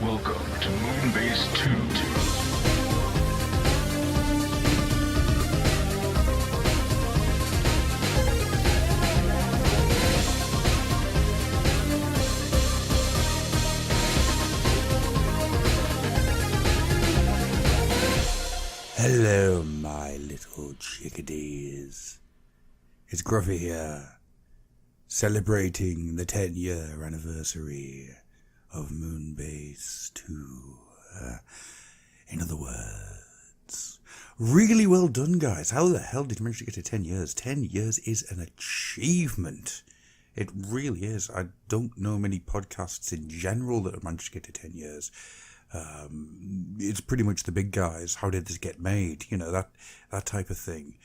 Welcome to Moonbase 2. Hello, my little chickadees. It's Gruffy here, celebrating the 10-year anniversary of Moonbase 2. In other words, really well done, guys. How the hell did you manage to get to 10 years? 10 years is an achievement. It really is. I don't know many podcasts in general that have managed to get to 10 years. It's pretty much the big guys. How did this get made? You know, that type of thing.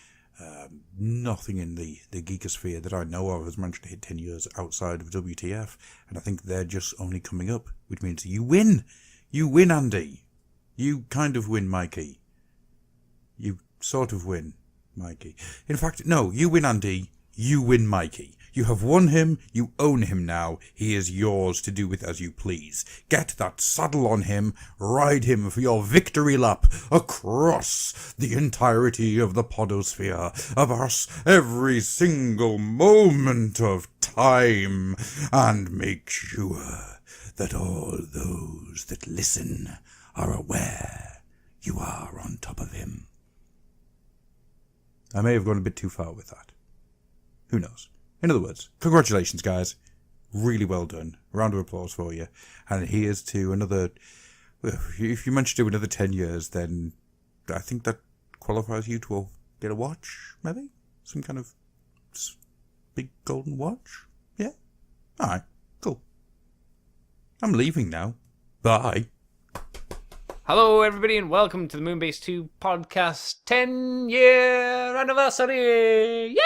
Nothing in the geekosphere that I know of has managed to hit 10 years outside of WTF, and I think they're just only coming up, which means you win. You win, Andy. You kind of win, Mikey. You sort of win, Mikey. In fact, no, you win, Andy. You win, Mikey. You have won him, you own him now, he is yours to do with as you please. Get that saddle on him, ride him for your victory lap across the entirety of the podosphere, across every single moment of time, and make sure that all those that listen are aware you are on top of him. I may have gone a bit too far with that. Who knows? In other words, congratulations, guys. Really well done. Round of applause for you. And here's to another... If you manage to do another 10 years, then I think that qualifies you to get a watch, maybe? Some kind of big golden watch? Yeah? Alright, cool. I'm leaving now. Bye. Hello, everybody, and welcome to the Moonbase 2 podcast 10-year anniversary! Yay!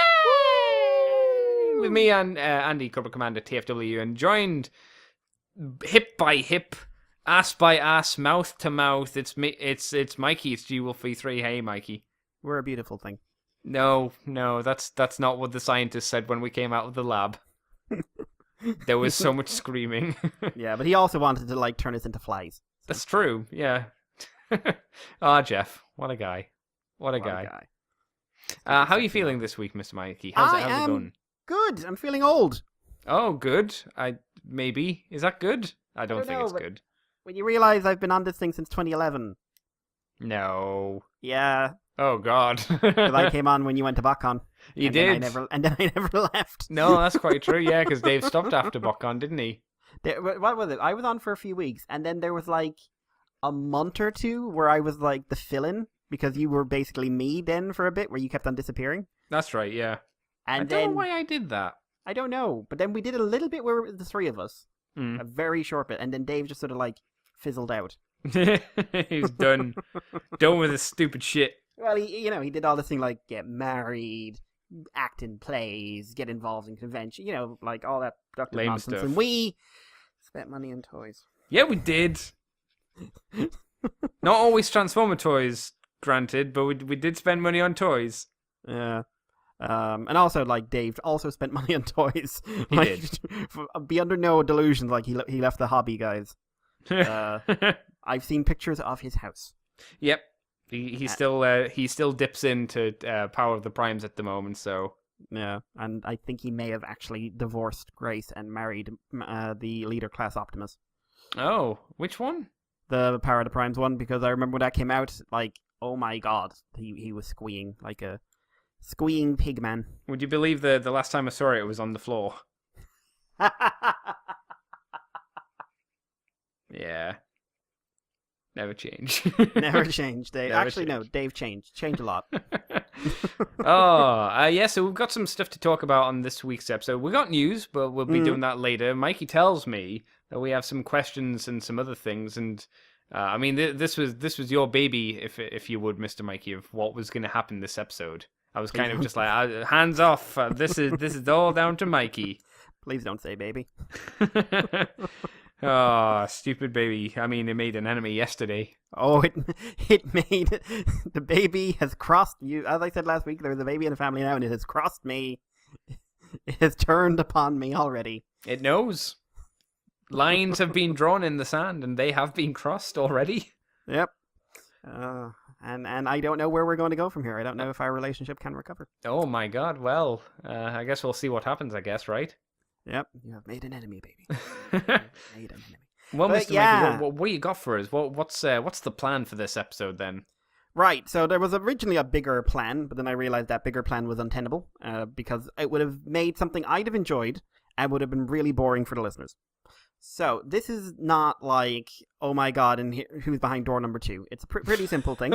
With me and Andy, Corporate Commander TFW, and joined hip by hip, ass by ass, mouth to mouth. It's me. It's Mikey. It's G-Wolf-E3. Hey, Mikey. We're a beautiful thing. No, that's not what the scientists said when we came out of the lab. There was so much screaming. Yeah, but he also wanted to turn us into flies. That's true. Yeah. Jeff, what a guy. What a guy. How are you feeling this week, Mr. Mikey? How's it going? Good. I'm feeling old. Oh, good. Maybe. Is that good? I don't think it's good. When you realise I've been on this thing since 2011. No. Yeah. Oh, God. Because I came on when you went to BotCon. You did. Then I never left. No, that's quite true, yeah, because Dave stopped after BotCon, didn't he? What was it? I was on for a few weeks, and then there was a month or two where I was the fill-in, because you were basically me then for a bit, where you kept on disappearing. That's right, yeah. And I don't know why I did that. I don't know, but then we did a little bit where the three of us. Mm. A very short bit, and then Dave just sort of fizzled out. He's done. Done with his stupid shit. Well, he did all this thing get married, act in plays, get involved in convention, all that productive Lame nonsense. stuff. And we spent money on toys. Yeah, we did. Not always Transformer toys, granted, but we did spend money on toys. Yeah. And also, Dave also spent money on toys. He did. Be under no delusions, he left the hobby, guys. I've seen pictures of his house. Yep. He still dips into Power of the Primes at the moment, so... Yeah, and I think he may have actually divorced Grace and married the leader class Optimus. Oh, which one? The Power of the Primes one, because I remember when that came out, oh my god, he was squeeing like a squeeing pig man. Would you believe the last time I saw it was on the floor? Yeah. Never change. Never change, Dave. Never Actually, change. no, Dave changed. Changed a lot. Yeah, so we've got some stuff to talk about on this week's episode. We got news, but we'll be doing that later. Mikey tells me that we have some questions and some other things, and this was your baby, if you would, Mr. Mikey, of what was going to happen this episode. I was kind of just hands off. This is all down to Mikey. Please don't say baby. Oh, stupid baby. I mean, it made an enemy yesterday. Oh, it made... The baby has crossed you. As I said last week, there's a baby in the family now, and it has crossed me. It has turned upon me already. It knows. Lines have been drawn in the sand, and they have been crossed already. Yep. And I don't know where we're going to go from here. I don't know if our relationship can recover. Oh my god, well, I guess we'll see what happens, I guess, right? Yep. You have made an enemy, baby. You have made an enemy. Well, But Mr. yeah. Mikey, what you got for us? What's the plan for this episode then? Right, so there was originally a bigger plan, but then I realized that bigger plan was untenable because it would have made something I'd have enjoyed and would have been really boring for the listeners. So this is not like, oh my god, and who's behind door number 2. It's a pretty simple thing.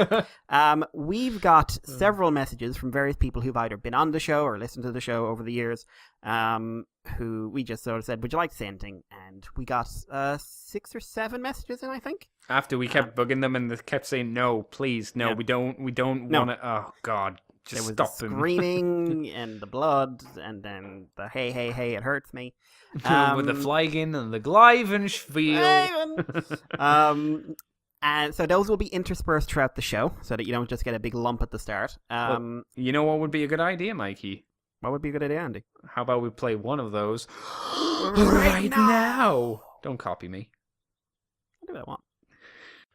We've got several messages from various people who've either been on the show or listened to the show over the years, who we just sort of said, would you like to say anything? And we got 6 or 7 messages in, I think. After we kept bugging them and they kept saying, no, please, no, Yeah. we don't No. want to. Oh god, There just was the stop them. screaming and the blood and then the hey, hey, hey, it hurts me. With the flagging and the Gleivenspiel. And so those will be interspersed throughout the show so that you don't just get a big lump at the start. Well, you know what would be a good idea, Mikey? What would be a good idea, Andy? How about we play one of those right now? Don't copy me. What do I want?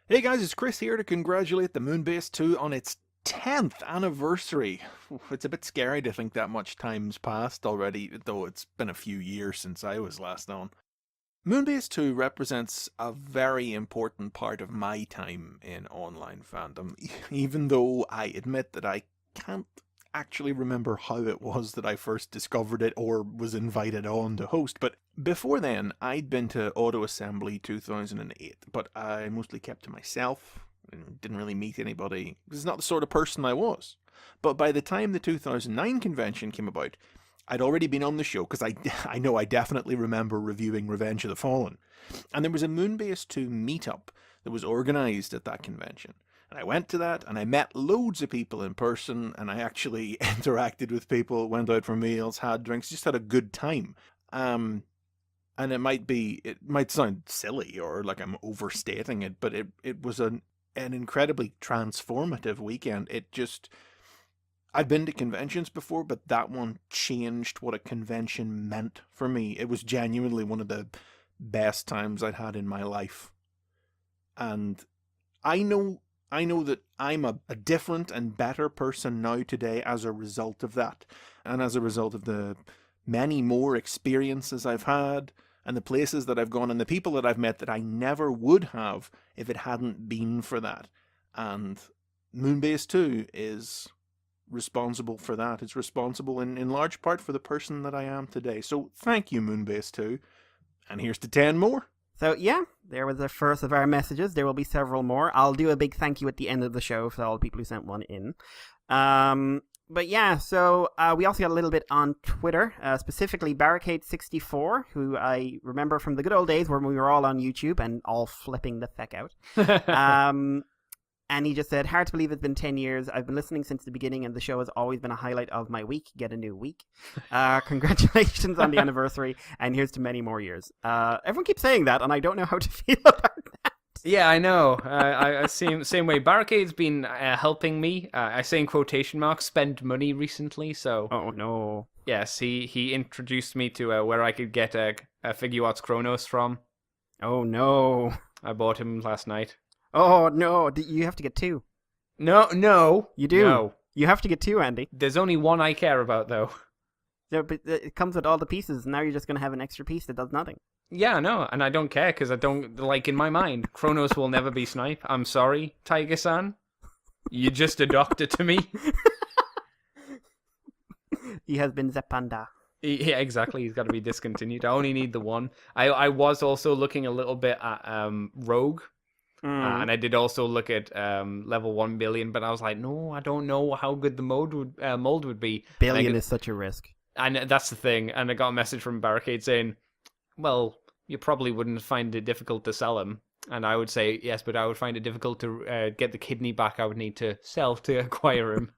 Hey guys, it's Chris here to congratulate the Moonbase 2 on its 10th anniversary. It's a bit scary to think that much time's passed already, though it's been a few years since I was last on. Moonbase 2 represents a very important part of my time in online fandom, even though I admit that I can't actually remember how it was that I first discovered it or was invited on to host, but before then I'd been to Auto Assembly 2008, but I mostly kept to myself and didn't really meet anybody. This is not the sort of person I was. But by the time the 2009 convention came about, I'd already been on the show, because I know I definitely remember reviewing Revenge of the Fallen, and there was a Moonbase 2 meetup that was organised at that convention. And I went to that, and I met loads of people in person, and I actually interacted with people, went out for meals, had drinks, just had a good time. And it might sound silly or like I'm overstating it, but it was an incredibly transformative weekend. I'd been to conventions before, but that one changed what a convention meant for me. It was genuinely one of the best times I'd had in my life. And I know that I'm a different and better person now today as a result of that. And as a result of the many more experiences I've had, and the places that I've gone, and the people that I've met that I never would have if it hadn't been for that. And Moonbase 2 is responsible for that. It's responsible in large part for the person that I am today. So thank you, Moonbase 2. And here's to 10 more. So yeah, there was the first of our messages. There will be several more. I'll do a big thank you at the end of the show for all the people who sent one in. But yeah, so we also got a little bit on Twitter, specifically Barricade64, who I remember from the good old days when we were all on YouTube and all flipping the feck out. And he just said, hard to believe it's been 10 years. I've been listening since the beginning, and the show has always been a highlight of my week. Get a new week. Congratulations on the anniversary, and here's to many more years. Everyone keeps saying that, and I don't know how to feel about that. Yeah, I know. I same way. Barricade's been helping me. I say in quotation marks, spend money recently. So Oh, no. yes, he introduced me to where I could get a Figure Arts Chronos from. Oh, no. I bought him last night. Oh, no. You have to get 2. No. You do. No. You have to get 2, Andy. There's only one I care about, though. Yeah, but it comes with all the pieces, and now you're just going to have an extra piece that does nothing. Yeah, no, and I don't care, because I don't, like, in my mind, Chronos will never be Snipe. I'm sorry, Tiger-san. You're just a doctor to me. He has been the panda. Yeah, exactly. He's got to be discontinued. I only need the one. I was also looking a little bit at Rogue. And I did also look at level 1 billion, but I was like, no, I don't know how good the mold would be. Billion is such a risk. And that's the thing. And I got a message from Barricade saying, well, you probably wouldn't find it difficult to sell him. And I would say, yes, but I would find it difficult to get the kidney back I would need to sell to acquire him.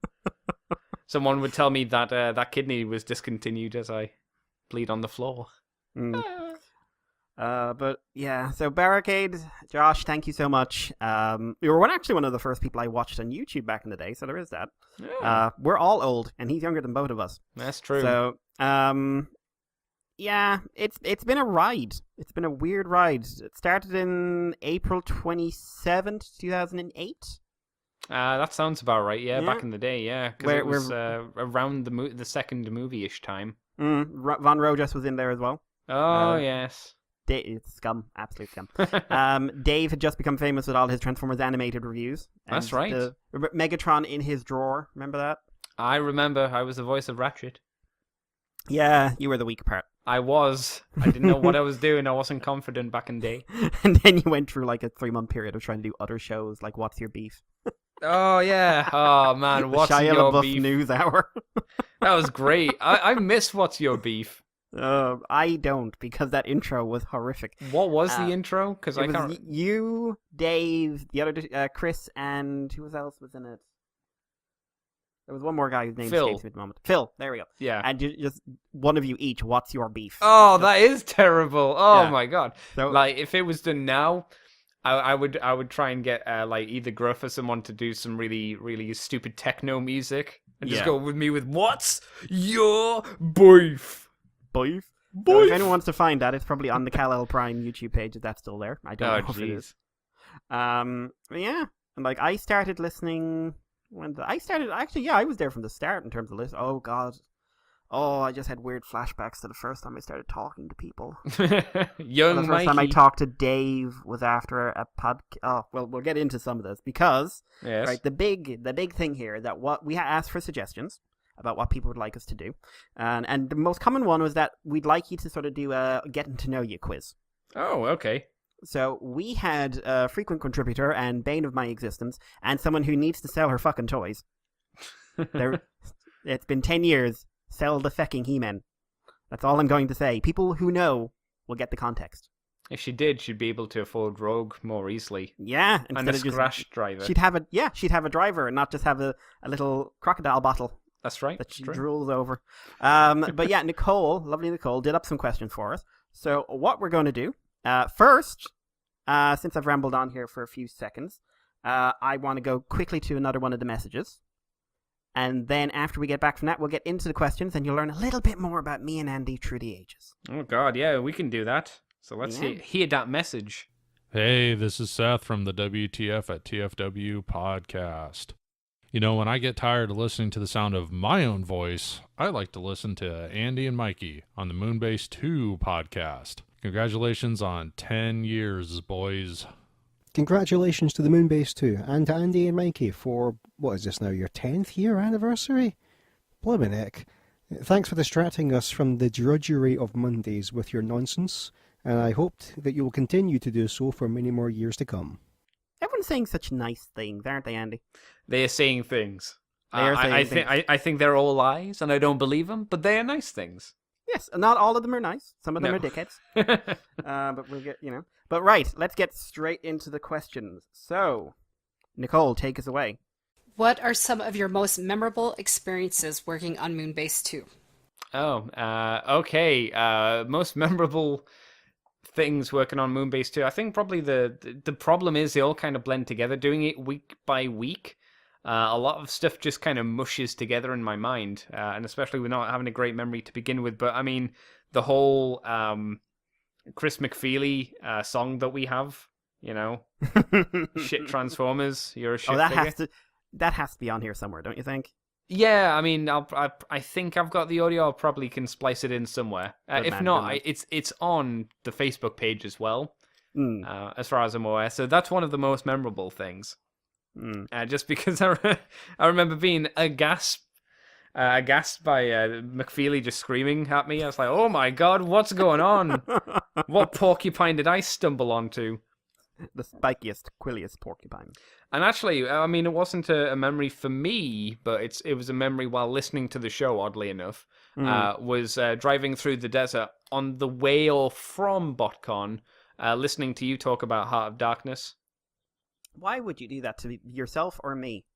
Someone would tell me that that kidney was discontinued as I bleed on the floor. But yeah, so Barricade, Josh, thank you so much. You were actually one of the first people I watched on YouTube back in the day, so there is that. Yeah. We're all old, and he's younger than both of us. That's true. So, Yeah, it's been a ride. It's been a weird ride. It started in April 27th, 2008. That sounds about right. Yeah, Yeah. back in the day. Yeah, because Where- it was around the second movie-ish time. Von Rojas was in there as well. Oh yes. It's scum, absolute scum. Dave had just become famous with all his Transformers animated reviews. That's right. Megatron in his drawer. Remember that? I remember. I was the voice of Ratchet. Yeah, you were the weak part. I was. I didn't know what I was doing. I wasn't confident back in the day. And then you went through like a 3-month period of trying to do other shows like What's Your Beef? Oh yeah. Oh man, The what's Shia your LaBeouf beef? News Hour. That was great. I miss What's Your Beef. I don't, because that intro was horrific. What was the intro? Because I It can't. was you, Dave, the other Chris, and who else was in it? There was one more guy whose name Phil. escapes me at the moment. Phil, there we go. Yeah. And just one of you each. What's your beef? Oh, that is terrible. Oh Yeah. my god. So- Like if it was done now, I would try and get like either Gruff or someone to do some really really stupid techno music and just Yeah. go with me with what's your beef? Beef. So if anyone wants to find that, it's probably on the Kal-El Prime YouTube page if that's still there. I don't Oh know if it is. jeez. But yeah, and like I started listening I was there from the start in terms of list. Oh god, I just had weird flashbacks to the first time I started talking to people. Young The first time I Mikey. talked to Dave was after a podcast. Oh well, we'll get into some of this because Yes. right, the big thing here that what we asked for suggestions about what people would like us to do, and the most common one was that we'd like you to sort of do a getting to know you quiz. Oh, okay. So we had a frequent contributor and bane of my existence, and someone who needs to sell her fucking toys. It's been 10 years. Sell the fucking He-Man. That's all I'm going to say. People who know will get the context. If she did, she'd be able to afford Rogue more easily. Yeah, And instead a of just Scratch driver. she'd have a driver and not just have a little crocodile bottle That's right. that she True. drools over. But yeah, Nicole, lovely Nicole, did up some questions for us. So what we're going to do first, since I've rambled on here for a few seconds, I want to go quickly to another one of the messages. And then after we get back from that, we'll get into the questions and you'll learn a little bit more about me and Andy through the ages. Oh god, yeah, we can do that. So let's Yeah. hear that message. Hey, this is Seth from the WTF at TFW podcast. You know, when I get tired of listening to the sound of my own voice, I like to listen to Andy and Mikey on the Moonbase 2 podcast. Congratulations on 10 years, boys. Congratulations to the Moonbase 2 and to Andy and Mikey for, what is this now, your 10th year anniversary? Blimmin' heck. Thanks for distracting us from the drudgery of Mondays with your nonsense, and I hope that you will continue to do so for many more years to come. Everyone's saying such nice things, aren't they, Andy? They are saying things. They are saying I think they're all lies, and I don't believe them. But they are nice things. Yes, not all of them are nice. Some of them No. are dickheads. But we'll get, But right, let's get straight into the questions. So, Nicole, take us away. What are some of your most memorable experiences working on Moonbase 2? Okay. Most memorable things working on Moonbase 2. I think probably the problem is they all kind of blend together. Doing it week by week, a lot of stuff just kind of mushes together in my mind, and especially with not having a great memory to begin with. But I mean, the whole Chris McFeely song that we have, shit Transformers, you're a shit figure. That has to be on here somewhere, don't you think? Yeah, I mean, I think I've got the audio. I probably can splice it in somewhere. Good If man, not, good man. it's on the Facebook page as well, Mm. as far as I'm aware. So that's one of the most memorable things. Mm. Just because I remember being aghast by McFeely just screaming at me. I was like, "Oh my god, what's going on? What porcupine did I stumble onto?" The spikiest, quilliest porcupine. And actually, I mean, it wasn't a memory for me, but it was a memory while listening to the show, oddly enough. Was driving through the desert on the way or from BotCon, listening to you talk about Heart of Darkness. Why would you do that to yourself or me?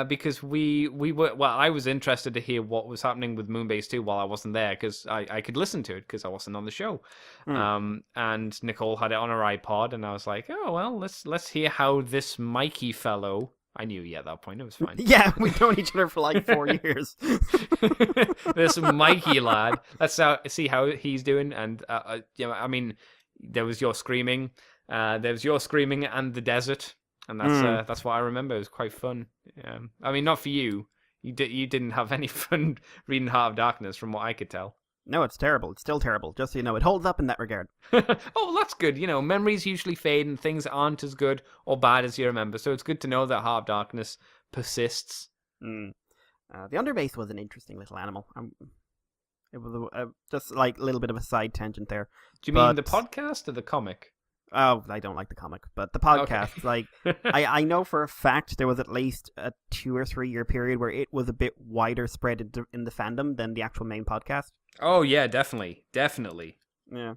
Because we were, well, I was interested to hear what was happening with Moonbase 2 while I wasn't there, because I could listen to it because I wasn't on the show. And Nicole had it on her iPod, and I was like, oh well, let's hear how this Mikey fellow I knew you at that point. It was fine. Yeah, we've known each other for like 4 years. This Mikey lad. Let's see how he's doing. And I mean, there was your screaming. There was your screaming and the desert, and that's what I remember. It was quite fun. I mean, not for you. You didn't have any fun reading Heart of Darkness, from what I could tell. No, it's terrible. It's still terrible. Just so you know, it holds up in that regard. Oh, that's good. You know, memories usually fade and things aren't as good or bad as you remember. So it's good to know that Heart of Darkness persists. The Underbase was an interesting little animal. It was just like a little bit of a side tangent there. Do you mean the podcast or the comic? Oh, I don't like the comic, but the podcast, like, I know for a fact there was at least a 2 or 3 year period where it was a bit wider spread in the fandom than the actual main podcast. Oh, yeah, definitely. Yeah.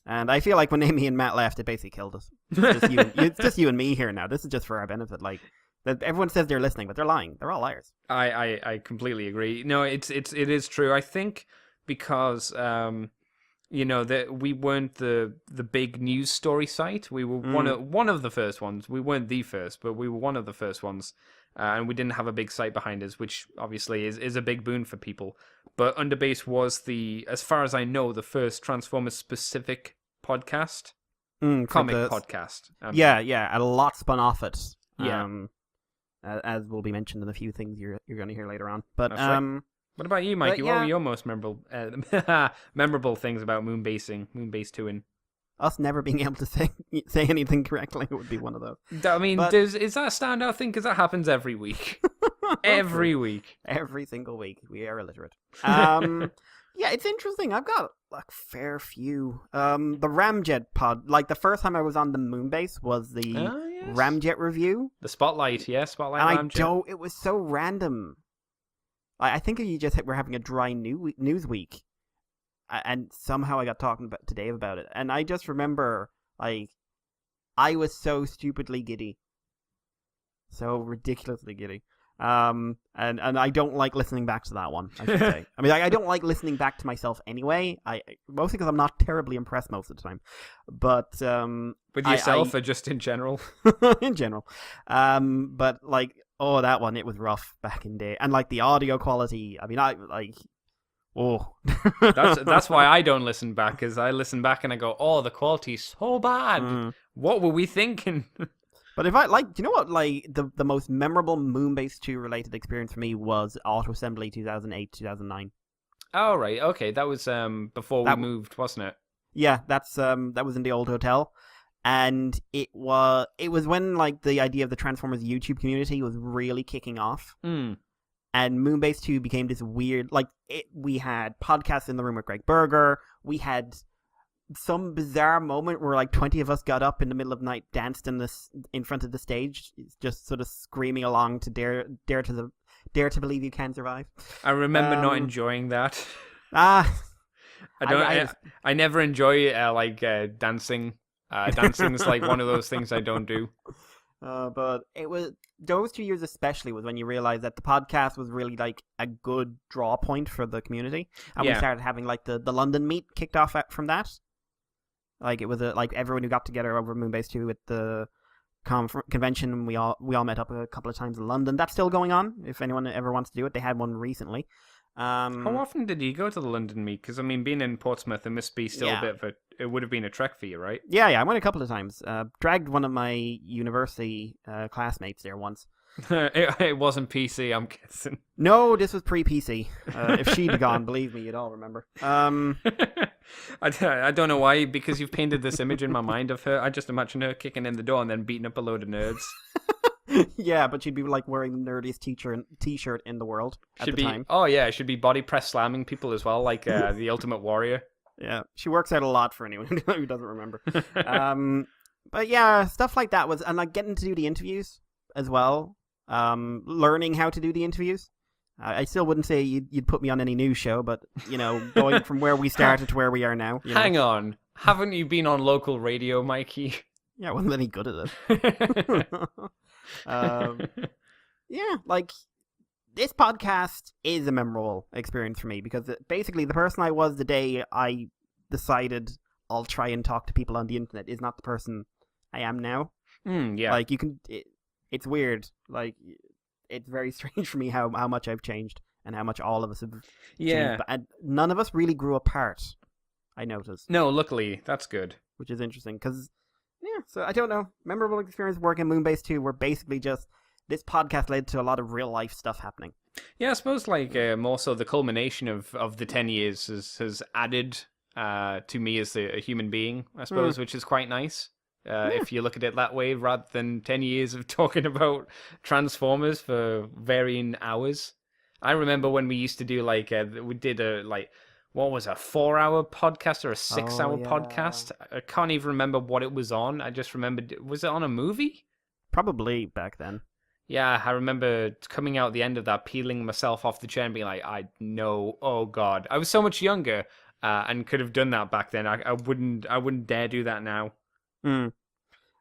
And I feel like when Amy and Matt left, it basically killed us. It's just you and me here now. This is just for our benefit. Like, everyone says they're listening, but they're lying. They're all liars. I completely agree. No, it is true. I think because that we weren't the big news story site. We were one of the first ones. We weren't the first, but we were one of the first ones. And we didn't have a big site behind us, which obviously is a big boon for people. But Underbase was as far as I know, the first Transformers-specific podcast. Comic podcast. Yeah, a lot spun off it. Yeah. As will be mentioned in a few things you're going to hear later on. But right. What about you, Mikey? yeah. What were your most memorable things about Moonbase 2-in? Us never being able to say anything correctly would be one of those. I mean, is that a standout thing? Because that happens every week. Every week. Every single week. We are illiterate. Yeah, it's interesting. I've got a fair few. The Ramjet pod, like the first time I was on the Moonbase was the Ramjet review. The Spotlight, Spotlight and Ramjet. It was so random. I think you just were having a dry news week. And somehow I got talking to Dave about it. And I just remember, like, I was so stupidly giddy. So ridiculously giddy. And I don't like listening back to that one, I should say. I mean, I don't like listening back to myself anyway. Mostly because I'm not terribly impressed most of the time. But with yourself or just in general? In general. But like, that one, it was rough back in the day. And like the audio quality, I mean, oh. That's why I don't listen back, because I listen back and I go, the quality's so bad. What were we thinking? But if do you know what, like, the most memorable Moonbase 2 related experience for me was Auto Assembly 2008-2009. Oh, right, okay, that was before we moved, wasn't it? Yeah, that was in the old hotel. And it was when, like, the idea of the Transformers YouTube community was really kicking off. And Moonbase 2 became this weird, like, we had podcasts in the room with Greg Berger. We had some bizarre moment where, like, 20 of us got up in the middle of the night, danced in front of the stage, just sort of screaming along to dare to believe you can survive. I remember not enjoying that. I never enjoy, dancing. Dancing is, like, one of those things I don't do. But it was those 2 years especially was when you realized that the podcast was really like a good draw point for the community, and we started having like the London meet kicked off from that. Like it was like everyone who got together over Moonbase 2 at the convention. We all met up a couple of times in London. That's still going on. If anyone ever wants to do it, they had one recently. How often did you go to the London meet? Because I mean, being in Portsmouth, it must be still a bit of it would have been a trek for you, right? Yeah, I went a couple of times. Dragged one of my university classmates there once. It wasn't PC, I'm guessing. No, this was pre-PC. If she'd gone, believe me, you'd all remember. I don't know why, because you've painted this image in my mind of her. I just imagine her kicking in the door and then beating up a load of nerds. Yeah, but she'd be like wearing the nerdiest t-shirt in the world at the time. Oh yeah, she'd be body press slamming people as well, like the Ultimate Warrior. Yeah, she works out a lot for anyone who doesn't remember. But yeah, stuff like that and like getting to do the interviews as well. Learning how to do the interviews. I still wouldn't say you'd put me on any news show, but going from where we started to where we are now. Hang on, haven't you been on local radio, Mikey? Yeah, I wasn't any good at it. Yeah, like, this podcast is a memorable experience for me because basically the person I was the day I decided I'll try and talk to people on the internet is not the person I am now. Yeah. Like, it's weird. Like, it's very strange for me how much I've changed and how much all of us have changed. But none of us really grew apart, I noticed. No, luckily, that's good. Which is interesting, because, yeah, so I don't know. Memorable experience working Moonbase 2 were basically just, this podcast led to a lot of real-life stuff happening. Yeah, I suppose, like, more so the culmination of the 10 years has added to me as a human being, I suppose, which is quite nice. If you look at it that way, rather than 10 years of talking about Transformers for varying hours. I remember when we used to do, like, we did what was a 4-hour podcast or a 6-hour podcast? I can't even remember what it was on. I just remembered, was it on a movie? Probably back then. Yeah, I remember coming out at the end of that, peeling myself off the chair and being like, I know, oh God. I was so much younger and could have done that back then. I wouldn't dare do that now.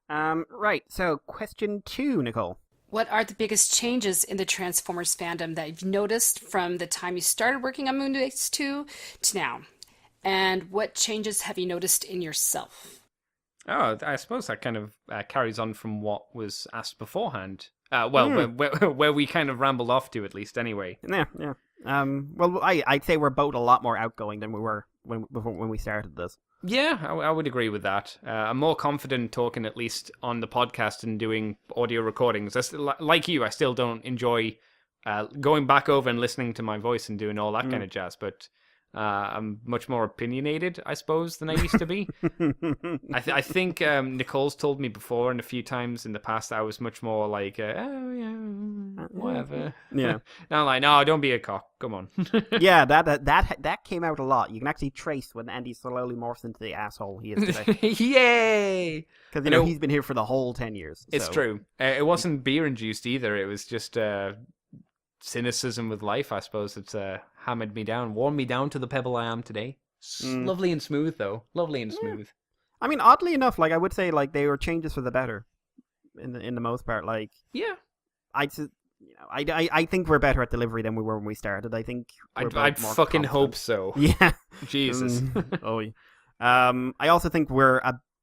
Right, so question 2, Nicole. What are the biggest changes in the Transformers fandom that you've noticed from the time you started working on Moonbase 2 to now? And what changes have you noticed in yourself? Oh, I suppose that kind of carries on from what was asked beforehand. Where we kind of rambled off to, at least, anyway. Yeah. Well, I'd say we're both a lot more outgoing than we were when we started this. Yeah, I would agree with that. I'm more confident talking, at least on the podcast and doing audio recordings. Like you, I still don't enjoy going back over and listening to my voice and doing all that kind of jazz, but I'm much more opinionated, I suppose, than I used to be. I think Nicole's told me before and a few times in the past that I was much more like, oh, yeah, whatever. Yeah. Now I'm like, no, don't be a cock. Come on. Yeah, that came out a lot. You can actually trace when Andy slowly morphs into the asshole he is today. Yay! Because, he's been here for the whole 10 years. It's true. It wasn't beer-induced either. It was just cynicism with life, I suppose. It's hammered me down, worn me down to the pebble I am today. Lovely and smooth, though. Lovely and smooth. I mean, oddly enough, like, I would say, like, they were changes for the better in the most part. Like, yeah. I think we're better at delivery than we were when we started. I think I'd fucking hope so. Yeah. Jesus. I also think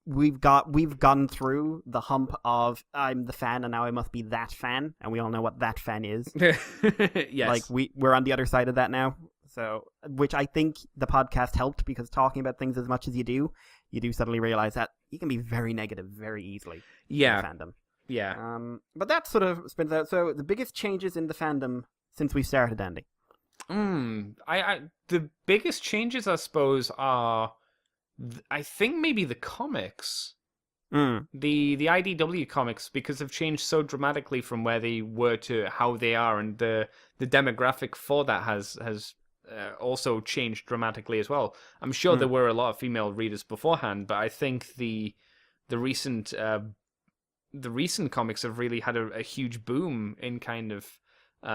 we've gone through the hump of I'm the fan and now I must be that fan, and we all know what that fan is. Yes. Like we're on the other side of that now. So, which I think the podcast helped, because talking about things as much as you do suddenly realize that you can be very negative very easily. Yeah. In the fandom. Yeah. But that sort of spins out. So the biggest changes in the fandom since we started, Andy. The biggest changes, I suppose, are I think maybe the comics. The IDW comics, because they've changed so dramatically from where they were to how they are, and the demographic for that has also changed dramatically as well. I'm sure there were a lot of female readers beforehand, but I think the recent comics have really had a huge boom in kind of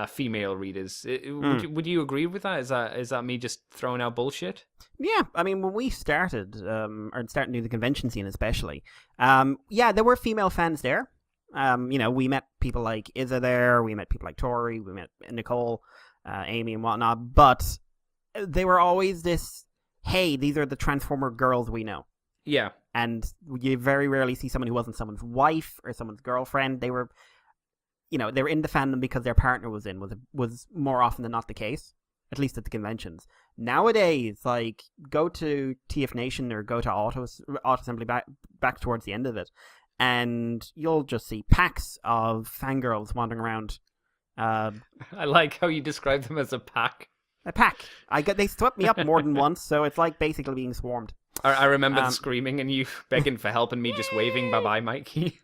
female readers. Would you agree with that? Is that me just throwing out bullshit? Yeah, I mean, when we started, or starting to do the convention scene especially, there were female fans there. We met people like Izza there, we met people like Tori, we met Nicole, Amy and whatnot, but they were always this, hey, these are the Transformer girls we know. Yeah. And you very rarely see someone who wasn't someone's wife or someone's girlfriend. They were in the fandom because their partner was in, was more often than not the case, at least at the conventions. Nowadays, like, go to TF Nation or go to Auto Assembly back towards the end of it, and you'll just see packs of fangirls wandering around. I like how you describe them as a pack. A pack. They swept me up more than once, so it's like basically being swarmed. I remember the screaming and you begging for help and me just waving bye-bye, Mikey.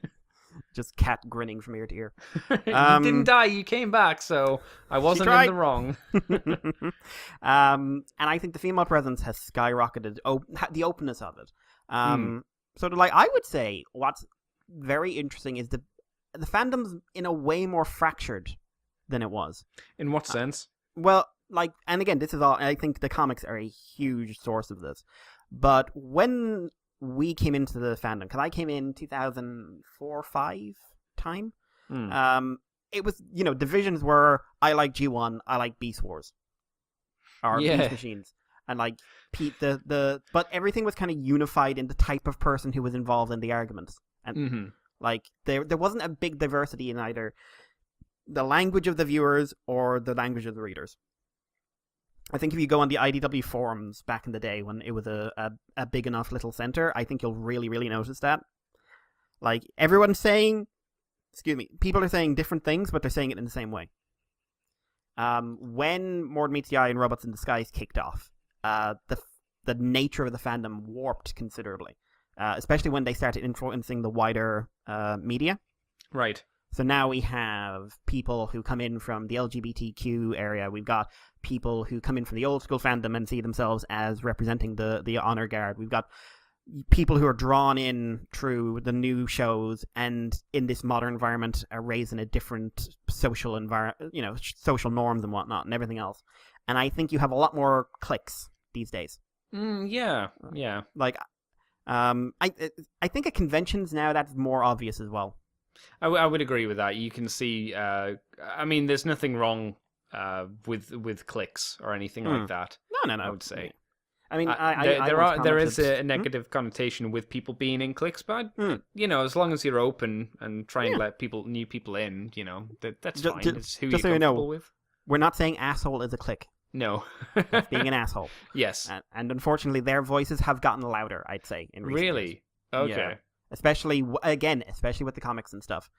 Just cat grinning from ear to ear. You didn't die, you came back, so I wasn't in the wrong. And I think the female presence has skyrocketed. The openness of it. So, like, I would say what's very interesting is the fandom's in a way more fractured than it was. In what sense? Well, like, and again, this is all, I think the comics are a huge source of this. But when we came into the fandom, because I came in 2004-5 time, it was, divisions were, I like G1, I like Beast Wars, or Beast Machines, and like Pete, but everything was kind of unified in the type of person who was involved in the arguments. And Like, there wasn't a big diversity in either the language of the viewers or the language of the readers. I think if you go on the IDW forums back in the day when it was a big enough little center, I think you'll really, really notice that. Like, everyone's saying, people are saying different things, but they're saying it in the same way. When More Than Meets the Eye and Robots in Disguise kicked off, the nature of the fandom warped considerably, especially when they started influencing the wider media. Right. So now we have people who come in from the LGBTQ area. We've got people who come in from the old school fandom and see themselves as representing the honor guard. We've got people who are drawn in through the new shows and in this modern environment are raised in a different social environment, social norms and whatnot and everything else. And I think you have a lot more cliques these days. Yeah. Like, I think at conventions now that's more obvious as well. I would agree with that. You can see, I mean, there's nothing wrong with clicks or anything like that. No. I would say. I mean, there is a negative connotation with people being in cliques, but as long as you're open and try and let new people in, that's fine. It's who you're comfortable with. We're not saying asshole is a clique. No, it's being an asshole. Yes, and unfortunately, their voices have gotten louder. I'd say in recent years. Okay. Yeah. Especially with the comics and stuff.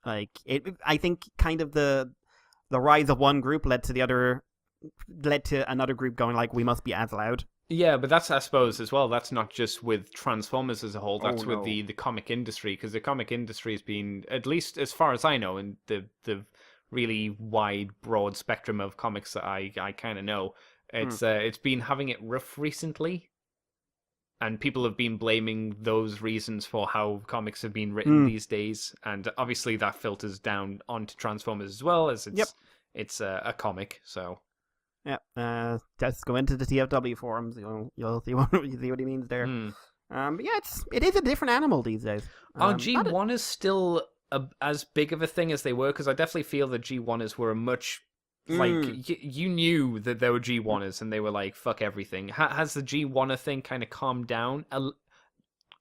Like I think kind of the rise of one group led to another group going like, we must be as loud. Yeah, but that's, I suppose, as well, that's not just with Transformers as a whole, that's with the comic industry, because the comic industry has been, at least as far as I know, in the really wide, broad spectrum of comics that I kind of know, it's been having it rough recently. And people have been blaming those reasons for how comics have been written these days. And obviously that filters down onto Transformers as well, as it's a comic, so... Yeah, just go into the TFW forums, you'll see what he means there. But yeah, it is a different animal these days. Are G1ers still as big of a thing as they were? Because I definitely feel that G1ers were a much... Like, you knew that there were G1ers and they were like, fuck everything. Has the G1er thing kind of calmed down?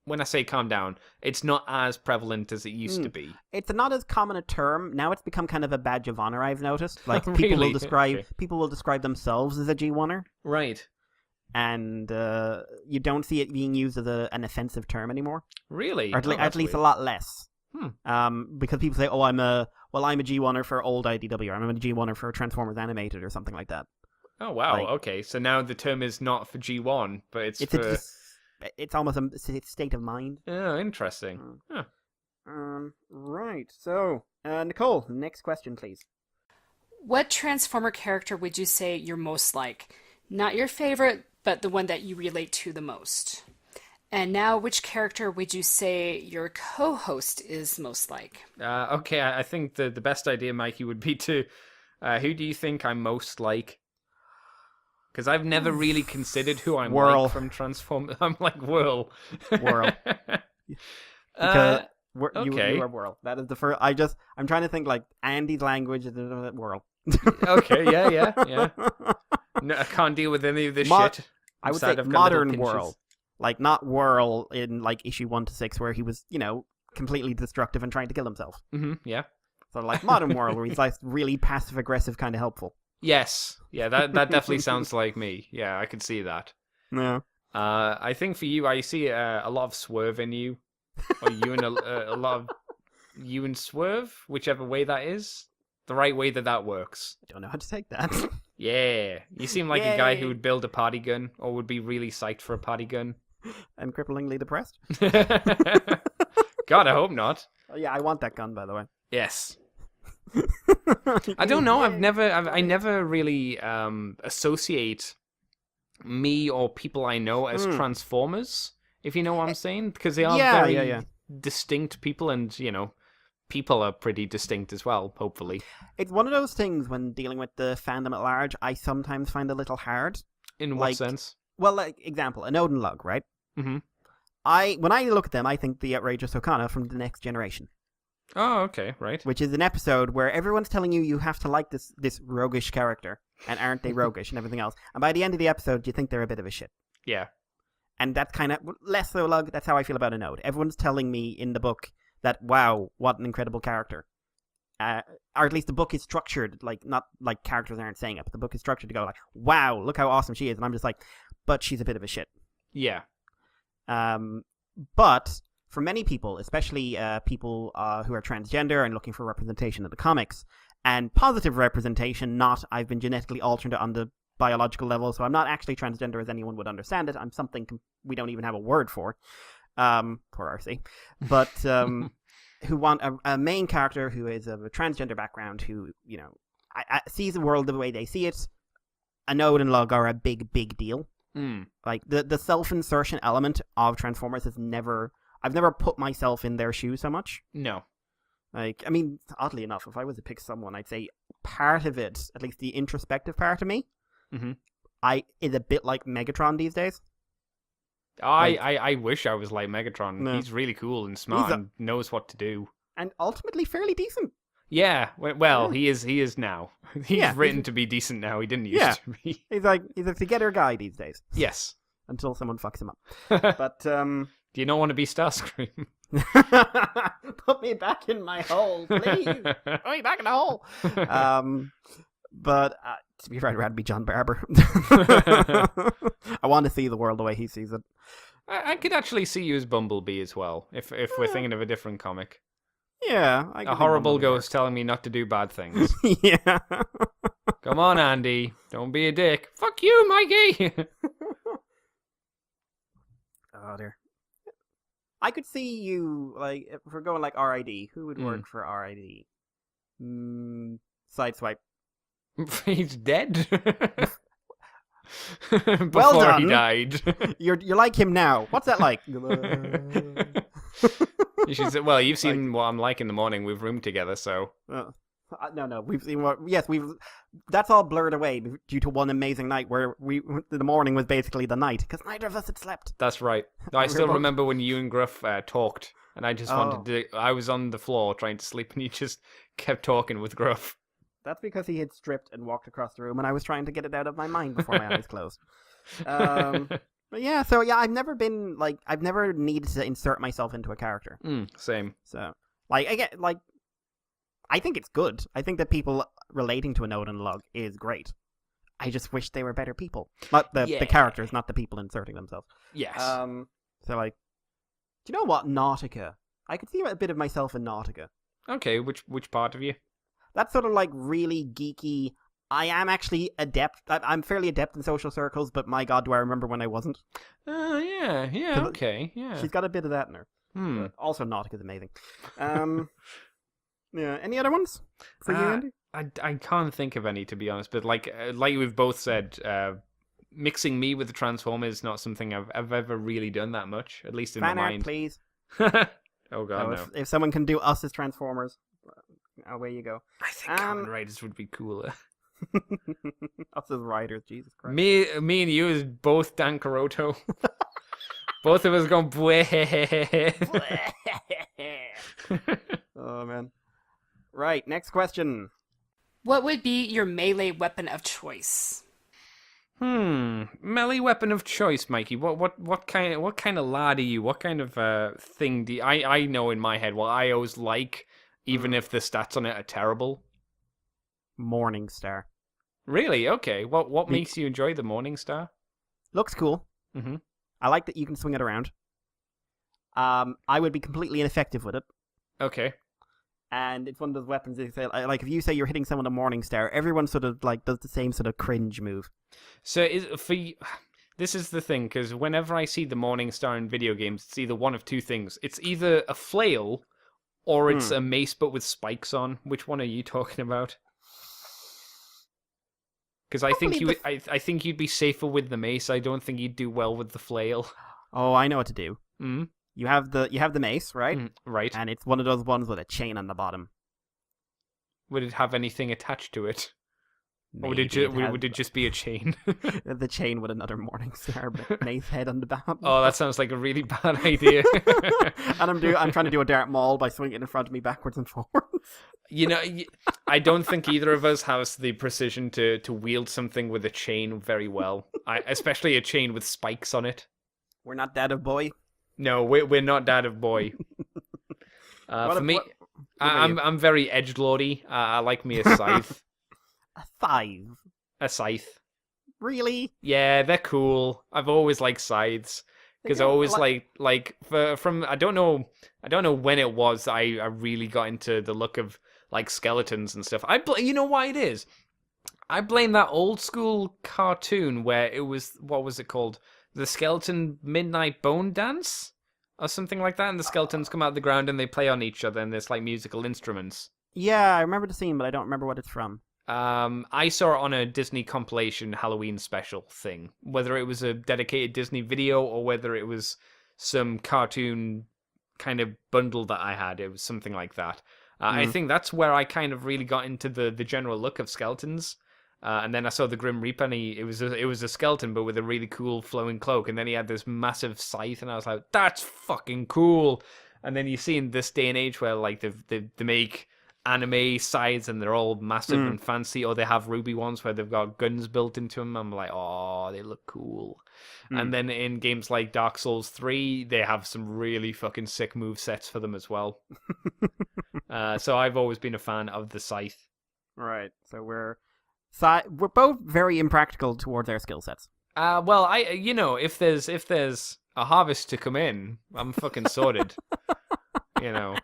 When I say calm down, it's not as prevalent as it used to be. It's not as common a term. Now it's become kind of a badge of honor, I've noticed. Like, Really? people will describe themselves as a G1er. Right. And you don't see it being used as an offensive term anymore. Really? Or at least a lot less. Because people say, I'm a G1er for old IDW, or I'm a G1er for Transformers Animated, or something like that. Oh, wow. Like, okay, so now the term is not for G1, but it's for... It's almost a state of mind. Oh, interesting. Huh. Right. So, Nicole, next question, please. What Transformer character would you say you're most like? Not your favorite, but the one that you relate to the most. And now, which character would you say your co-host is most like? Okay, I think the best idea, Mikey, would be to... who do you think I'm most like? Because I've never really considered who I'm like from Transformers. I'm like Whirl. Whirl. Because you are Whirl. That is the first... I'm trying to think, like, Andy's language is Whirl. Okay, yeah. No, I can't deal with any of this shit. I would say modern Whirl. Like, not Whirl in, like, issue 1 to 6, where he was, completely destructive and trying to kill himself. Mm-hmm, yeah. So, like, modern Whirl, where he's, like, really passive-aggressive, kind of helpful. Yes. Yeah, that definitely sounds like me. Yeah, I could see that. Yeah. I think for you, I see a lot of Swerve in you. Or you and a lot of... You and Swerve, whichever way that is. The right way that works. I don't know how to take that. Yeah. You seem like a guy who would build a party gun, or would be really psyched for a party gun. I'm cripplingly depressed. God, I hope not. Oh, yeah, I want that gun, by the way. Yes. I don't know. I never really associate me or people I know as Transformers, if you know what I'm saying, because they are very distinct people, and people are pretty distinct as well. Hopefully, it's one of those things when dealing with the fandom at large. I sometimes find a little hard. In what sense? Well, like, example, an Odin Lug, right? Mm-hmm. When I look at them, I think the Outrageous Okana from The Next Generation. Oh, okay, right. Which is an episode where everyone's telling you have to like this roguish character, and aren't they roguish and everything else. And by the end of the episode, you think they're a bit of a shit. Yeah. And that's kind of, less so Lug, that's how I feel about an Ode. Everyone's telling me in the book that, wow, what an incredible character. Or at least the book is structured, like, not like characters aren't saying it, but the book is structured to go like, wow, look how awesome she is. And I'm just like, but she's a bit of a shit. Yeah. But for many people, especially people who are transgender and looking for representation in the comics, and positive representation, not I've been genetically altered on the biological level, so I'm not actually transgender as anyone would understand it. I'm something we don't even have a word for. Poor RC. But who want a main character who is of a transgender background, who, you know, sees the world the way they see it. A node and lug are a big, big deal. Like, the self-insertion element of Transformers I've never put myself in their shoes so much. No. Like, I mean, oddly enough, if I was to pick someone, I'd say part of it, at least the introspective part of me, is a bit like Megatron these days. I wish I was like Megatron. No. He's really cool and smart and knows what to do. And ultimately fairly decent. Yeah, well, he is now. He's written he's- to be decent now. He didn't used to be. He's a together guy these days. Yes. Until someone fucks him up. But, Do you not want to be Starscream? put me back in my hole, please. Put me back in the hole. But to be fair, I'd rather be John Barber. I want to see the world the way he sees it. I could actually see you as Bumblebee as well, if we're thinking of a different comic. Yeah. A horrible ghost telling me not to do bad things. Yeah. Come on, Andy. Don't be a dick. Fuck you, Mikey. Oh, dear. I could see you, like, if we're going like RID, who would work for RID? Sideswipe. He's dead. Before Well done. he died. You're like him now. What's that like? You should say, well, you've seen what I'm like in the morning. We've roomed together, so. No. We've seen what. Yes, that's all blurred away due to one amazing night where the morning was basically the night because neither of us had slept. That's right. I still remember when you and Gruff talked, and I just wanted to. I was on the floor trying to sleep, and you just kept talking with Gruff. That's because he had stripped and walked across the room, and I was trying to get it out of my mind before my eyes closed. But yeah, so yeah, I've never needed to insert myself into a character. Same. So, I think it's good. I think that people relating to a node and lug is great. I just wish they were better people. Not the characters, not the people inserting themselves. Yes. So, like, do you know what? Nautica. I could see a bit of myself in Nautica. Okay, which part of you? That's sort of like really geeky. I am actually adept. I'm fairly adept in social circles, but my god, do I remember when I wasn't? Yeah, okay, yeah. She's got a bit of that in her. But also, Nautica's amazing. Yeah. Any other ones for you, Andy? I can't think of any, to be honest. But like we've both said, mixing me with the Transformers is not something I've ever really done that much, at least in Fan my art, mind. please. Oh god, no. If someone can do us as Transformers, away you go. I think Kamen Riders would be cooler. Us as riders, Jesus Christ. Me and you as both Dan Caroto. Both of us going bleh. Oh man. Right, next question. What would be your melee weapon of choice? Melee weapon of choice, Mikey. What kind of lad are you? What kind of thing do you... I know in my head what I always like, even if the stats on it are terrible. Morning Star. Really? Okay. What makes you enjoy the Morning Star? Looks cool. Mm-hmm. I like that you can swing it around. I would be completely ineffective with it. Okay. And it's one of those weapons that you say, like, if you say you're hitting someone with a Morning Star, everyone sort of like does the same sort of cringe move. So this is the thing, because whenever I see the Morning Star in video games, it's either one of two things. It's either a flail, or it's a mace but with spikes on. Which one are you talking about? Because I think you'd be safer with the mace. I don't think you'd do well with the flail. Oh, I know what to do. Mm-hmm. You have the mace, right? Right. And it's one of those ones with a chain on the bottom. Would it have anything attached to it? Or would it just be a chain? The chain with another Morning Star mace head on the bottom. Oh, that sounds like a really bad idea. And I'm trying to do a Darth Maul by swinging it in front of me backwards and forwards. You know, I don't think either of us has the precision to wield something with a chain very well. Especially a chain with spikes on it. We're not Dad of Boy. No, we're not Dad of Boy. For me, what about you? I'm very edgelordy. I like me a scythe. A 5. A scythe. Really? Yeah, they're cool. I've always liked scythes because I Yeah, always from I don't know when it was I really got into the look of like skeletons and stuff. You know why it is? I blame that old school cartoon where it was, what was it called? The Skeleton Midnight Bone Dance? Or something like that, and the skeletons come out of the ground and they play on each other and there's like musical instruments. Yeah, I remember the scene, but I don't remember what it's from. I saw it on a Disney compilation Halloween special thing. Whether it was a dedicated Disney video or whether it was some cartoon kind of bundle that I had, it was something like that. I think that's where I kind of really got into the general look of skeletons. And then I saw the Grim Reaper, and it was a skeleton, but with a really cool flowing cloak. And then he had this massive scythe, and I was like, "That's fucking cool." And then you see in this day and age where like they make anime scythes, and they're all massive and fancy, or they have ruby ones where they've got guns built into them. I'm like, "Oh, they look cool." And then in games like Dark Souls 3, they have some really fucking sick move sets for them as well. So I've always been a fan of the scythe. Right. So we're both very impractical towards our skill sets. Well, if there's a harvest to come in, I'm fucking sorted. I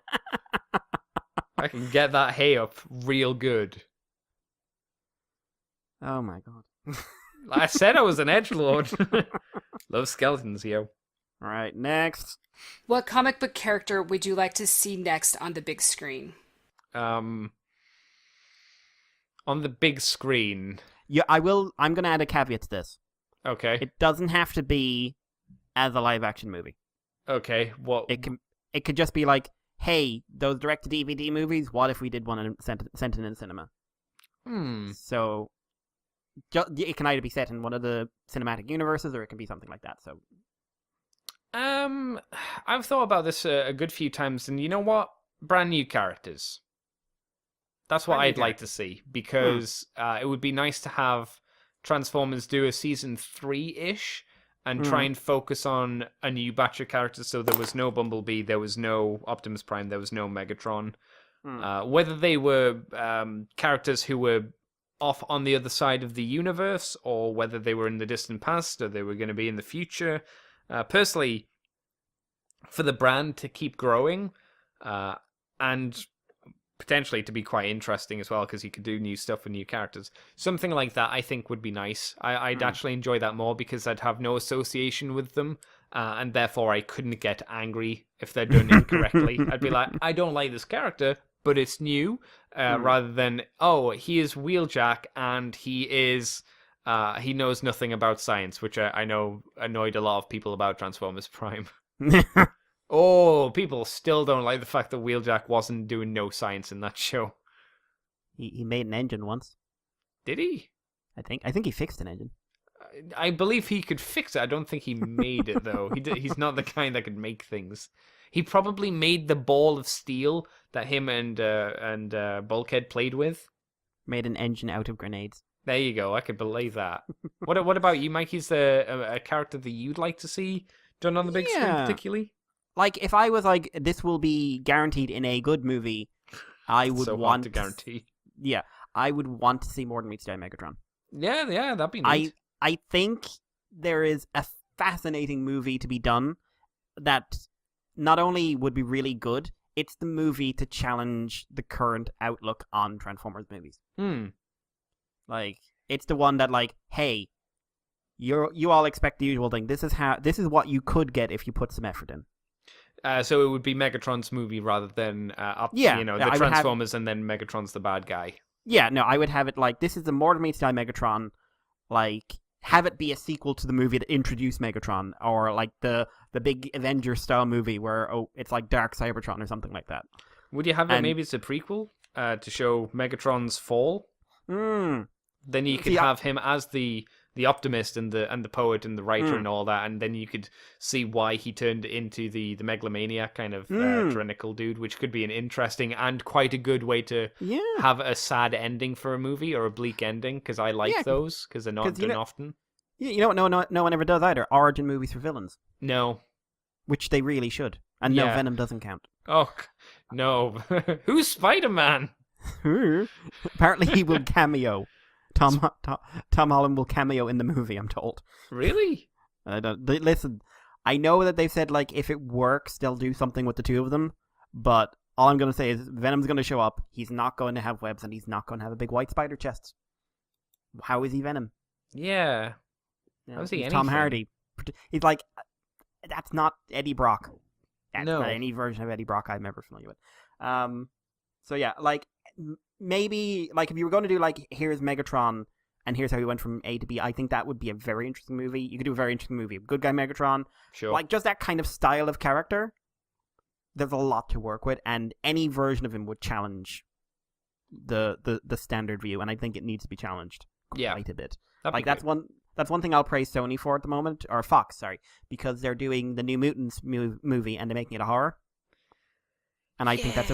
can get that hay up real good. Oh my god. I said I was an edgelord. Love skeletons, yo. All right, next. What comic book character would you like to see next on the big screen? On the big screen. Yeah, I'm going to add a caveat to this. Okay. It doesn't have to be as a live action movie. Okay. What? It could just be like, hey, those direct to DVD movies. What if we did one and sent it in cinema? So it can either be set in one of the cinematic universes, or it can be something like that. So, I've thought about this a good few times, and you know what? Brand new characters. That's what I'd like to see, because it would be nice to have Transformers do a season 3-ish and try and focus on a new batch of characters. So there was no Bumblebee, there was no Optimus Prime, there was no Megatron. Whether they were characters who were off on the other side of the universe, or whether they were in the distant past, or they were going to be in the future. Personally, for the brand to keep growing, and potentially to be quite interesting as well, because you could do new stuff with new characters. Something like that, I think, would be nice. I'd actually enjoy that more, because I'd have no association with them, and therefore I couldn't get angry if they're done incorrectly. I'd be like, I don't like this character, but it's new, rather than, oh, he is Wheeljack, and he knows nothing about science, which I know annoyed a lot of people about Transformers Prime. Oh, people still don't like the fact that Wheeljack wasn't doing no science in that show. He made an engine once. Did he? I think he fixed an engine. I believe he could fix it. I don't think he made it, though. He's not the kind that could make things. He probably made the ball of steel that him and Bulkhead played with. Made an engine out of grenades. There you go. I could believe that. What about you, Mike? Is there a character that you'd like to see done on the big screen, particularly? Like, if I was like, this will be guaranteed in a good movie, I would want to guarantee. Yeah, I would want to see More Than Meets the Eye Megatron. Yeah, that'd be neat. I think there is a fascinating movie to be done that not only would be really good, it's the movie to challenge the current outlook on Transformers movies. Like, it's the one that, like, hey, you all expect the usual thing. This is what you could get if you put some effort in. So it would be Megatron's movie rather than the Transformers and then Megatron's the bad guy. Yeah, no, I would have it like, this is the More Than Meets the Eye Megatron, like, have it be a sequel to the movie that introduced Megatron, or like the big Avengers style movie where it's like Dark Cybertron or something like that. Would you have it maybe it's a prequel to show Megatron's fall? Then you could have him as the optimist and the poet and the writer and all that, and then you could see why he turned into the megalomaniac kind of tyrannical dude, which could be an interesting and quite a good way to have a sad ending for a movie, or a bleak ending, because I like those, because they're not done often. You know what no one ever does either? Origin movies for villains. No. Which they really should. And no, Venom doesn't count. Oh, No. Who's Spider-Man? Apparently he will cameo. Tom Holland will cameo in the movie, I'm told. Really? Listen, I know that they've said, like, if it works, they'll do something with the two of them, but all I'm going to say is Venom's going to show up, he's not going to have webs, and he's not going to have a big white spider chest. How is he Venom? Yeah. Yeah, How is he he's Tom anything? Hardy. He's like, that's not Eddie Brock. That's No. not any version of Eddie Brock I'm ever familiar with. So yeah, like, maybe, like, if you were going to do, like, here's Megatron, and here's how he went from A to B, I think that would be a very interesting movie. You could do a very interesting movie. Good guy Megatron. Sure. Like, just that kind of style of character. There's a lot to work with, and any version of him would challenge the standard view, and I think it needs to be challenged quite a bit. Like, that's one thing I'll praise Sony for at the moment, or Fox, sorry, because they're doing the New Mutants movie and they're making it a horror. And I think that's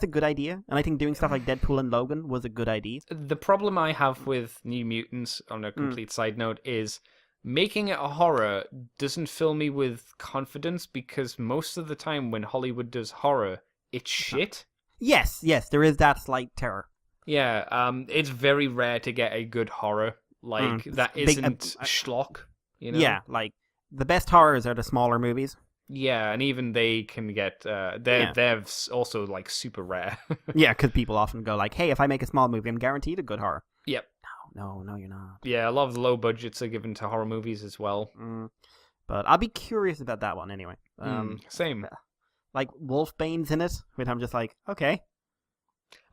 a good idea. And I think doing stuff like Deadpool and Logan was a good idea. The problem I have with New Mutants, on a complete side note, is making it a horror doesn't fill me with confidence, because most of the time when Hollywood does horror, it's shit. Yes, there is that slight terror. Yeah, it's very rare to get a good horror that isn't schlock. You know? Yeah, like, the best horrors are the smaller movies. Yeah, and even they can get they're also like super rare. Yeah, because people often go like, "Hey, if I make a small movie, I'm guaranteed a good horror." Yep. No, you're not. Yeah, a lot of the low budgets are given to horror movies as well. But I'll be curious about that one anyway. Same. Like, Wolfbane's in it, which I'm just like, okay.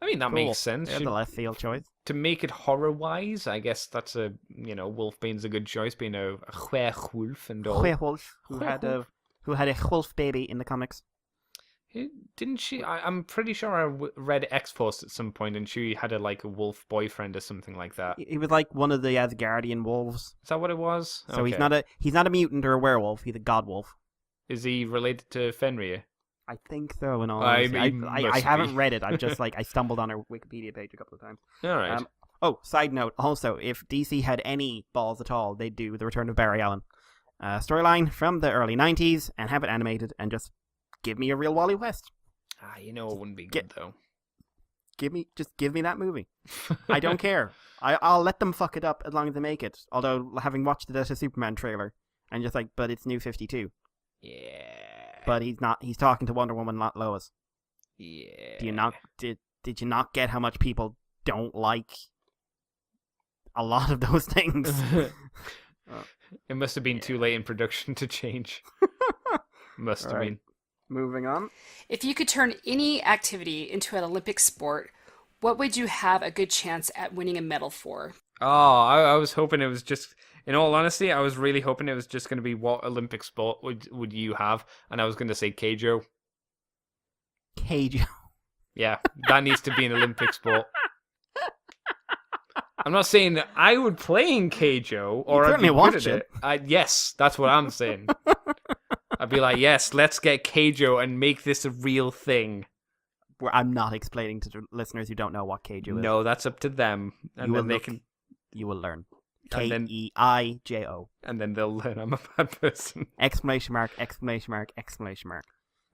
I mean, that Cool. makes sense. That's a left field choice. To make it horror-wise, I guess that's Wolfbane's a good choice, being a werewolf and all. Werewolf, who had a wolf baby in the comics. Didn't she? I'm pretty sure I read X-Force at some point, and she had a wolf boyfriend or something like that. He was like one of the Asgardian wolves. Is that what it was? So Okay. he's not a mutant or a werewolf. He's a god wolf. Is he related to Fenrir? I think so. In all I honesty. mean, I must haven't be. read it. I've just I stumbled on her Wikipedia page a couple of times. All right. Side note. Also, if DC had any balls at all, they'd do the Return of Barry Allen storyline from the early '90s and have it animated and just give me a real Wally West. It wouldn't be good though. Give me that movie. I don't care. I'll let them fuck it up as long as they make it. Although, having watched it as a Superman trailer, and just like, but it's New 52. Yeah. But he's not. He's talking to Wonder Woman, not Lois. Yeah. Do you not? Did you not get how much people don't like a lot of those things? It must have been too late in production to change. Must have been. Moving on. If you could turn any activity into an Olympic sport, what would you have a good chance at winning a medal for? Oh, I was hoping it was just. In all honesty, I was really hoping it was just going to be what Olympic sport would you have, and I was going to say Keijo. Keijo. Yeah, that needs to be an Olympic sport. I'm not saying that I would play in Keijo or I'd be good at it. Yes, that's what I'm saying. I'd be like, yes, let's get Keijo and make this a real thing. Where I'm not explaining to the listeners who don't know what Keijo is. No, that's up to them, and then you will learn. And then- Keijo. and then they'll learn I'm a bad person. Exclamation mark, exclamation mark, exclamation mark.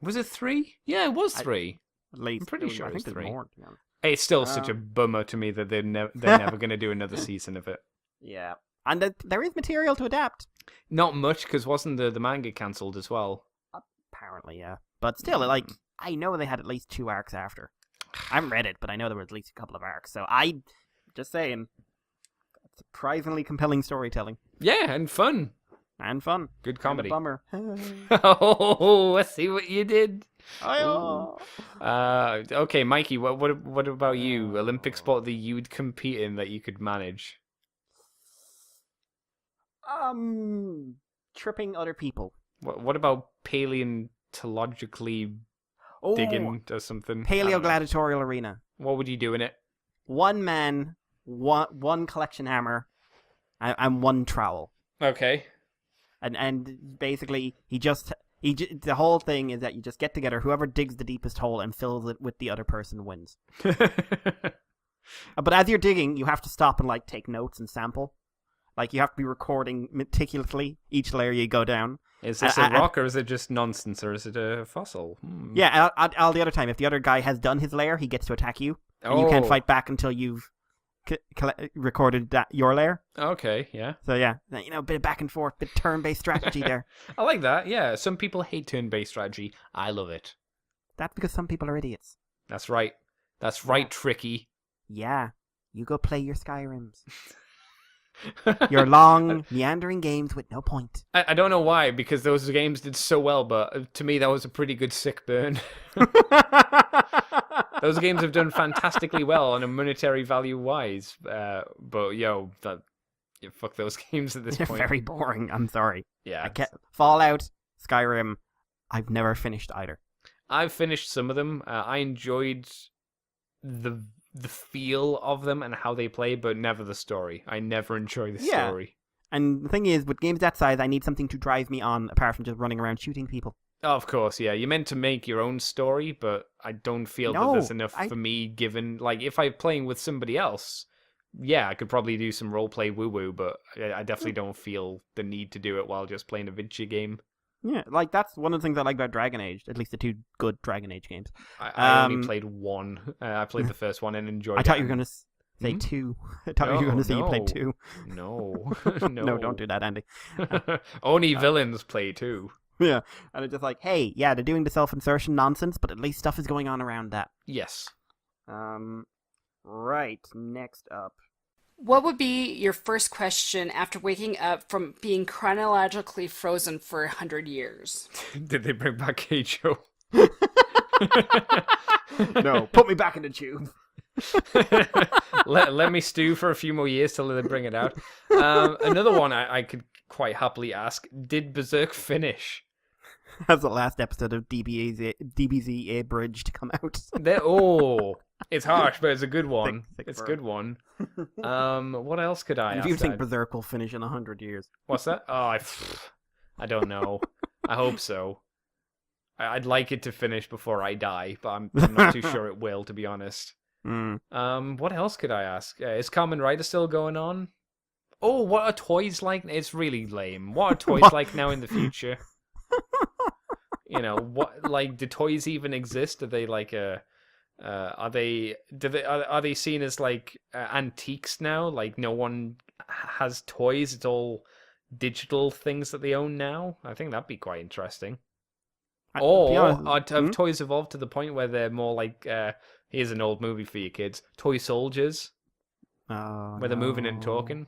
Was it 3? Yeah, it was 3. At least. I'm pretty sure I think it's there's 3. more, to be honest. It's still such a bummer to me that they're never going to do another season of it. Yeah. And there is material to adapt. Not much, because wasn't the manga cancelled as well? Apparently, yeah. But still, like, I know they had at least 2 arcs after. I haven't read it, but I know there were at least a couple of arcs. So just saying, surprisingly compelling storytelling. Yeah, and fun. And fun. Good comedy. And a bummer. Oh, I see what you did. Oh. Okay, Mikey, what about you? Olympic sport that you would compete in that you could manage? Tripping other people. What about paleontologically digging or something? Paleogladiatorial arena. What would you do in it? One man, one collection hammer, and one trowel. Okay. And basically, the whole thing is that you just get together, whoever digs the deepest hole and fills it with the other person wins. But as you're digging, you have to stop and take notes and sample. Like, you have to be recording meticulously each layer you go down. Is this a rock, or is it just nonsense, or is it a fossil? Yeah, all the other time, if the other guy has done his lair, he gets to attack you. And you can't fight back until you've recorded your lair. Okay, yeah. So yeah, a bit of back and forth, bit of turn-based strategy there. I like that, yeah. Some people hate turn-based strategy. I love it. That's because some people are idiots. That's right. That's right, Tricky. Yeah, you go play your Skyrims. Your long, meandering games with no point. I don't know why, because those games did so well, but to me that was a pretty good sick burn. Those games have done fantastically well on a monetary value-wise, but fuck those games at this They're point. very boring, I'm sorry. Yeah. Fallout, Skyrim, I've never finished either. I've finished some of them. I enjoyed the feel of them and how they play, but never the story. I never enjoy the story. And the thing is, with games that size, I need something to drive me on, apart from just running around shooting people. Oh, of course, yeah. You're meant to make your own story, but I don't feel that there's enough for me, given... Like, if I'm playing with somebody else, yeah, I could probably do some roleplay woo-woo, but I definitely don't feel the need to do it while just playing a video game. Yeah, like, that's one of the things I like about Dragon Age, at least the two good Dragon Age games. I only played one. I played the first one and enjoyed it. I thought you were going to say two. I thought you were going to say you played two. No. No, don't do that, Andy. Only villains play two. Yeah, and it's just like, hey, yeah, they're doing the self-insertion nonsense, but at least stuff is going on around that. Yes. Right, next up. What would be your first question after waking up from being chronologically frozen for 100 years? Did they bring back Keijo? No, put me back in the tube. let me stew for a few more years till they bring it out. Another one I could quite happily ask, did Berserk finish? That's the last episode of DBZ Abridged come out. It's harsh, but it's a good one. Thick It's a fur. good one. What else could I And ask? if you think Berserk will finish in 100 years. What's that? Oh, I don't know. I hope so. I'd like it to finish before I die, but I'm not too sure it will, to be honest. What else could I ask? Is Kamen Rider still going on? Oh, what are toys like? It's really lame. What are toys like now in the future? Do toys even exist? Are they like are they seen as like antiques now? Like no one has toys. It's all digital things that they own now. I think that'd be quite interesting. Have toys evolved to the point where they're more like here's an old movie for you kids, Toy Soldiers, where they're moving and talking.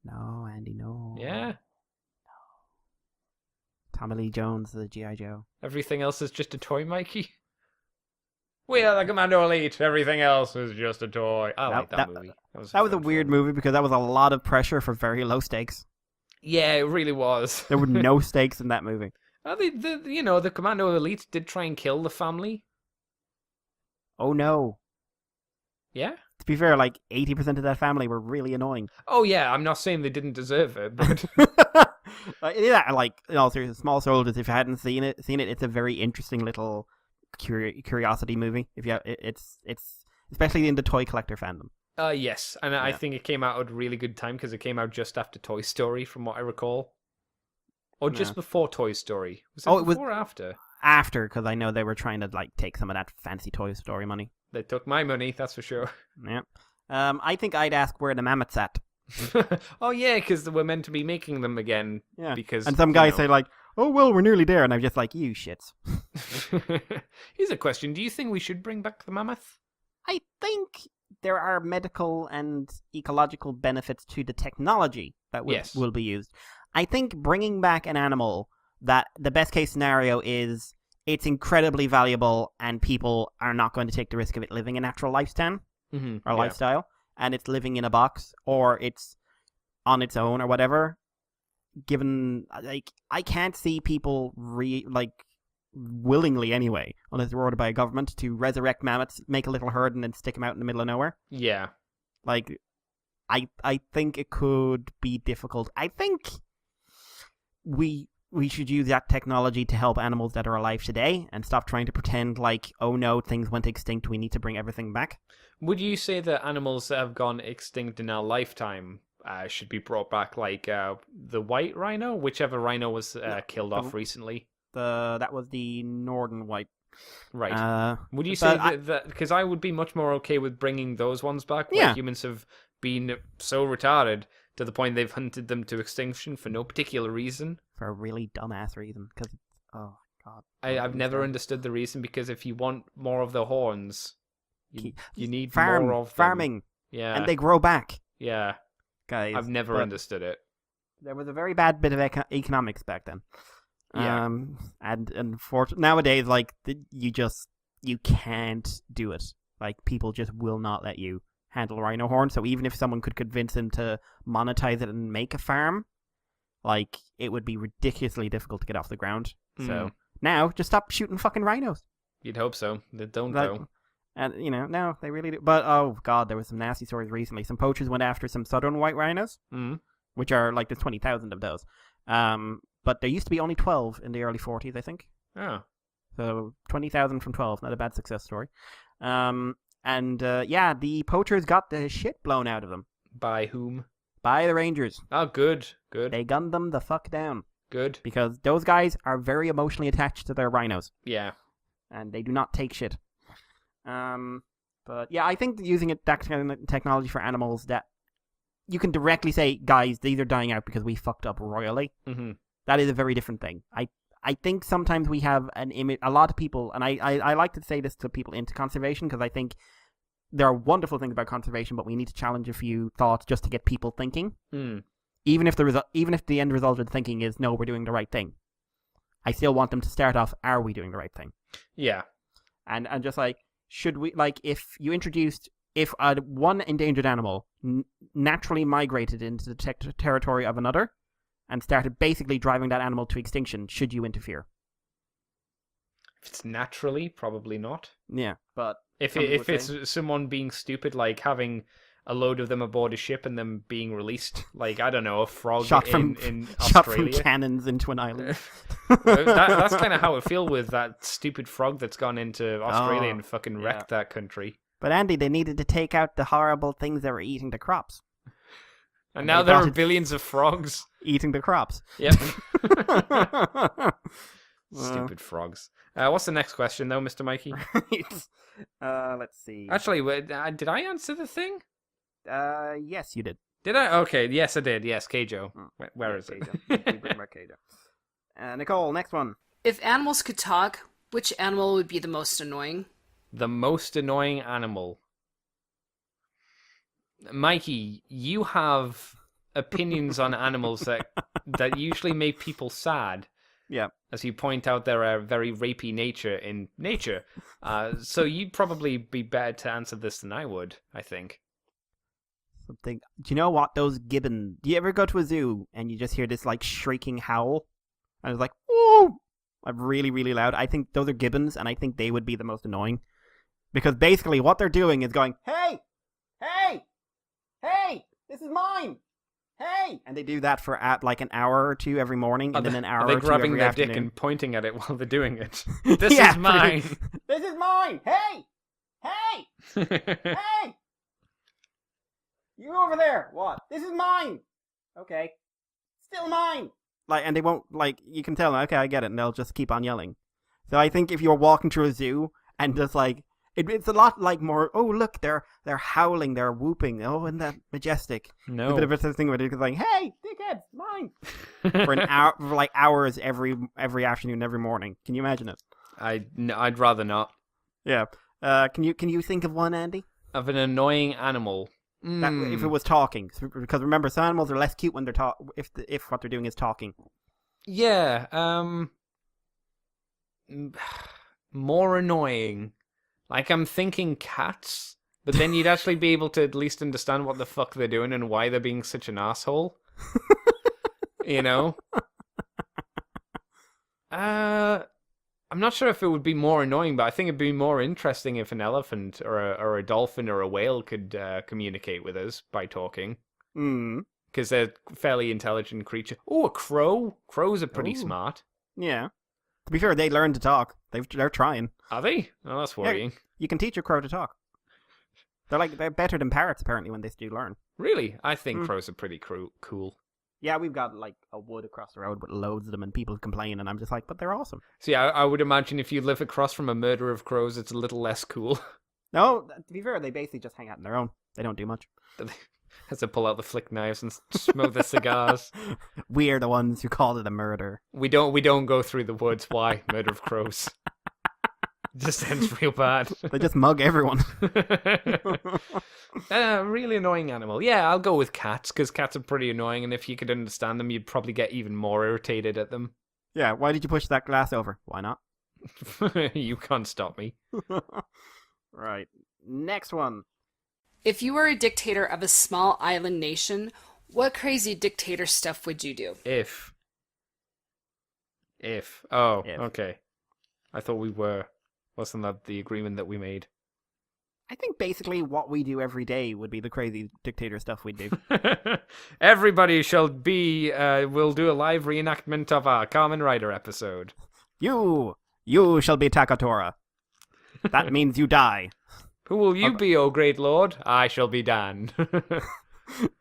No, Andy, no. Yeah. No. Tommy Lee Jones, the G.I. Joe. Everything else is just a toy, Mikey. We are the Commando Elite. Everything else is just a toy. I like that movie. That was a weird movie because that was a lot of pressure for very low stakes. Yeah, it really was. There were no stakes in that movie. The Commando Elite did try and kill the family. Oh no. Yeah? To be fair, like 80% of that family were really annoying. Oh yeah, I'm not saying they didn't deserve it, but in all seriousness, Small Soldiers. If you hadn't seen it, it's a very interesting little curiosity movie. It's especially in the toy collector fandom. Yes, and I think it came out at a really good time because it came out just after Toy Story, from what I recall, or just before Toy Story. Was it before or after? After, because I know they were trying to take some of that fancy Toy Story money. They took my money, that's for sure. Yeah. I think I'd ask where the mammoth's at. Oh yeah, because we're meant to be making them again. Yeah. Because and some guys say oh well, we're nearly there, and I'm just like, you shits. Here's a question: do you think we should bring back the mammoth? I think there are medical and ecological benefits to the technology that will be used. I think bringing back an animal that the best case scenario is it's incredibly valuable and people are not going to take the risk of it living a natural lifestyle lifestyle, and it's living in a box or it's on its own or whatever. Given I can't see people willingly anyway, unless they're ordered by a government, to resurrect mammoths, make a little herd, and then stick them out in the middle of nowhere. Yeah. I think it could be difficult. I think we should use that technology to help animals that are alive today and stop trying to pretend oh no, things went extinct, we need to bring everything back. Would you say that animals that have gone extinct in our lifetime should be brought back, like the white rhino, whichever rhino was killed off recently. That was the northern white. Right. Would you say that? Because I would be much more okay with bringing those ones back, where humans have been so retarded to the point they've hunted them to extinction for no particular reason. For a really dumbass reason. Because, oh, God. I've never understood the reason, because if you want more of the horns, you need more of them. Farming. Yeah. And they grow back. Yeah. Guys. I've never understood it. There was a very bad bit of economics back then. Yeah. And unfortunately, nowadays, like, you can't do it. Like, people just will not let you handle rhino horn. So even if someone could convince them to monetize it and make a farm, like, it would be ridiculously difficult to get off the ground. So now, just stop shooting fucking rhinos. You'd hope so. They don't, Like, though. And, no, they really do. But, oh, God, there was some nasty stories recently. Some poachers went after some southern white rhinos, which are, like, there's 20,000 of those. But there used to be only 12 in the early 40s, I think. Oh. So 20,000 from 12, not a bad success story. The poachers got the shit blown out of them. By whom? By the Rangers. Oh, good. They gunned them the fuck down. Good. Because those guys are very emotionally attached to their rhinos. Yeah. And they do not take shit. But yeah, I think using that kind of technology for animals, that you can directly say, guys, these are dying out because we fucked up royally. Mm-hmm. That is a very different thing. I think sometimes we have an image, a lot of people, and I like to say this to people into conservation, because I think there are wonderful things about conservation, but we need to challenge a few thoughts just to get people thinking. Even if the end result of the thinking is, no, we're doing the right thing, I still want them to start off, are we doing the right thing? Yeah. And just like, should we, like, if one endangered animal naturally migrated into the territory of another and started basically driving that animal to extinction, should you interfere? If it's naturally, probably not. Yeah, but if it's someone being stupid, like having a load of them aboard a ship and them being released, like, I don't know, a frog in Australia. Shot from cannons into an island. That's kind of how it feels with that stupid frog that's gone into Australia and fucking wrecked that country. But Andy, they needed to take out the horrible things that were eating the crops. And now there are billions of frogs eating the crops. Yep. Stupid frogs. What's the next question, though, Mr. Mikey? Let's see. Actually, did I answer the thing? Yes, you did. Did I? Okay, yes, I did. Yes, Keijo. Where is it? Nicole, next one. If animals could talk, which animal would be the most annoying? The most annoying animal. Mikey, you have opinions on animals that usually make people sad. Yeah. As you point out, there are very rapey nature in nature. So you'd probably be better to answer this than I would, I think. Do you know what? Those gibbons. Do you ever go to a zoo and you just hear this, like, shrieking howl? And it's like, whoa! Like, really, really loud. I think those are gibbons, and I think they would be the most annoying. Because basically what they're doing is going, hey! Hey! Hey! This is mine! Hey! And they do that for like an hour or two every morning, and then an hour or two every afternoon. Are they grabbing their dick and pointing at it while they're doing it? This is mine! This is mine! Hey! Hey! Hey! You over there! What? This is mine! Okay. Still mine! Like, and they won't, like, you can tell them, okay, I get it, and they'll just keep on yelling. So I think if you're walking through a zoo, and just like, it's a lot like more, oh, look, they're howling, they're whooping, oh, isn't that majestic? No. A bit of a thing where it's like, hey, dickhead, mine! For an hour, for like hours every afternoon, every morning. Can you imagine it? I'd rather not. Yeah. Can you think of one, Andy? Of an annoying animal. That, if it was talking, because remember, some animals are less cute when they're if what they're doing is talking. Yeah. More annoying. Like, I'm thinking cats, but then you'd actually be able to at least understand what the fuck they're doing and why they're being such an asshole. You know? I'm not sure if it would be more annoying, but I think it'd be more interesting if an elephant or a dolphin or a whale could communicate with us by talking. Because they're fairly intelligent creatures. Oh, a crow! Crows are pretty smart. Yeah. To be fair, they learn to talk. They're trying. Are they? Oh, that's worrying. Yeah, you can teach a crow to talk. They're better than parrots apparently when they do learn. Really? I think crows are pretty cool. Yeah, we've got like a wood across the road with loads of them, and people complain, and I'm just like, but they're awesome. See, I would imagine if you live across from a murder of crows, it's a little less cool. No, to be fair, they basically just hang out on their own. They don't do much. Has to pull out the flick knives and smoke the cigars. We're the ones who called it a murder. We don't go through the woods. Why? Murder of crows. It just ends real bad. They just mug everyone. Really annoying animal. Yeah, I'll go with cats, because cats are pretty annoying, and if you could understand them, you'd probably get even more irritated at them. Yeah, why did you push that glass over? Why not? You can't stop me. Right. Next one. If you were a dictator of a small island nation, what crazy dictator stuff would you do? If. Oh, If. okay. I thought we were. Wasn't that the agreement that we made? I think basically what we do every day would be the crazy dictator stuff we do. Everybody shall be, we'll do a live reenactment of our Kamen Rider episode. You shall be Takatora. That means you die. Who will you be, O great lord? I shall be Dan.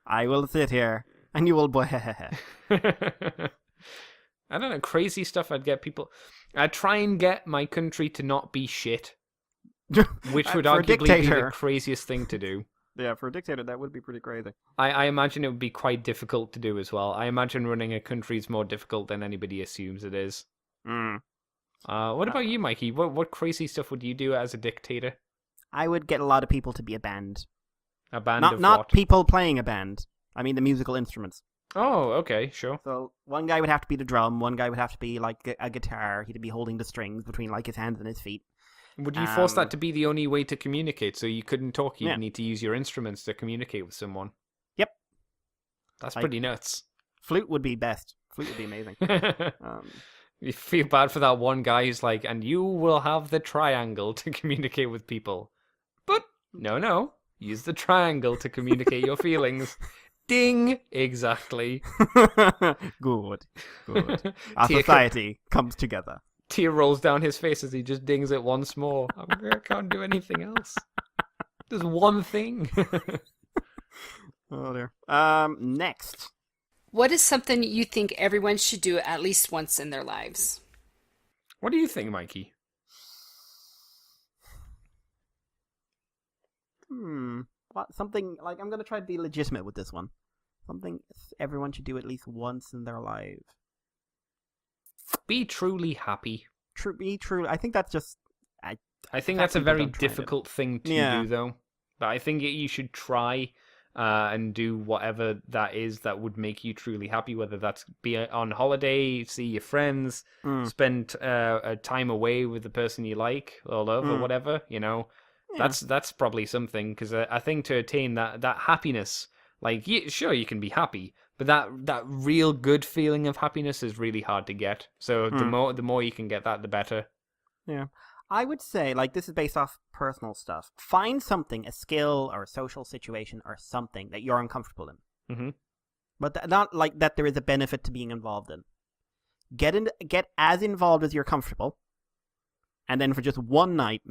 I will sit here, and you will... I don't know, crazy stuff I'd get people... I'd try and get my country to not be shit, which would arguably be the craziest thing to do. Yeah, for a dictator, that would be pretty crazy. I imagine it would be quite difficult to do as well. I imagine running a country is more difficult than anybody assumes it is. What about you, Mikey? What crazy stuff would you do as a dictator? I would get a lot of people to be a band. A band of not what? people playing a band. I mean the musical instruments. Oh, okay, sure. So one guy would have to be the drum, one guy would have to be like a guitar, he'd be holding the strings between like his hands and his feet. Would you force that to be the only way to communicate, so you couldn't talk, you'd need to use your instruments to communicate with someone? Yep. That's pretty nuts. Flute would be best. Flute would be amazing. You feel bad for that one guy who's like, and you will have the triangle to communicate with people. But, no, use the triangle to communicate your feelings. Ding! Exactly. Good. Our society comes together. Tear rolls down his face as he just dings it once more. I can't do anything else. There's one thing. Oh dear. Next. What is something you think everyone should do at least once in their lives? What do you think, Mikey? What? Something like, I'm going to try to be legitimate with this one. Something everyone should do at least once in their life. Be truly happy. Be true. I think that's just... I think that's a very difficult thing to do, though. But I think you should try and do whatever that is that would make you truly happy, whether that's be on holiday, see your friends, spend a time away with the person you like or love or whatever, you know. Yeah. That's probably something, because I think to attain that happiness, like, sure, you can be happy, but that real good feeling of happiness is really hard to get. So the more you can get that, the better. Yeah. I would say, like, this is based off personal stuff. Find something, a skill or a social situation or something that you're uncomfortable in. Mm-hmm. But not like that there is a benefit to being involved in. Get as involved as you're comfortable, and then for just one night,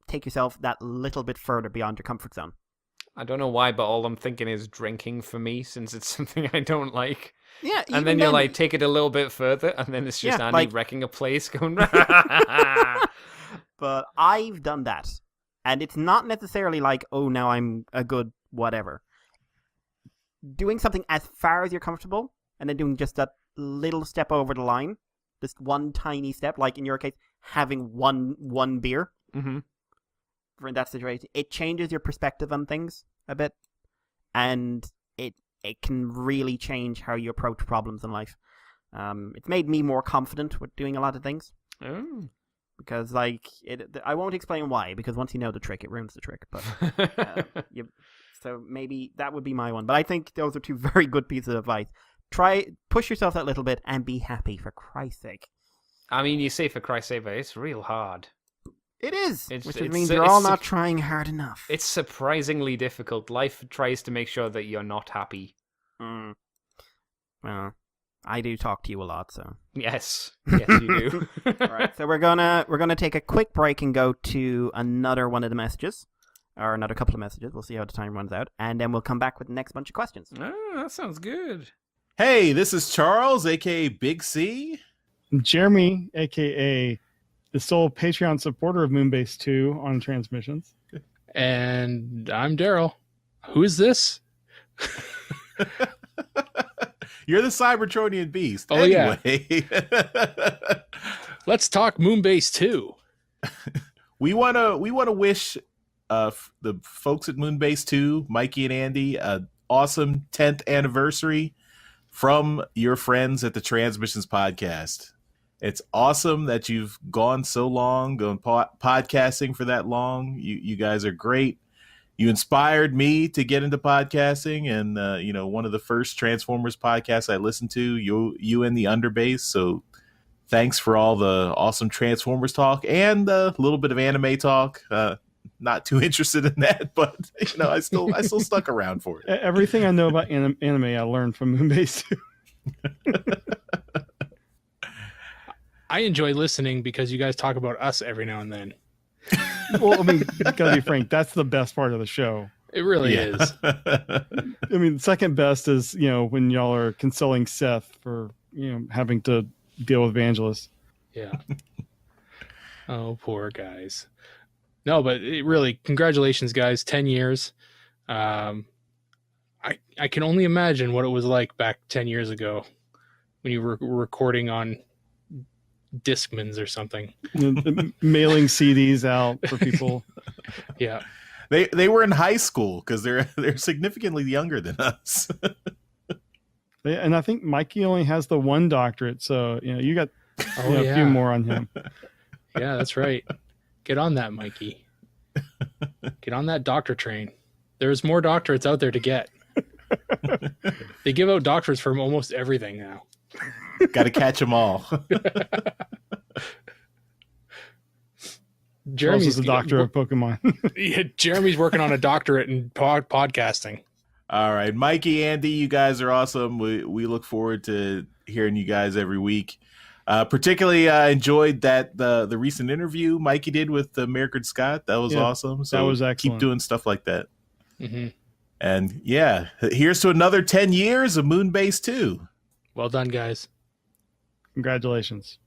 take yourself that little bit further beyond your comfort zone. I don't know why, but all I'm thinking is drinking for me, since it's something I don't like. Yeah, and then you're like, take it a little bit further, and then it's just Andy wrecking a place going... But I've done that. And it's not necessarily like, oh, now I'm a good whatever. Doing something as far as you're comfortable, and then doing just that little step over the line, just one tiny step, like in your case, having one beer. Mm-hmm. For that situation, it changes your perspective on things a bit, and it can really change how you approach problems in life. It's made me more confident with doing a lot of things. Oh. Because, like, I won't explain why, because once you know the trick, it ruins the trick. But so maybe that would be my one. But I think those are two very good pieces of advice. Push yourself that little bit and be happy, for Christ's sake. I mean, you say for Christ's sake, but it's real hard. It is, which means you're all not trying hard enough. It's surprisingly difficult. Life tries to make sure that you're not happy. Well, I do talk to you a lot, so... Yes, you do. All right, so we're gonna take a quick break and go to another one of the messages. or another couple of messages. We'll see how the time runs out, and then we'll come back with the next bunch of questions. Oh, that sounds good. Hey, this is Charles, aka Big C. Jeremy, aka the sole Patreon supporter of Moonbase 2 on transmissions. And I'm Daryl. Who is this? You're the Cybertronian beast. Oh, yeah. Anyway. Let's talk Moonbase 2. we wanna wish the folks at Moonbase 2, Mikey and Andy, an awesome 10th anniversary from your friends at the Transmissions Podcast. It's awesome that you've gone so long, gone podcasting for that long. You guys are great. You inspired me to get into podcasting, and one of the first Transformers podcasts I listened to, you and the Underbase. So thanks for all the awesome Transformers talk and a little bit of anime talk. Not too interested in that, but I still stuck around for it. Everything I know about anime I learned from Moonbase 2. I enjoy listening because you guys talk about us every now and then. Well, I mean, gotta be frank, that's the best part of the show. It really is. I mean, the second best is, when y'all are consoling Seth for, having to deal with Vangelis. Yeah. Oh, poor guys. No, but really, congratulations, guys. 10 years. I can only imagine what it was like back 10 years ago when you were recording on Discmans or something. Mailing CDs out for people. Yeah. They were in high school because they're significantly younger than us. And I think Mikey only has the one doctorate, so you got a few more on him. Yeah, that's right. Get on that, Mikey. Get on that doctor train. There's more doctorates out there to get. They give out doctorates for almost everything now. Got to catch them all. Jeremy's a doctor of Pokemon. Yeah, Jeremy's working on a doctorate in podcasting. All right, Mikey, Andy, you guys are awesome. We look forward to hearing you guys every week. Particularly, I enjoyed that the recent interview Mikey did with Merrick Scott. That was awesome. So that was excellent. Keep doing stuff like that. Mm-hmm. And yeah, here's to another 10 years of Moonbase 2. Well done, guys. Congratulations.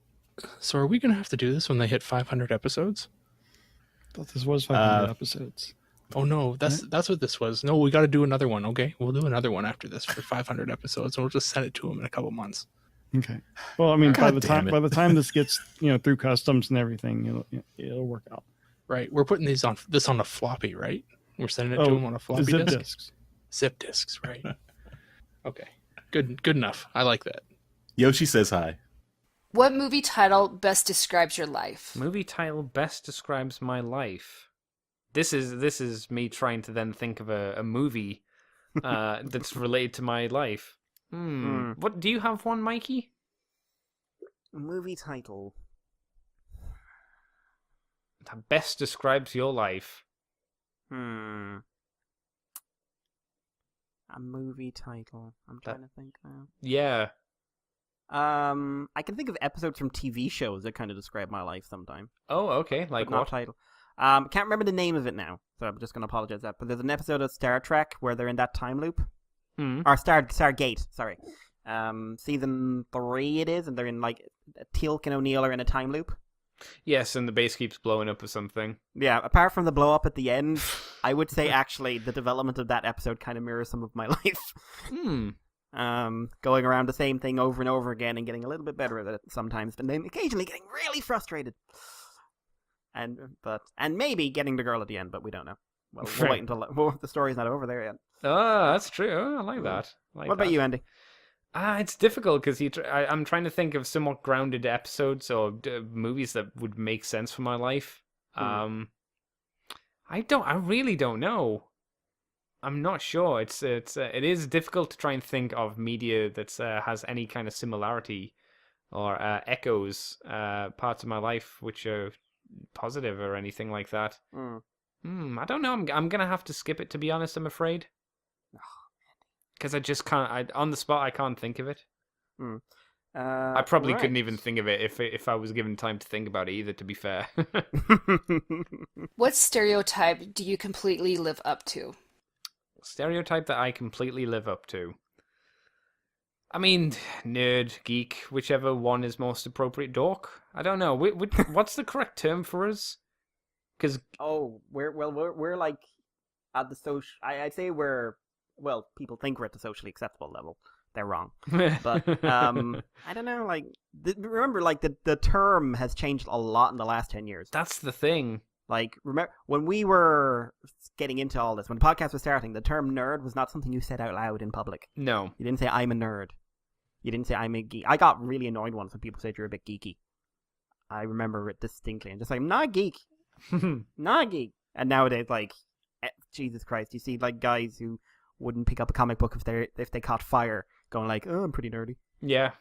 So are we going to have to do this when they hit 500 episodes? I thought this was 500 episodes. Oh, no, that's what this was. No, we got to do another one, okay? We'll do another one after this for 500 episodes, and we'll just send it to them in a couple months. Okay. Well, I mean, by God the time this gets through customs and everything, it'll work out. Right. We're putting this on a floppy, right? We're sending it to them on a floppy zip disk. disks. Zip disks, right? Okay. Good enough. I like that. Yoshi says hi. What movie title best describes your life? Movie title best describes my life. This is me trying to then think of a movie that's related to my life. What do you have one, Mikey? Movie title That best describes your life. A movie title. I'm trying to think now. Yeah. I can think of episodes from TV shows that kind of describe my life sometime. Oh, okay. Like But not what? title. Can't remember the name of it now, so I'm just going to apologize for that. But there's an episode of Star Trek where they're in that time loop. Or Stargate, sorry. Season 3 it is, and they're in like Teal'c and O'Neill are in a time loop. Yes, and the base keeps blowing up or something. Yeah, apart from the blow up at the end, I would say actually the development of that episode kind of mirrors some of my life. Going around the same thing over and over again and getting a little bit better at it sometimes, but then occasionally getting really frustrated. And maybe getting the girl at the end, but we don't know. Well, we'll wait until the story's not over there yet. Oh, that's true. Oh, I like that. What about you, Andy? It's difficult because I'm trying to think of somewhat grounded episodes or movies that would make sense for my life. I really don't know. I'm not sure. It is difficult to try and think of media that has any kind of similarity or echoes parts of my life which are positive or anything like that. I don't know. I'm gonna have to skip it, to be honest. I'm afraid. Because I just can't. On the spot, I can't think of it. I probably right. couldn't even think of it if I was given time to think about it either, to be fair. What stereotype do you completely live up to? Stereotype that I completely live up to. I mean, nerd, geek, whichever one is most appropriate. Dork? I don't know. What's the correct term for us? Because we're like at the social. I'd say people think we're at the socially acceptable level. They're wrong. But I don't know. Like, remember, like the term has changed a lot in the last 10 years. that's the thing. Like, remember when we were getting into all this, when the podcast was starting, the term nerd was not something you said out loud in public. No. You didn't say I'm a nerd. You didn't say I'm a geek. I got really annoyed once when people said you're a bit geeky. I remember it distinctly, and just like, I'm not a geek. Not a geek. And nowadays, like, Jesus Christ, you see like guys who wouldn't pick up a comic book if they caught fire, going like, oh, I'm pretty nerdy. Yeah.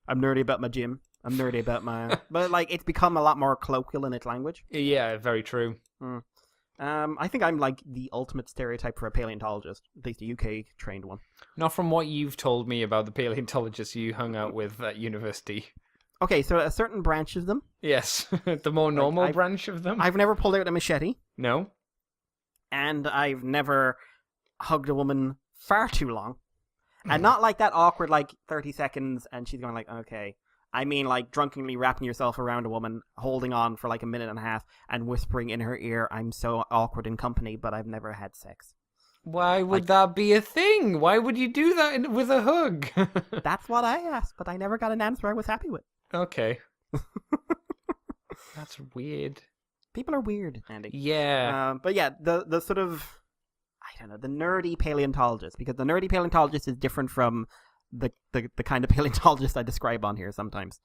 I'm nerdy about my gym. I'm nerdy about my... But like, it's become a lot more colloquial in its language. Yeah, very true. I think I'm like the ultimate stereotype for a paleontologist, at least a UK trained one. Not from what you've told me about the paleontologists you hung out with at university. Okay, so a certain branch of them. Yes, the more normal branch of them. I've never pulled out a machete. No. And I've never hugged a woman far too long. And not like that awkward, like 30 seconds, and she's going like, okay. I mean, like, drunkenly wrapping yourself around a woman, holding on for like a minute and a half, and whispering in her ear, I'm so awkward in company, but I've never had sex. Why would that be a thing? Why would you do that with a hug? That's what I asked, but I never got an answer I was happy with. Okay. That's weird. People are weird, Andy. Yeah. But yeah, the sort of, I don't know, the nerdy paleontologist, because the nerdy paleontologist is different from the kind of paleontologist I describe on here sometimes.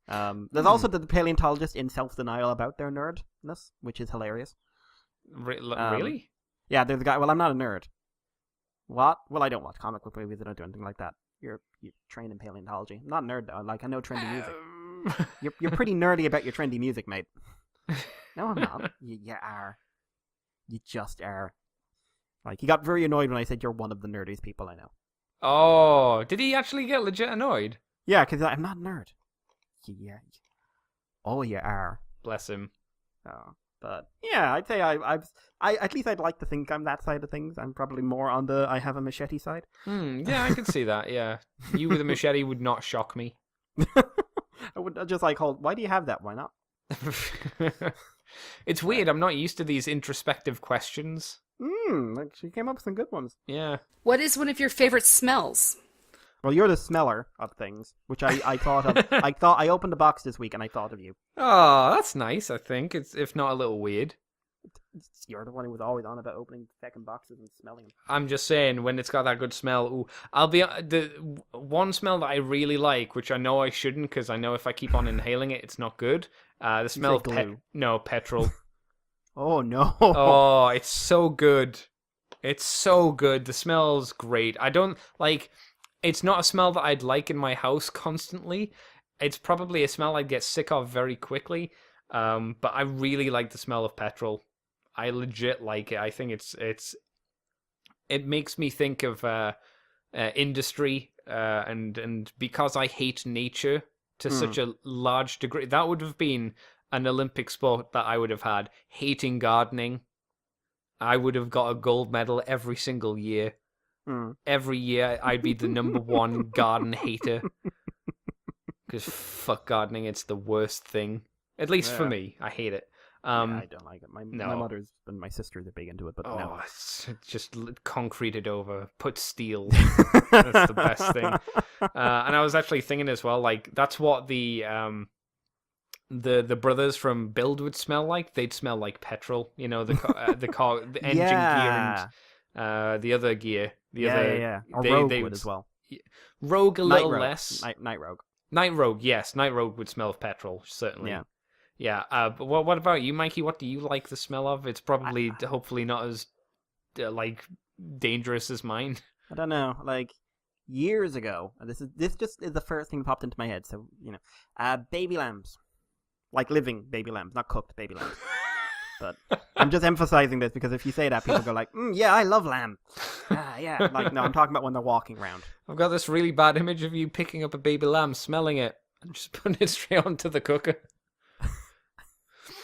There's also the paleontologist in self-denial about their nerdness, which is hilarious. Really? Yeah, there's a guy, well, I'm not a nerd. What? Well, I don't watch comic book movies, I don't do anything like that. You're trained in paleontology. I'm not a nerd, though. Like, I know trendy music. You're pretty nerdy about your trendy music, mate. No, I'm not. You are. You just are. Like, he got very annoyed when I said you're one of the nerdiest people I know. Oh, did he actually get legit annoyed? Yeah, because I'm not a nerd. Yeah. Oh, you are. Bless him. Oh, but yeah, I'd say I at least I'd like to think I'm that side of things. I'm probably more on the I have a machete side. Yeah, I could see that. Yeah, you with a machete would not shock me. I would just like hold. Why do you have that? Why not? It's weird. I'm not used to these introspective questions. Like she came up with some good ones. Yeah. What is one of your favorite smells? Well, you're the smeller of things, which I thought of. I opened a box this week and I thought of you. Oh, that's nice. I think it's, if not a little weird. You're the one who was always on about opening second boxes and smelling them. I'm just saying, when it's got that good smell, ooh, I'll be the one smell that I really like, which I know I shouldn't, because I know if I keep on inhaling it, it's not good. The smell of petrol. Oh no! Oh, it's so good. It's so good. The smell's great. I don't like. It's not a smell that I'd like in my house constantly. It's probably a smell I'd get sick of very quickly. But I really like the smell of petrol. I legit like it. I think it makes me think of industry, and because I hate nature to such a large degree, that would have been an Olympic sport that I would have had. Hating gardening, I would have got a gold medal every single year. Every year, I'd be the number one garden hater. Because fuck gardening, it's the worst thing. At least for me, I hate it. I don't like it. My mother's and my sisters are big into it, but no. It's just concreted over, put steel. That's the best thing. And I was actually thinking as well, like that's what the brothers from Build would smell like. They'd smell like petrol. You know, the engine gear and the other gear. Or Rogue would as well. Rogue a little less. Night Rogue. Night Rogue, yes. Night Rogue would smell of petrol, certainly. Yeah. Yeah, but what about you, Mikey? What do you like the smell of? It's probably, hopefully, not as, like, dangerous as mine. I don't know. Like, years ago, this just is the first thing that popped into my head, so, you know. Baby lambs. Like living baby lambs, not cooked baby lambs. But I'm just emphasizing this because if you say that, people go like, yeah, I love lamb. Yeah. Like, no, I'm talking about when they're walking around. I've got this really bad image of you picking up a baby lamb, smelling it, and just putting it straight onto the cooker.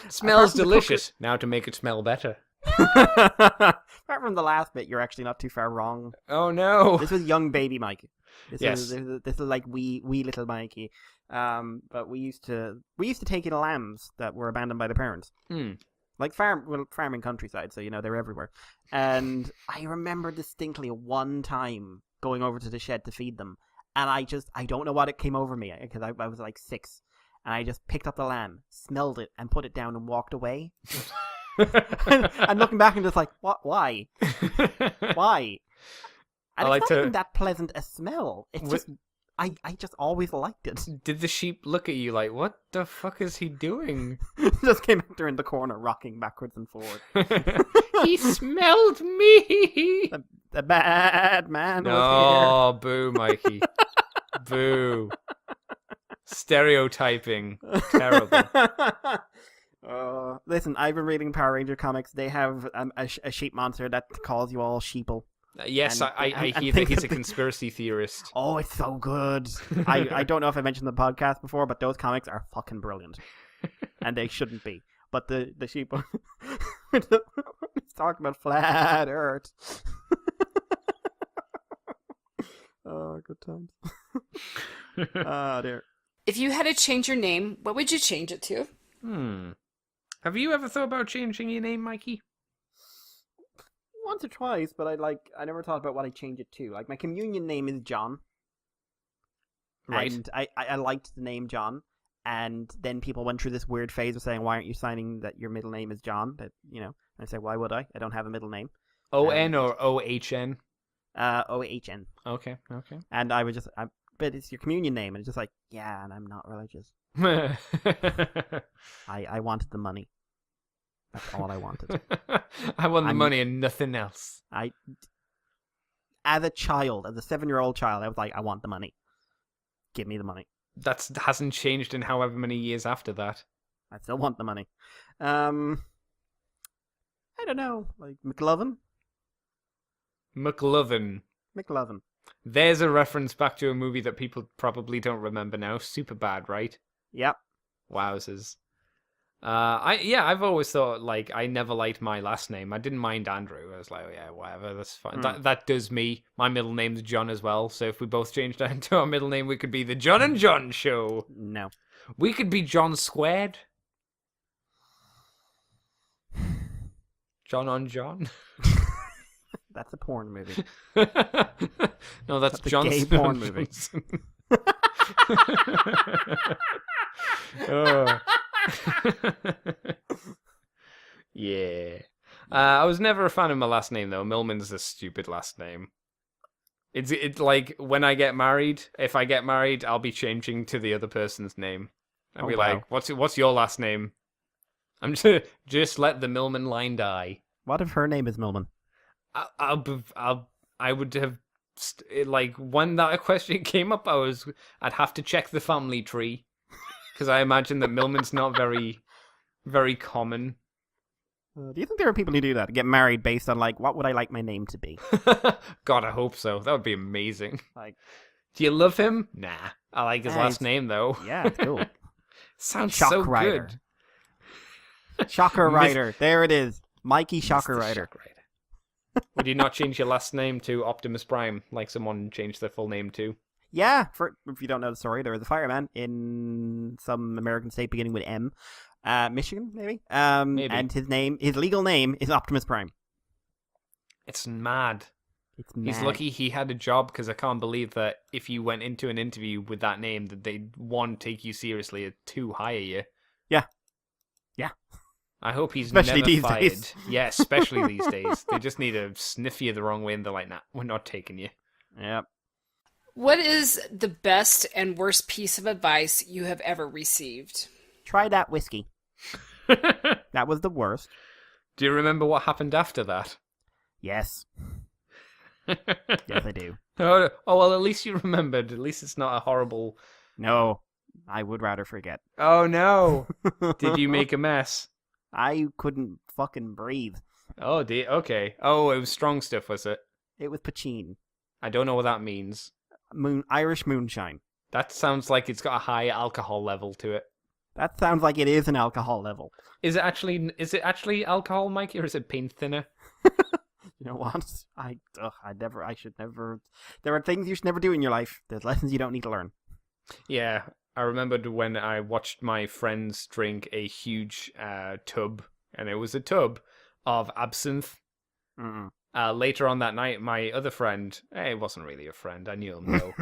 Smells delicious. Now to make it smell better. Apart from the last bit, you're actually not too far wrong. Oh no! This was young baby Mikey. This Yes. is like wee little Mikey. But we used to take in lambs that were abandoned by the parents. Like farming countryside, so they're everywhere. And I remember distinctly one time going over to the shed to feed them, and I don't know what it came over me because I was like 6, and I just picked up the lamb, smelled it, and put it down and walked away. And looking back and just like, what? Why? Why? And it's not even that pleasant a smell. It's just I just always liked it. Did the sheep look at you like, what the fuck is he doing? Just came out there in the corner, rocking backwards and forward. He smelled me. The bad man was Oh, boo, Mikey. Boo. Stereotyping. Terrible. Listen, I've been reading Power Ranger comics. They have a sheep monster that calls you all sheeple. Yes, And- I and hear think that he's a of the- conspiracy theorist. Oh, it's so good. I don't know if I mentioned the podcast before, but those comics are fucking brilliant. And they shouldn't be. But the sheep... It's talking about flat earth. Oh, good times. Oh, dear. If you had to change your name, what would you change it to? Have you ever thought about changing your name, Mikey? Once or twice, but I never thought about what I'd change it to. Like, my communion name is John. Right. And I liked the name John. And then people went through this weird phase of saying, why aren't you signing that your middle name is John? That, I say, why would I? I don't have a middle name. O-N or O-H-N? O-H-N. Okay. And I was just, but it's your communion name. And it's just like, yeah, and I'm not religious. I wanted the money. That's all I wanted. I want the money and nothing else. As a child, as a 7-year-old child, I was like, I want the money. Give me the money. That hasn't changed in however many years after that. I still want the money. I don't know, like McLovin? McLovin. There's a reference back to a movie that people probably don't remember now. Superbad, right? Yep. Wowzers. I've always thought, like, I never liked my last name. I didn't mind Andrew. I was like, oh, yeah, whatever, that's fine. That does me. My middle name's John as well, so if we both changed that into our middle name, we could be the John and John Show. No. We could be John Squared. John on John. That's a porn movie. No, that's a John gay porn movie. Oh. Yeah. I was never a fan of my last name though. Millman's a stupid last name. It's like when I get married, if I get married, I'll be changing to the other person's name. I'll be like, what's your last name? I'm just let the Millman line die. What if her name is Millman? I would have like when that question came up, I'd have to check the family tree because I imagine that Millman's not very, very common. Do you think there are people who do that? Get married based on like, what would I like my name to be? God, I hope so. That would be amazing. Like, do you love him? Nah, I like his last name though. Yeah, it's cool. Sounds Shock so Rider. good. Shocker Rider. There it is. Mikey Shocker Rider. Would you not change your last name to Optimus Prime, like someone changed their full name to? Yeah, if you don't know the story, there was a fireman in some American state beginning with M. Michigan, maybe? Maybe. And his legal name is Optimus Prime. It's mad. It's mad. He's lucky he had a job, because I can't believe that if you went into an interview with that name, that they'd, 1, take you seriously, and 2, hire you. Yeah. Yeah. I hope he's Especially never these fired. days. Yeah, especially these days. They just need to sniff you the wrong way, and they're like, nah, we're not taking you. Yep. What is the best and worst piece of advice you have ever received? Try that whiskey. That was the worst. Do you remember what happened after that? Yes. Yes, I do. Oh, well, at least you remembered. At least it's not a horrible... No, I would rather forget. Oh, no. Did you make a mess? I couldn't fucking breathe. Oh, dear. Okay. Oh, it was strong stuff, was it? It was poutine. I don't know what that means. Irish moonshine. That sounds like it's got a high alcohol level to it. That sounds like it is an alcohol level. Is it actually alcohol, Mikey, or is it paint thinner? You know what? I should never. There are things you should never do in your life. There's lessons you don't need to learn. Yeah, I remembered when I watched my friends drink a huge tub, and it was a tub of absinthe. Later on that night, my other friend, it wasn't really a friend, I knew him though,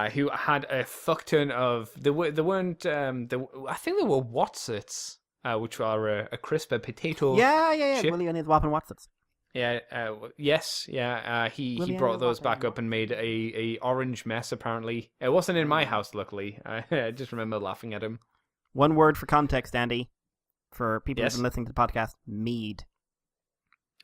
who had a fuck ton of, I think they were Watsits, which are a crisper potato Yeah. chip. Willie and his whopping Watsits. Yeah, yes, yeah. He brought those back up and made a orange mess. Apparently, it wasn't in my house. Luckily, I just remember laughing at him. One word for context, Andy, for people Yes? who've been listening to the podcast: mead.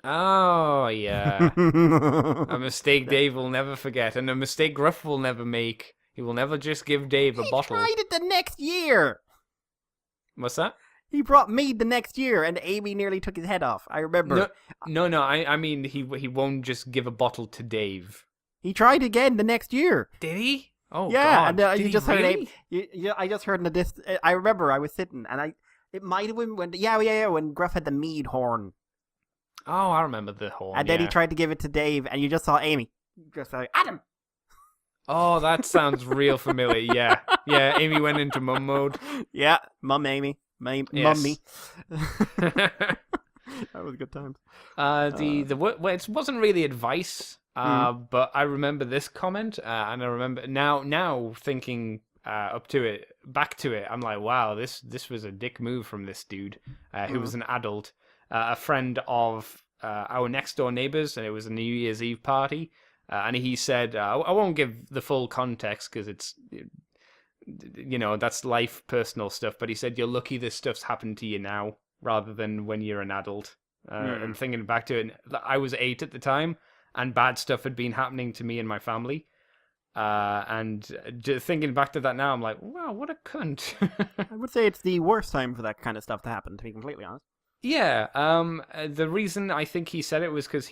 Oh yeah, a mistake Dave will never forget, and a mistake Gruff will never make. He will never just give Dave a bottle. He tried it the next year. What's that? He brought mead the next year, and Amy nearly took his head off. I remember. No. I mean, he won't just give a bottle to Dave. He tried again the next year. Did he? Oh, yeah, God. and Did you he just heard really? Amy. I just heard in the I remember I was sitting, and it might have been when when Gruff had the mead horn, Oh, I remember the horn. and then he yeah. tried to give it to Dave, and you just saw Amy just like Adam. Oh, that sounds real familiar. Yeah, Amy went into mum mode. Yeah, Mum Amy, Mum Yes. me. That was good times. It wasn't really advice, but I remember this comment, and I remember now thinking back to it. I'm like, wow, this was a dick move from this dude, who was an adult, a friend of our next door neighbors, and it was a New Year's Eve party, and he said, I won't give the full context because it's. That's life, personal stuff. But he said, you're lucky this stuff's happened to you now rather than when you're an adult. And thinking back to it, I was 8 at the time and bad stuff had been happening to me and my family. And just thinking back to that now, I'm like, wow, what a cunt. I would say it's the worst time for that kind of stuff to happen, to be completely honest. Yeah. The reason I think he said it was because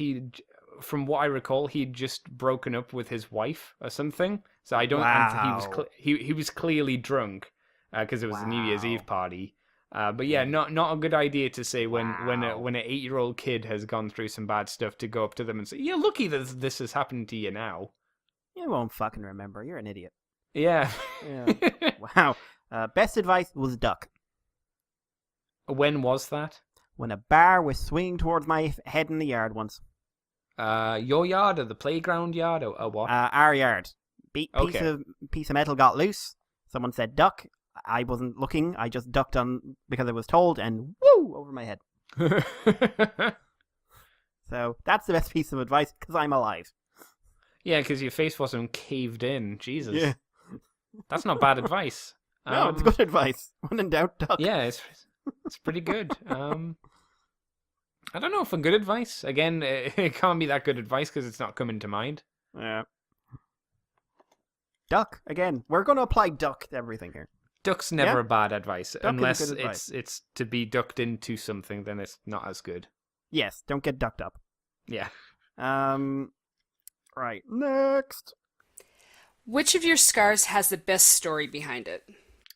from what I recall, he'd just broken up with his wife or something. So I don't. Wow. And he was clearly drunk because it was a New Year's Eve party. But yeah, not a good idea to say when an 8-year-old kid has gone through some bad stuff to go up to them and say, "You're lucky that this has happened to you now." You won't fucking remember. You're an idiot. Yeah. Wow. Best advice was duck. When was that? When a bar was swinging towards my head in the yard once. Your yard or the playground yard or what? Our yard. Okay. Piece of metal got loose. Someone said duck. I wasn't looking. I just ducked on because I was told, and woo, over my head. So that's the best piece of advice because I'm alive. Yeah, because your face wasn't caved in. Jesus. Yeah. That's not bad advice. No, it's good advice. When in doubt, duck. Yeah, it's pretty good. I don't know if for good advice. Again, it can't be that good advice because it's not coming to mind. Yeah. Duck again. We're going to apply duck to everything here. Duck's never bad advice unless good advice. it's to be ducked into something. Then it's not as good. Yes, don't get ducked up. Yeah. Right. Next. Which of your scars has the best story behind it?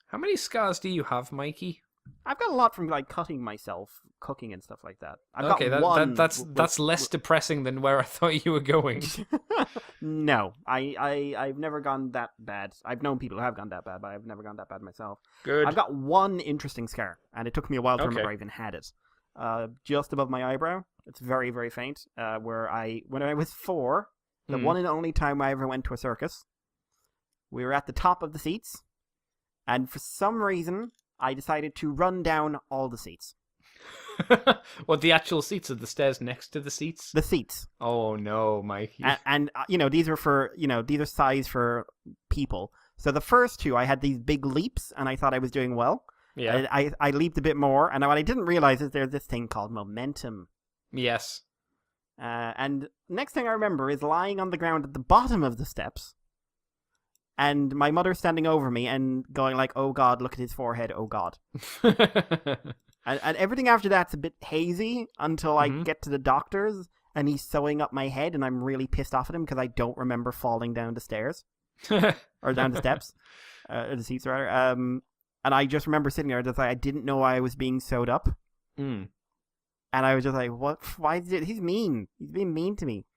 How many scars do you have, Mikey? I've got a lot from like cutting myself, cooking and stuff like that. Okay, that's less depressing than where I thought you were going. No, I've never gone that bad. I've known people who have gone that bad, but I've never gone that bad myself. Good. I've got one interesting scar, and it took me a while to remember I even had it. Just above my eyebrow. It's very, very faint. When I was 4, the one and only time I ever went to a circus, we were at the top of the seats, and for some reason, I decided to run down all the seats. What, the actual seats or the stairs next to the seats? The seats. Oh no, Mikey. And these are sized for people. So the first 2, I had these big leaps, and I thought I was doing well. Yeah. I leaped a bit more, and what I didn't realize is there's this thing called momentum. Yes. And next thing I remember is lying on the ground at the bottom of the steps, and my mother standing over me and going like, "Oh God, look at his forehead, oh God." And everything after that's a bit hazy until I get to the doctor's and he's sewing up my head, and I'm really pissed off at him because I don't remember falling down the stairs or down the steps, or the seats rather. And I just remember sitting there, just like I didn't know I was being sewed up, and I was just like, "What? Why is it? He's mean. He's being mean to me."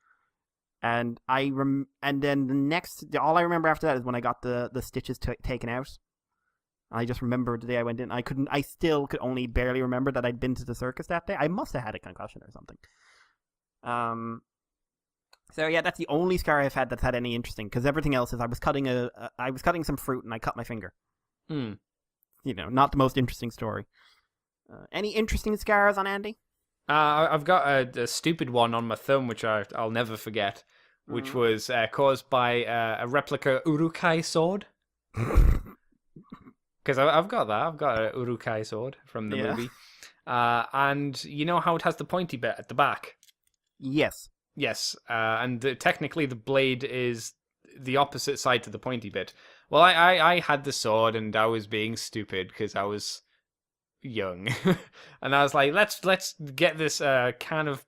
And and then all I remember after that is when I got the stitches taken out. I just remember the day I went in. I still could only barely remember that I'd been to the circus that day. I must have had a concussion or something. So yeah, that's the only scar I've had that's had any interesting. Because everything else is I was cutting some fruit and I cut my finger. You know, not the most interesting story. Any interesting scars on Andy? I've got a stupid one on my thumb, which I'll never forget, which was caused by a replica Urukai sword. Because I've got that. I've got an Urukai sword from the movie. And you know how it has the pointy bit at the back? Yes. Yes. And technically the blade is the opposite side to the pointy bit. Well, I had the sword and I was being stupid because I was young. And I was like, let's get this can of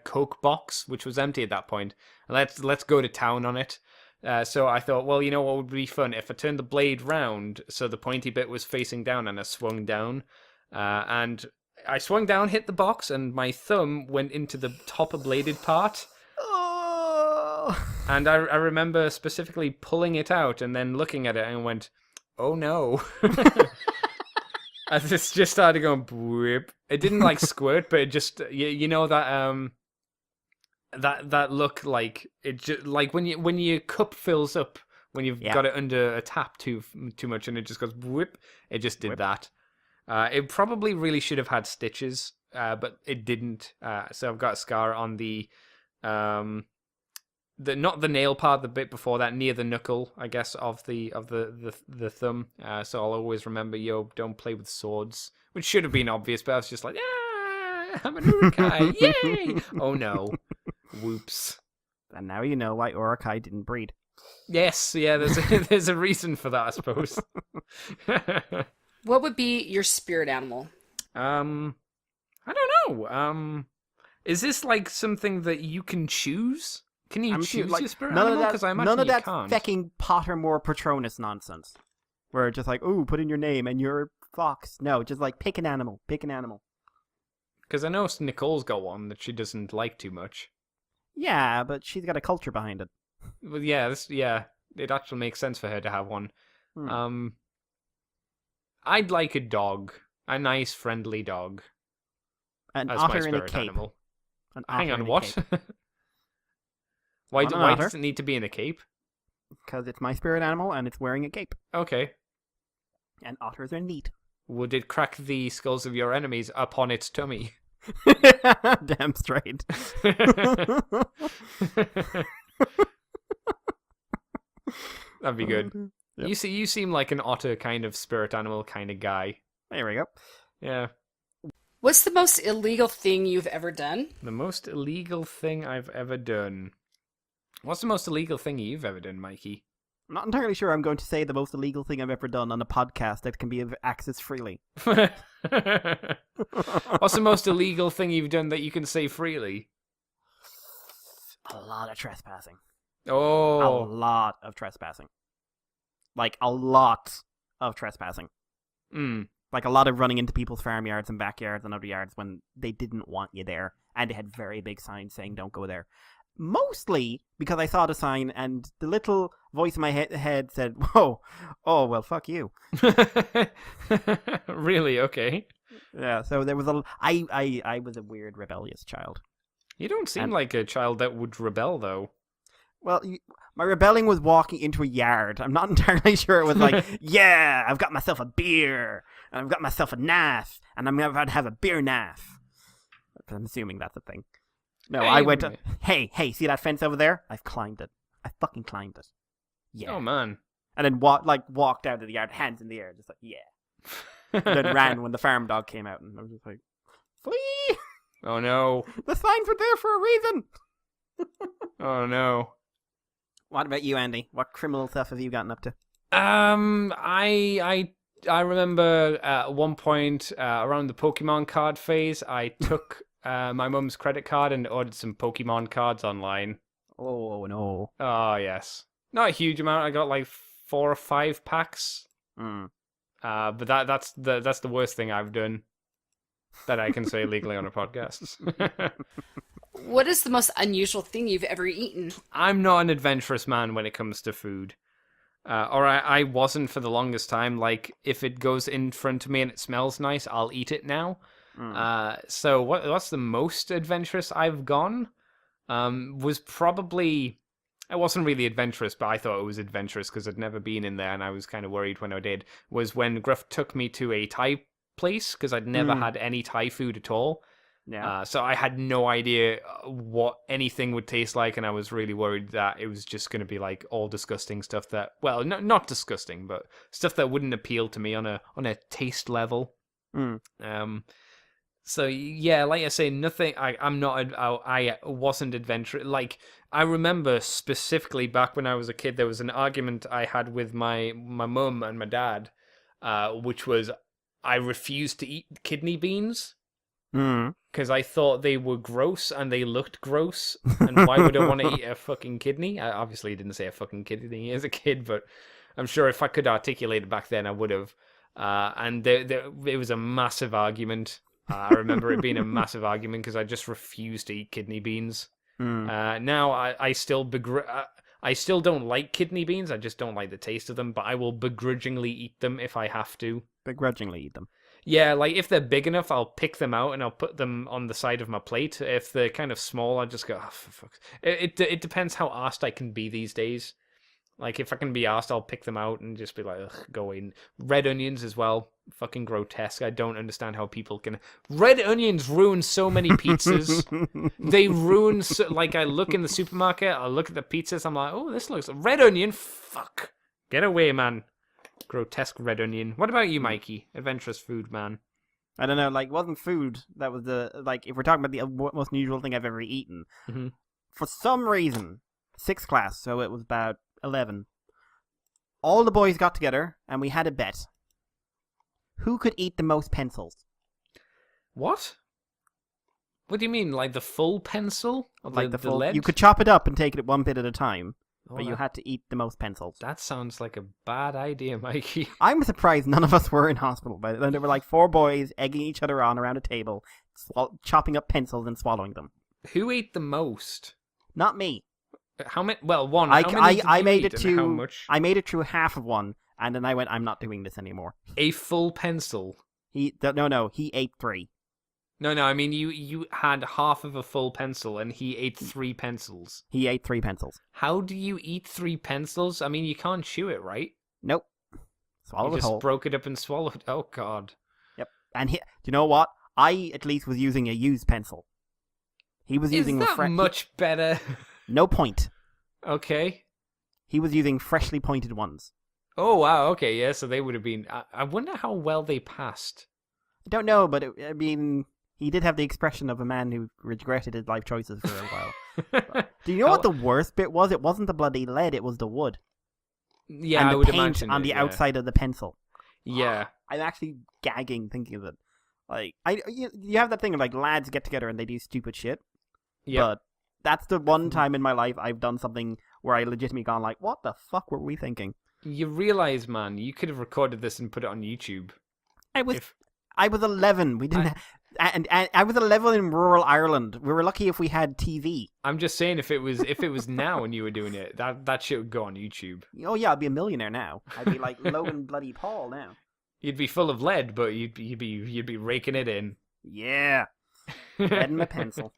Coke box, which was empty at that point. And let's go to town on it. So I thought, well, you know what would be fun? If I turned the blade round so the pointy bit was facing down and I swung down. And I swung down, hit the box, and my thumb went into the topper bladed part. Oh. And I remember specifically pulling it out and then looking at it and went, oh no. As it just started going, whip. It didn't like squirt, but it just, you know that that look like it just like when your cup fills up when you've got it under a tap too much and it just goes whip. It just did that. It probably really should have had stitches, but it didn't. So I've got a scar on the not the nail part, the bit before that, near the knuckle, I guess, of the thumb. So I'll always remember, don't play with swords, which should have been obvious, but I was just like, I'm an urukai, yay! Oh no, whoops. And now you know why urukai didn't breed. Yes, yeah. There's a reason for that, I suppose. What would be your spirit animal? I don't know. Is this like something that you can choose? Can you choose your spirit animal? Because I imagine none of you that can't. fecking Pottermore Patronus nonsense. Where it's just like, ooh, put in your name and you're fox. No, just like pick an animal. Pick an animal. Because I know Nicole's got one that she doesn't like too much. Yeah, but she's got a culture behind it. Well, yeah, it actually makes sense for her to have one. I'd like a dog, a nice, friendly dog. An as otter my in a spirit cape. animal. An Hang otter on, in a what? cape. Why Want an otter? does it need to be in a cape? Because it's my spirit animal and it's wearing a cape. Okay. And otters are neat. Would it crack the skulls of your enemies upon its tummy? Damn straight. That'd be good. Yep. You seem like an otter kind of spirit animal kind of guy. There we go. Yeah. What's the most illegal thing you've ever done? The most illegal thing I've ever done. What's the most illegal thing you've ever done, Mikey? I'm not entirely sure I'm going to say the most illegal thing I've ever done on a podcast that can be accessed freely. What's the most illegal thing you've done that you can say freely? A lot of trespassing. Oh. A lot of trespassing. Like, a lot of trespassing. Like, a lot of running into people's farmyards and backyards and other yards when they didn't want you there. And they had very big signs saying, don't go there. Mostly because I saw the sign and the little voice in my head said, whoa, oh, well, fuck you. Really? Okay. Yeah, so there was I was a weird, rebellious child. You don't seem like a child that would rebel, though. Well, my rebelling was walking into a yard. I'm not entirely sure it was like, yeah, I've got myself a beer, and I've got myself a knife, and I'm about to have a beer knife. I'm assuming that's a thing. No, I went to, hey, see that fence over there? I've climbed it. I fucking climbed it. Yeah. Oh, man. And then walked out of the yard, hands in the air, just like, yeah. And then ran when the farm dog came out, and I was just like, flee! Oh, no. The signs were there for a reason! Oh, no. What about you, Andy? What criminal stuff have you gotten up to? I I remember at one point around the Pokemon card phase, I took my mum's credit card and ordered some Pokemon cards online. Oh no. Oh yes, not a huge amount. I got like 4 or 5 packs. But that's the worst thing I've done that I can say legally on a podcast. What is the most unusual thing you've ever eaten? I'm not an adventurous man when it comes to food. Or I wasn't for the longest time. Like, if it goes in front of me and it smells nice, I'll eat it now. So what's the most adventurous I've gone? Was probably... It wasn't really adventurous, but I thought it was adventurous because I'd never been in there and I was kind of worried when I did, was when Gruff took me to a Thai place because I'd never had any Thai food at all. Yeah. So I had no idea what anything would taste like, and I was really worried that it was just going to be like all disgusting stuff that, well, not disgusting, but stuff that wouldn't appeal to me on a taste level. So yeah, like I say, nothing. I wasn't adventurous. Like, I remember specifically back when I was a kid, there was an argument I had with my mum and my dad, which was I refused to eat kidney beans. Because I thought they were gross and they looked gross, and why would I want to eat a fucking kidney? I obviously didn't say a fucking kidney as a kid, but I'm sure if I could articulate it back then, I would have. And it was a massive argument. I remember it being a massive argument because I just refused to eat kidney beans. Now I still I still don't like kidney beans. I just don't like the taste of them, but I will begrudgingly eat them if I have to. Begrudgingly eat them. Yeah, like if they're big enough, I'll pick them out and I'll put them on the side of my plate. If they're kind of small, I just go, oh, for fuck. It depends how arsed I can be these days. Like, if I can be arsed, I'll pick them out and just be like, ugh, go in. Red onions as well. Fucking grotesque. I don't understand how people can... Red onions ruin so many pizzas. They ruin... Like, I look in the supermarket, I look at the pizzas, I'm like, oh, this looks... Red onion? Fuck. Get away, man. Grotesque red onion. What about you, Mikey? Adventurous food man. I don't know, like, it wasn't food. That was the... Like, if we're talking about the most unusual thing I've ever eaten, for some reason, 6th class, so it was about 11, all the boys got together and we had a bet. Who could eat the most pencils? What? What do you mean? Like the full pencil? Or like the full... lead? You could chop it up and take it one bit at a time, Oh, but you had to eat the most pencils. That sounds like a bad idea, Mikey. I'm surprised none of us were in hospital, but then there were like 4 boys egging each other on around a table, chopping up pencils and swallowing them. Who ate the most? Not me. How many? Well, one. I made it to... How much? I made it through half of one, and then I went, I'm not doing this anymore. A full pencil? He ate 3. No, I mean, you had half of a full pencil, and he ate 3 pencils. He ate 3 pencils. How do you eat 3 pencils? I mean, you can't chew it, right? Nope. Swallow it just whole. Broke it up and swallowed. Oh, God. Yep. And do you know what? I, at least, was using a used pencil. He was using... Is that much better? No point. Okay. He was using freshly pointed ones. Oh, wow. Okay, yeah, so they would have been... I wonder how well they passed. I don't know, but I mean... He did have the expression of a man who regretted his life choices for a while. Do you know what the worst bit was? It wasn't the bloody lead, it was the wood. Yeah, and I the would paint imagine on the outside of the pencil. Yeah. I'm actually gagging thinking of it. Like, you have that thing of like lads get together and they do stupid shit. Yeah. But that's the one time in my life I've done something where I legitimately gone like, what the fuck were we thinking? You realize, man, you could have recorded this and put it on YouTube. I was 11. We didn't. And I was 11 in rural Ireland. We were lucky if we had TV. I'm just saying, if it was now and you were doing it, that shit would go on YouTube. Oh yeah, I'd be a millionaire now. I'd be like Logan bloody Paul now. You'd be full of lead, but you'd be raking it in. Yeah, lead in my pencil.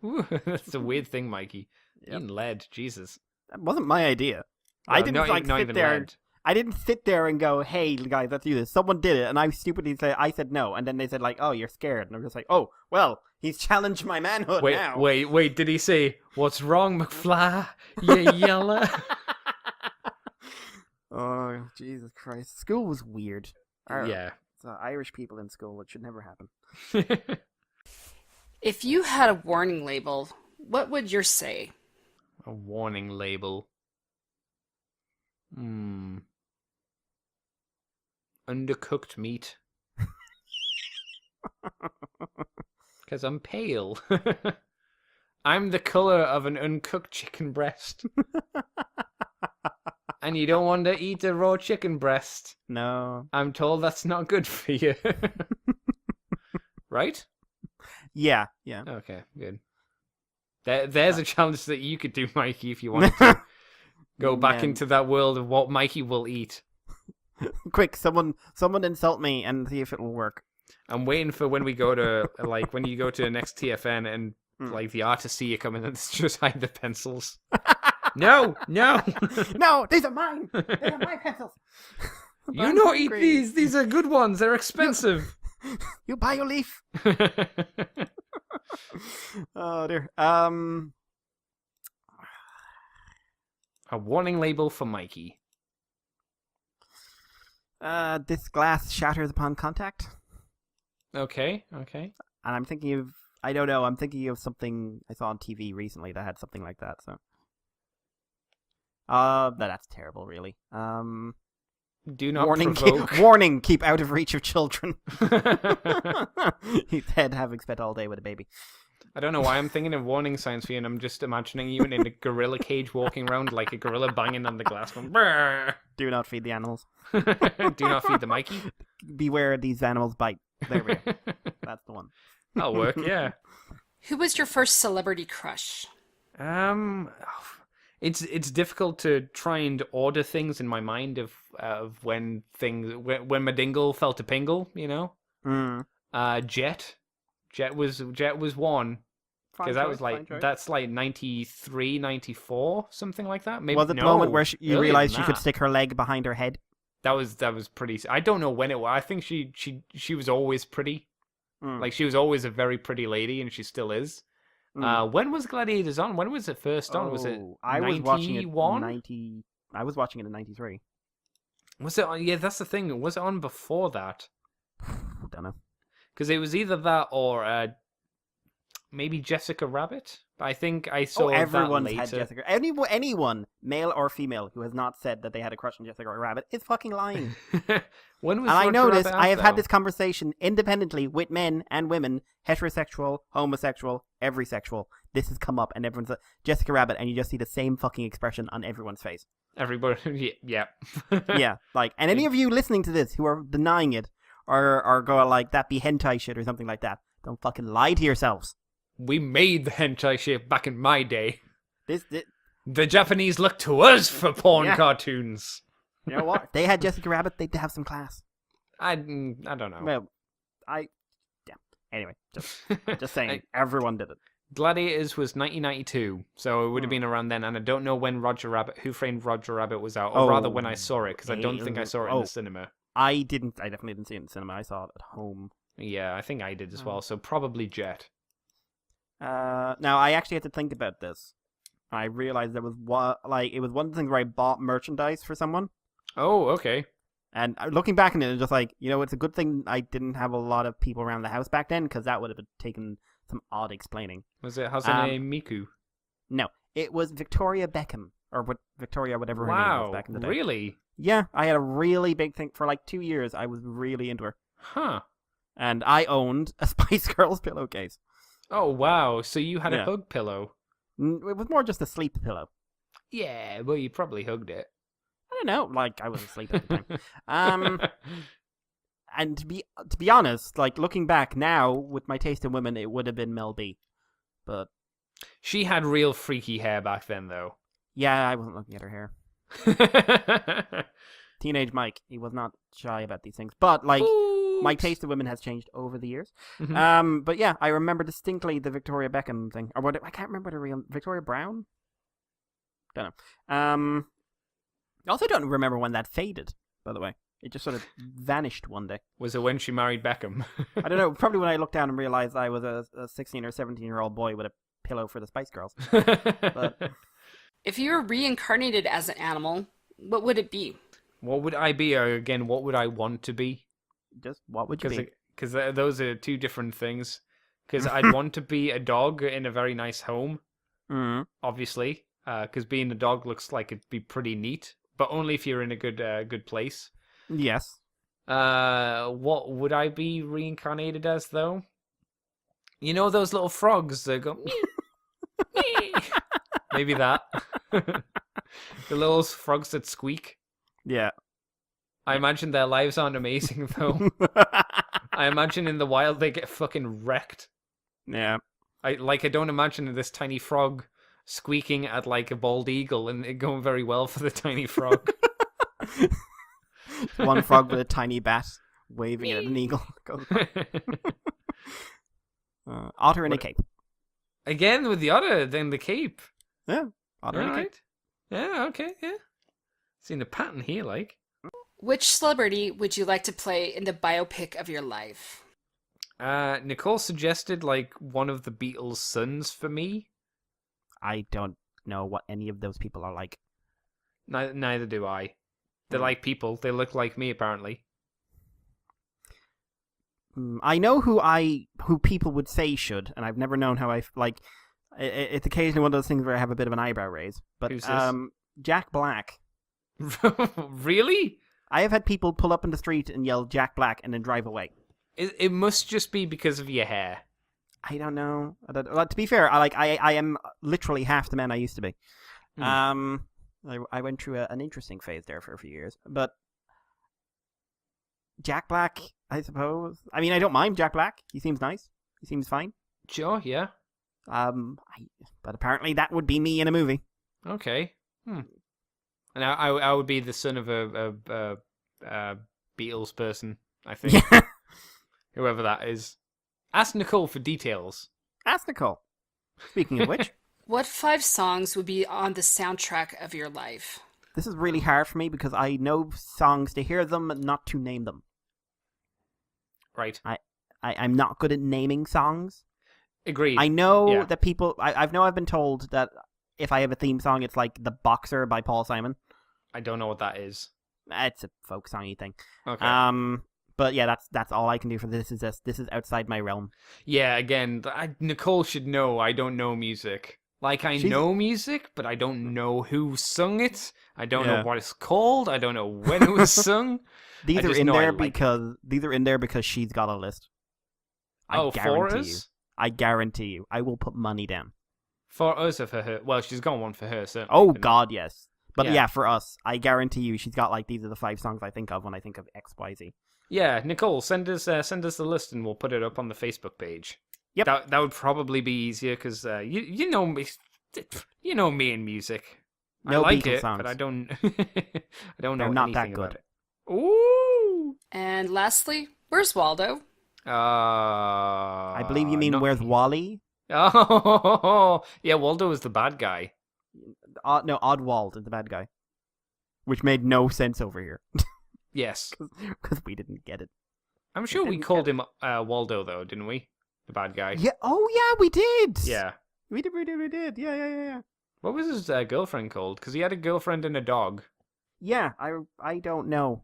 Ooh, that's a weird thing, Mikey. Yep. Eating lead, Jesus. That wasn't my idea. No, I didn't sit there. Lead. I didn't sit there and go, "Hey guys, let's do this." Someone did it, and I stupidly said no, and then they said like, "Oh, you're scared," and I'm just like, "Oh, well, he's challenged my manhood now." Wait, did he say, "What's wrong, McFly? You yellow?" Oh, Jesus Christ! School was weird. Yeah, Irish people in school. It should never happen. If you had a warning label, what would yours say? A warning label. undercooked meat. Because I'm pale. I'm the color of an uncooked chicken breast. And you don't want to eat a raw chicken breast. No. I'm told that's not good for you. Right? Yeah. Yeah. Okay, good. There's a challenge that you could do, Mikey, if you wanted to go back Man. into that world of what Mikey will eat. Quick, someone insult me and see if it will work. I'm waiting for when we go to, like, when you go to the next TFN and, like, the artists see you coming and just hide the pencils. No! No, these are mine. These are my pencils. You not eat these. These are good ones. They're expensive. You buy your leaf. Oh dear. A warning label for Mikey. This glass shatters upon contact. Okay. And I'm thinking of, I don't know, I'm thinking of something I saw on TV recently that had something like that, so. That's terrible, really. Do not warning, provoke. Warning, keep out of reach of children. His head having spent all day with a baby. I don't know why I'm thinking of warning signs for you, and I'm just imagining you in a gorilla cage walking around like a gorilla banging on the glass going, "Brrr." Do not feed the animals. Do not feed the Mikey. Beware, these animals bite. There we go. That's the one. That'll work, yeah. Who was your first celebrity crush? It's difficult to try and order things in my mind of when my dingle felt a pingle, you know. Jet was one, because that was like that's like 93, 94, something like that. Maybe was it the moment where you realized she could stick her leg behind her head? That was pretty. I don't know when it was. I think she was always pretty. Like she was always a very pretty lady, and she still is. When was Gladiators on? When was it first on? Was it 91? I was watching it I was watching it in 93. Was it on? Yeah, that's the thing. Was it on before that? Don't know. Because it was either that or maybe Jessica Rabbit. I think I saw everyone's that later. had Jessica. Anyone, male or female, who has not said that they had a crush on Jessica Rabbit is fucking lying. When was and I know Roger this. Rabbit I have out, had though? this conversation independently with men and women, heterosexual, homosexual, every sexual. This has come up, and everyone's like, Jessica Rabbit, and you just see the same fucking expression on everyone's face. Everybody, yeah. Yeah, like, and any of you listening to this who are denying it, or going like, that be hentai shit or something like that, don't fucking lie to yourselves. We made the hentai shit back in my day. This The Japanese look to us for porn cartoons. You know what? If they had Jessica Rabbit, they'd have some class. I don't know. Well, yeah. Anyway, just saying, everyone did it. Gladiators was 1992, so it would have been around then, and I don't know when Who Framed Roger Rabbit was out, or rather when I saw it, because I don't think I saw it in the cinema. I definitely didn't see it in the cinema. I saw it at home. Yeah, I think I did as well, so probably Jet. Now, I actually had to think about this. I realized it was one of the things where I bought merchandise for someone. Oh, okay. And looking back on it, it's just like, it's a good thing I didn't have a lot of people around the house back then, because that would have taken some odd explaining. Was it Hazane Miku? No, it was Victoria Beckham, or Victoria, whatever her name was back in the day. Really? Yeah, I had a really big thing for like 2 years. I was really into her. Huh. And I owned a Spice Girls pillowcase. Oh, wow. So you had a hug pillow? It was more just a sleep pillow. Yeah, well, you probably hugged it. I don't know. Like, I was asleep at the time. And to be honest, like, looking back now, with my taste in women, it would have been Mel B. But she had real freaky hair back then, though. Yeah, I wasn't looking at her hair. Teenage Mike, he was not shy about these things. But, like, my taste in women has changed over the years. Mm-hmm. But yeah, I remember distinctly the Victoria Beckham thing. Or what? I can't remember the real... Victoria Brown? Don't know. I also don't remember when that faded, by the way. It just sort of vanished one day. Was it when she married Beckham? I don't know. Probably when I looked down and realized I was a 16 or 17-year-old boy with a pillow for the Spice Girls. But if you were reincarnated as an animal, what would it be? What would I be? Or again, what would I want to be? Just what would you be? Because those are two different things. Because I'd want to be a dog in a very nice home, obviously. Because being a dog looks like it'd be pretty neat, but only if you're in a good place. Yes. What would I be reincarnated as, though? You know those little frogs that go... meow, meow? Maybe that. The little frogs that squeak. Yeah. I imagine their lives aren't amazing, though. I imagine in the wild they get fucking wrecked. Yeah. I don't imagine this tiny frog squeaking at like a bald eagle and it going very well for the tiny frog. One frog with a tiny bat waving at an eagle. Otter in a cape. Again with the otter, then the cape. Yeah, otter in a cape. Yeah, okay, yeah. Seen a pattern here, like. Which celebrity would you like to play in the biopic of your life? Nicole suggested like one of the Beatles' sons for me. I don't know what any of those people are like. Neither do I. They're like people. They look like me, apparently. I know who people would say should, and I've never known how like. It's occasionally one of those things where I have a bit of an eyebrow raise. But who's this? Jack Black. Really? I have had people pull up in the street and yell Jack Black and then drive away. It must just be because of your hair. I don't know. Well, to be fair, I am literally half the man I used to be. I went through an interesting phase there for a few years, but Jack Black, I suppose. I mean, I don't mind Jack Black. He seems nice. He seems fine. Sure, yeah. But apparently that would be me in a movie. Okay. And I would be the son of a Beatles person, I think. Yeah. Whoever that is. Ask Nicole for details. Ask Nicole. Speaking of which. What 5 songs would be on the soundtrack of your life? This is really hard for me because I know songs to hear them, not to name them. Right. I'm not good at naming songs. Agreed. I know that people... I've been told that if I have a theme song, it's like The Boxer by Paul Simon. I don't know what that is. It's a folk songy thing. Okay. But yeah, that's all I can do for this. This is outside my realm. Yeah, again, Nicole should know I don't know music. Like, I know music, but I don't know who sung it. I don't know what it's called. I don't know when it was sung. These are in there because she's got a list. I guarantee you. I guarantee you. I will put money down. For us or for her? Well, she's got one for her, certainly. Oh, God, yes. But yeah, for us, I guarantee you she's got, like, these are the 5 songs I think of when I think of XYZ. Yeah, Nicole, send us the list and we'll put it up on the Facebook page. Yep. That would probably be easier because you know me, and music. No I like Beatles it, songs. but I don't know They're not anything that good. about it. Ooh. And lastly, where's Waldo? I believe you mean where's Wally? Oh, yeah, Waldo is the bad guy. No, Oddwald is the bad guy. Which made no sense over here. Yes. Because we didn't get it. I'm sure we called him Waldo, though, didn't we? The bad guy. Yeah. Oh, yeah, we did. Yeah. We did. Yeah. What was his girlfriend called? Because he had a girlfriend and a dog. Yeah, I don't know.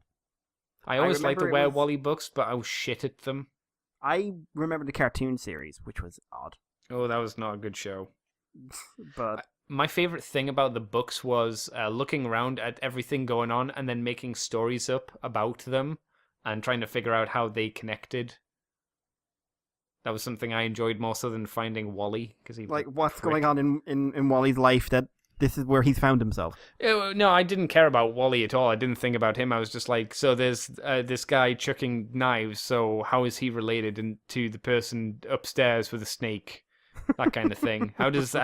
I always liked to remember wear it was- Wally books, but I was shit at them. I remember the cartoon series, which was odd. Oh, that was not a good show. But My favorite thing about the books was looking around at everything going on and then making stories up about them and trying to figure out how they connected. That was something I enjoyed more so than finding Wally. like, what's going on in Wally's life that this is where he's found himself? No, I didn't care about Wally at all. I didn't think about him. I was just like, so there's this guy chucking knives, so how is he related to the person upstairs with a snake? That kind of thing. How does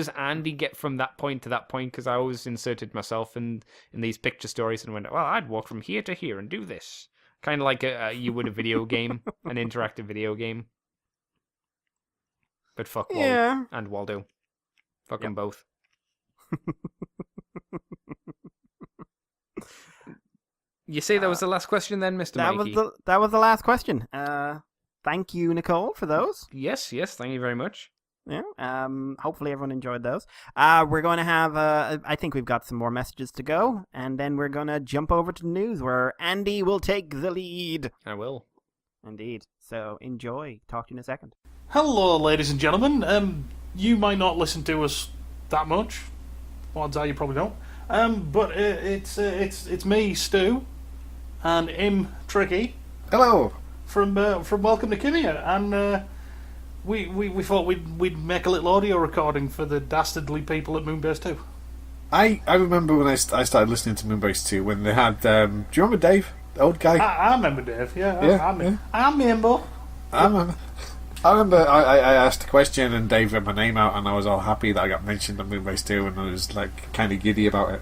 Andy get from that point to that point? Because I always inserted myself in these picture stories and went, well, I'd walk from here to here and do this. Kind of like you would a video game, an interactive video game. But fuck Wally and Waldo. Fuck them both. You say that was the last question then, Mr. Mikey? That was the last question. Thank you, Nicole, for those. Yes, thank you very much. Yeah. Hopefully everyone enjoyed those. We're going to have, I think we've got some more messages to go, and then we're going to jump over to news where Andy will take the lead. I will. Indeed. So enjoy. Talk to you in a second. Hello, ladies and gentlemen. You might not listen to us that much. Odds are you probably don't. But it's me, Stu. and Im Tricky. Hello. From Welcome to Kimia, and we thought we'd make a little audio recording for the dastardly people at Moonbase 2. I remember when I started listening to Moonbase 2 when they had. Do you remember Dave, the old guy? I remember Dave. Yeah, Yeah, I remember. I remember I asked a question and Dave read my name out and I was all happy that I got mentioned on Moonbase 2 and I was like kind of giddy about it.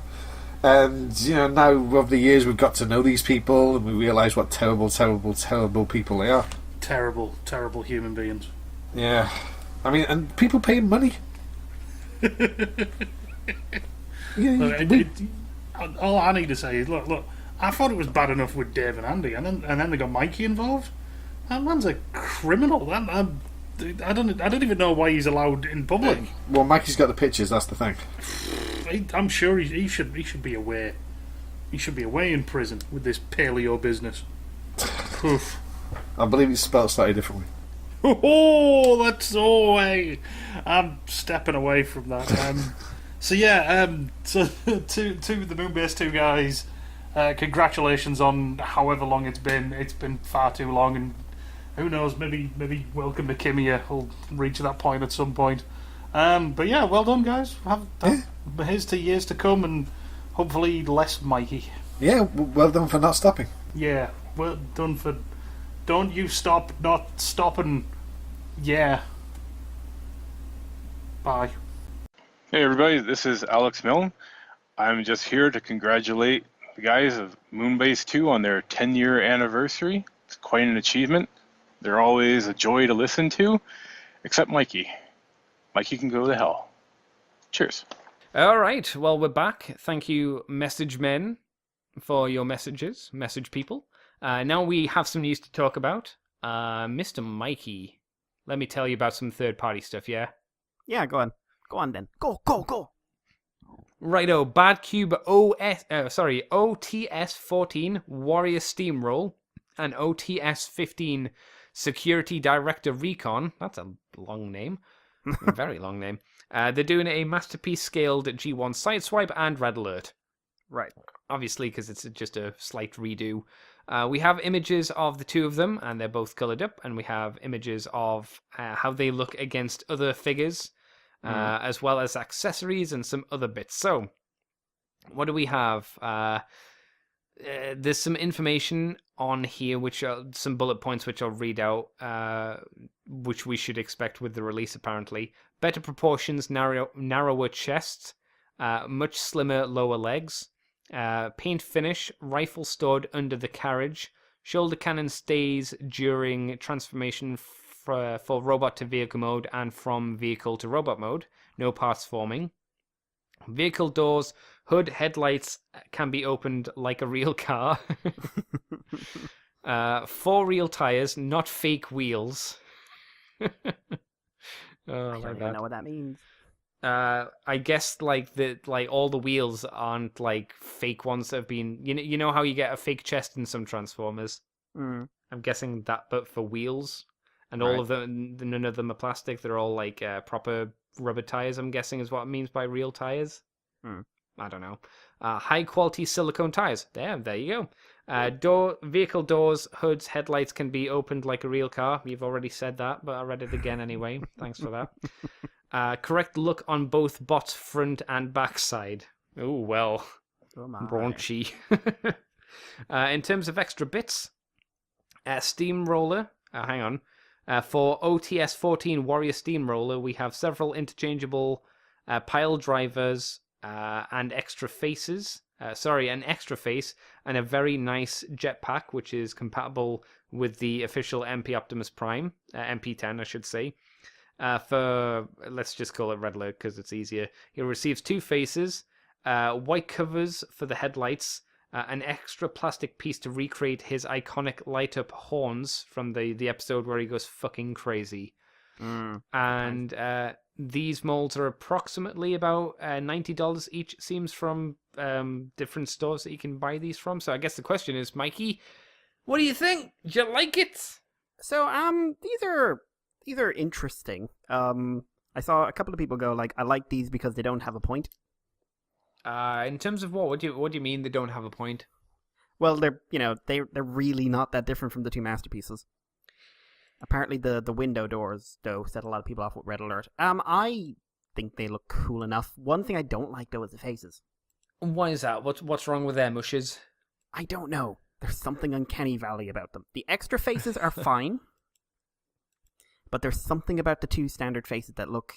And now over the years we've got to know these people and we realise what terrible, terrible, terrible people they are. Terrible, terrible human beings. Yeah, I mean, and people paying money. Look, all I need to say is, look. I thought it was bad enough with Dave and Andy, and then they got Mikey involved. That man's a criminal. I don't even know why he's allowed in public. Well, Mikey's got the pictures. That's the thing. I'm sure he should be away. He should be away in prison with this paleo business. Poof. I believe it's spelled slightly differently. Oh, that's way. I'm stepping away from that. So to the Moonbase 2 guys, congratulations on however long it's been. It's been far too long, and who knows, maybe Welcome to Kimia will reach that point at some point. But yeah, well done, guys. Here's to years to come, and hopefully less Mikey. Yeah, well done for not stopping. Yeah, well done for. Don't you stop not stopping. Yeah. Bye. Hey everybody, this is Alex Milne. I'm just here to congratulate the guys of Moonbase 2 on their 10-year anniversary. It's quite an achievement. They're always a joy to listen to, except Mikey. Mikey can go to hell. Cheers. All right, well, we're back. Thank you, message men, for your messages, message people. Now we have some news to talk about. Mr. Mikey, let me tell you about some third-party stuff, yeah? Yeah, go on. Go on then. Go. Righto, Bad Cube OTS 14 Warrior Steamroll and OTS 15 Security Director Recon. That's a long name. A very long name. They're doing a Masterpiece scaled G1 Sideswipe and Red Alert. Right. Obviously, because it's just a slight redo. We have images of the two of them, and they're both coloured up, and we have images of how they look against other figures, as well as accessories and some other bits. So, what do we have? There's some information on here, which are some bullet points which I'll read out, which we should expect with the release, apparently. Better proportions, narrower chests, much slimmer lower legs, paint finish, rifle stored under the carriage, shoulder cannon stays during transformation for robot to vehicle mode and from vehicle to robot mode, no parts forming. Vehicle doors, hood, headlights can be opened like a real car. 4 real tires, not fake wheels. I don't even know what that means. I guess like all the wheels aren't like fake ones that have been. You know how you get a fake chest in some Transformers. I'm guessing that, but for wheels, and all of them, none of them are plastic. They're all like proper rubber tires. I'm guessing is what it means by real tires. I don't know. High quality silicone tires. There you go. Vehicle doors, hoods, headlights can be opened like a real car. You've already said that, but I read it again anyway. Thanks for that. Correct look on both bot's front and back side. Oh, well. Raunchy. In terms of extra bits, Steamroller. Hang on. For OTS 14 Warrior Steamroller, we have several interchangeable pile drivers and extra faces. An extra face and a very nice jetpack, which is compatible with the official MP Optimus Prime, MP10, I should say. Let's just call it Red Alert because it's easier. He receives 2 faces, white covers for the headlights, an extra plastic piece to recreate his iconic light-up horns from the episode where he goes fucking crazy. And these molds are approximately about $90 each, it seems, from different stores that you can buy these from. So I guess the question is, Mikey, what do you think? Do you like it? So these are interesting. I saw a couple of people go like, I like these because they don't have a point. In terms of what do you mean they don't have a point? Well, they're really not that different from the two masterpieces. Apparently, the window doors though set a lot of people off with Red Alert. I think they look cool enough. One thing I don't like though is the faces. Why is that? What's wrong with their mushes? I don't know. There's something uncanny valley about them. The extra faces are fine, but there's something about the two standard faces that look.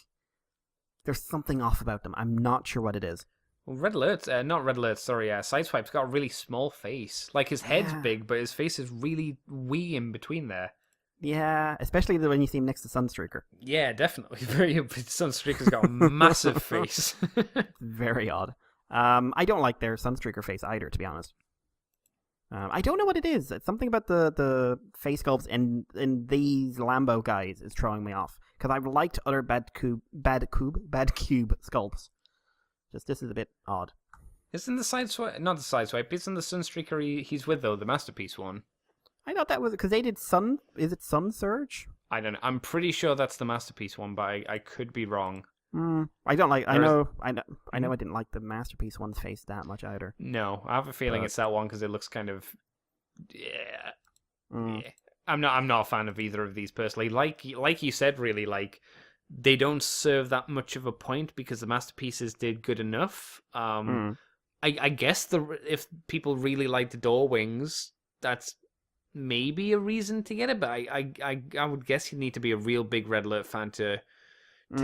There's something off about them. I'm not sure what it is. Well, Red Alert's, not Red Alert, sorry, Sideswipe's got a really small face. Like, his head's big, but his face is really wee in between there. Yeah, especially when you see him next to Sunstreaker. Yeah, definitely. Sunstreaker's got a massive face. Very odd. I don't like their Sunstreaker face either, to be honest. I don't know what it is. It's something about the face sculpts in these Lambo guys is throwing me off. Because I've liked other bad cube sculpts. Just this is a bit odd. Isn't the Sideswipe, not the Sideswipe, isn't the Sunstreaker he's with though, the Masterpiece one? I thought that was because they did is it Sun Surge? I don't know. I'm pretty sure that's the Masterpiece one, but I could be wrong. I don't like. I know. I didn't like the Masterpiece one's face that much either. No, I have a feeling it's that one because it looks kind of. Yeah. I'm not a fan of either of these personally. Like you said, really, like they don't serve that much of a point because the Masterpieces did good enough. I guess if people really like the door wings, that's maybe a reason to get it. But I would guess you need to be a real big Red Alert fan to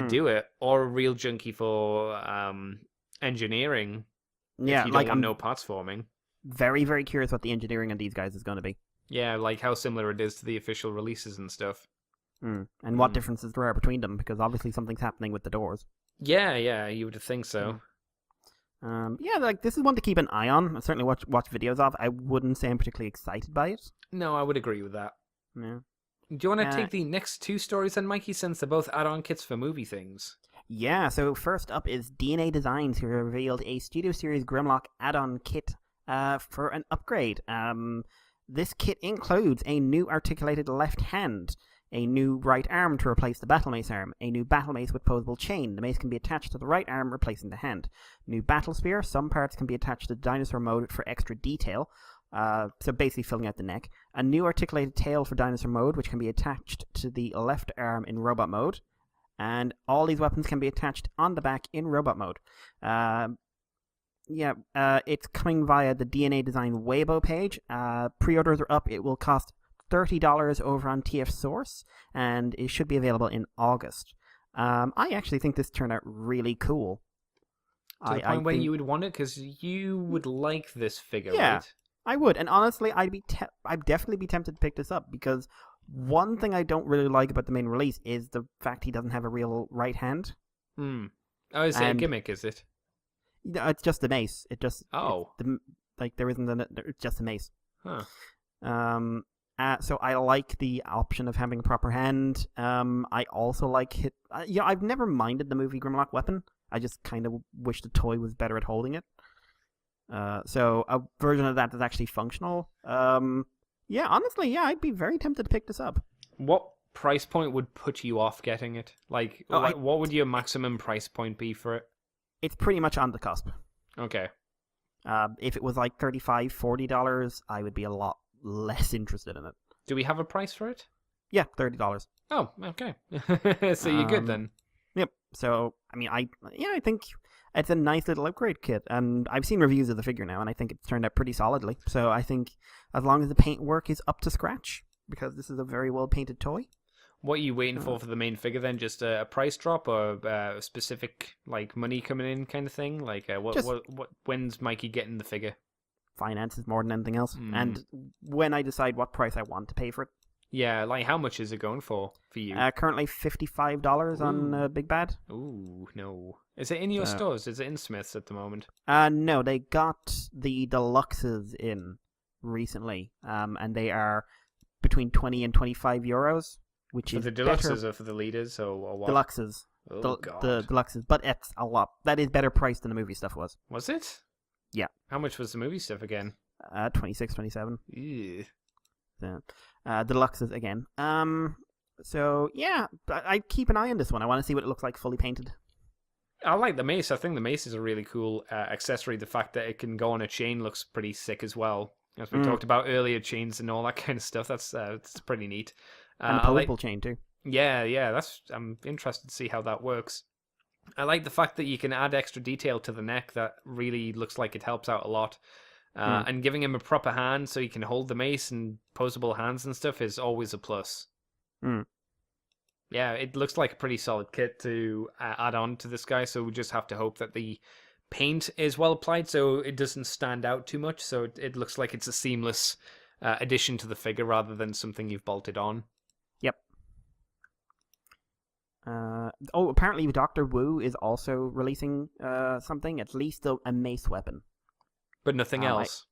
do it, or a real junkie for engineering. Yeah, if you like don't want no parts forming. Very, very curious what the engineering on these guys is going to be. Yeah, like how similar it is to the official releases and stuff. And what differences there are between them, because obviously something's happening with the doors. Yeah, you would think so. Yeah, like this is one to keep an eye on. I certainly watch videos of. I wouldn't say I'm particularly excited by it. No, I would agree with that. Yeah. Do you want to take the next two stories then, Mikey, since they're both add-on kits for movie things? Yeah, so first up is DNA Designs, who revealed a Studio Series Grimlock add-on kit for an upgrade. This kit includes a new articulated left hand, a new right arm to replace the battle mace arm, a new battle mace with posable chain. The mace can be attached to the right arm, replacing the hand. New battle spear. Some parts can be attached to the dinosaur mode for extra detail. So basically filling out the neck. A new articulated tail for dinosaur mode, which can be attached to the left arm in robot mode. And all these weapons can be attached on the back in robot mode. It's coming via the DNA Design Weibo page. Pre-orders are up. It will cost $30 over on TF Source, and it should be available in August. I actually think this turned out really cool. To the point where you would want it, because you would like this figure, right? I would, and honestly, I'd definitely be tempted to pick this up, because one thing I don't really like about the main release is the fact he doesn't have a real right hand. Oh, is it a gimmick, is it? No, it's just the mace. It just... Oh. There isn't it's just a mace. Huh. So I like the option of having a proper hand. I also like it. I've never minded the movie Grimlock weapon. I just kind of wish the toy was better at holding it. So a version of that is actually functional. Honestly, I'd be very tempted to pick this up. What price point would put you off getting it? Like, what would your maximum price point be for it? It's pretty much on the cusp. Okay. If it was like $35, $40, I would be a lot less interested in it. Do we have a price for it? Yeah, $30. Oh, okay. So you're good then. Yep. So, I mean, I think it's a nice little upgrade kit, and I've seen reviews of the figure now, and I think it's turned out pretty solidly. So I think as long as the paint work is up to scratch, because this is a very well painted toy. What are you waiting for the main figure then? Just a price drop or a specific like money coming in kind of thing? Like when's Mikey getting the figure? Finances more than anything else, and when I decide what price I want to pay for it. Yeah, like how much is it going for you? Currently $55 on Big Bad. Ooh, no. Is it in your stores? Is it in Smith's at the moment? No, they got the deluxes in recently, and they are between 20 and 25 euros. Which for is the deluxes better. or for the leaders or what? Deluxes. Oh, God. The deluxes, but it's a lot. That is better priced than the movie stuff was. Was it? Yeah. How much was the movie stuff again? 26, 27. Ew. So, deluxes again. So yeah, I keep an eye on this one. I want to see what it looks like fully painted. I like the mace. I think the mace is a really cool accessory. The fact that it can go on a chain looks pretty sick as well. as we talked about earlier, chains and all that kind of stuff. It's pretty neat. And a purple chain too. Yeah. I'm interested to see how that works. I like the fact that you can add extra detail to the neck that really looks like it helps out a lot. And giving him a proper hand so he can hold the mace and posable hands and stuff is always a plus. Yeah, it looks like a pretty solid kit to add on to this guy, so we just have to hope that the paint is well applied so it doesn't stand out too much, so it looks like it's a seamless addition to the figure rather than something you've bolted on. Yep. Apparently Dr. Wu is also releasing something, at least a mace weapon. But nothing else.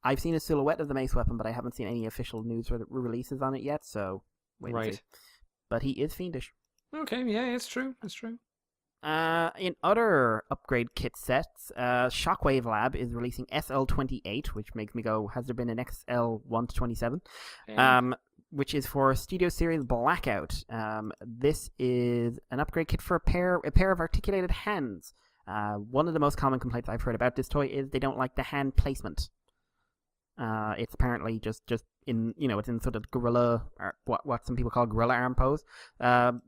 I've seen a silhouette of the mace weapon, but I haven't seen any official news or releases on it yet, so wait and see. But he is fiendish. Okay, yeah, it's true. It's true. In other upgrade kit sets, Shockwave Lab is releasing SL28, which makes me go, has there been an XL1 to 27? Which is for Studio Series Blackout. This is an upgrade kit for a pair of articulated hands. One of the most common complaints I've heard about this toy is they don't like the hand placement. It's apparently just in, it's in sort of gorilla, or what some people call gorilla arm pose.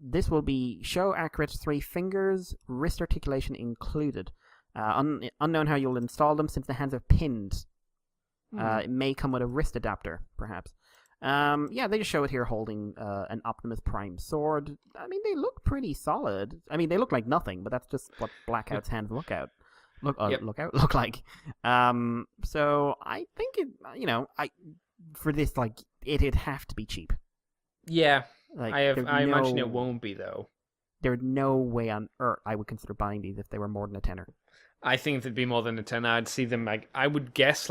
This will be show accurate 3 fingers, wrist articulation included. Unknown how you'll install them since the hands are pinned. It may come with a wrist adapter, perhaps. They just show it here holding an Optimus Prime sword. I mean, they look pretty solid. I mean, they look like nothing, but that's just what Blackout's hands look like. So I think for this, it'd have to be cheap. Yeah, I imagine it won't be though. There's no way on earth I would consider buying these if they were more than a tenner. I think if it'd be more than a 10, I'd see them I would guess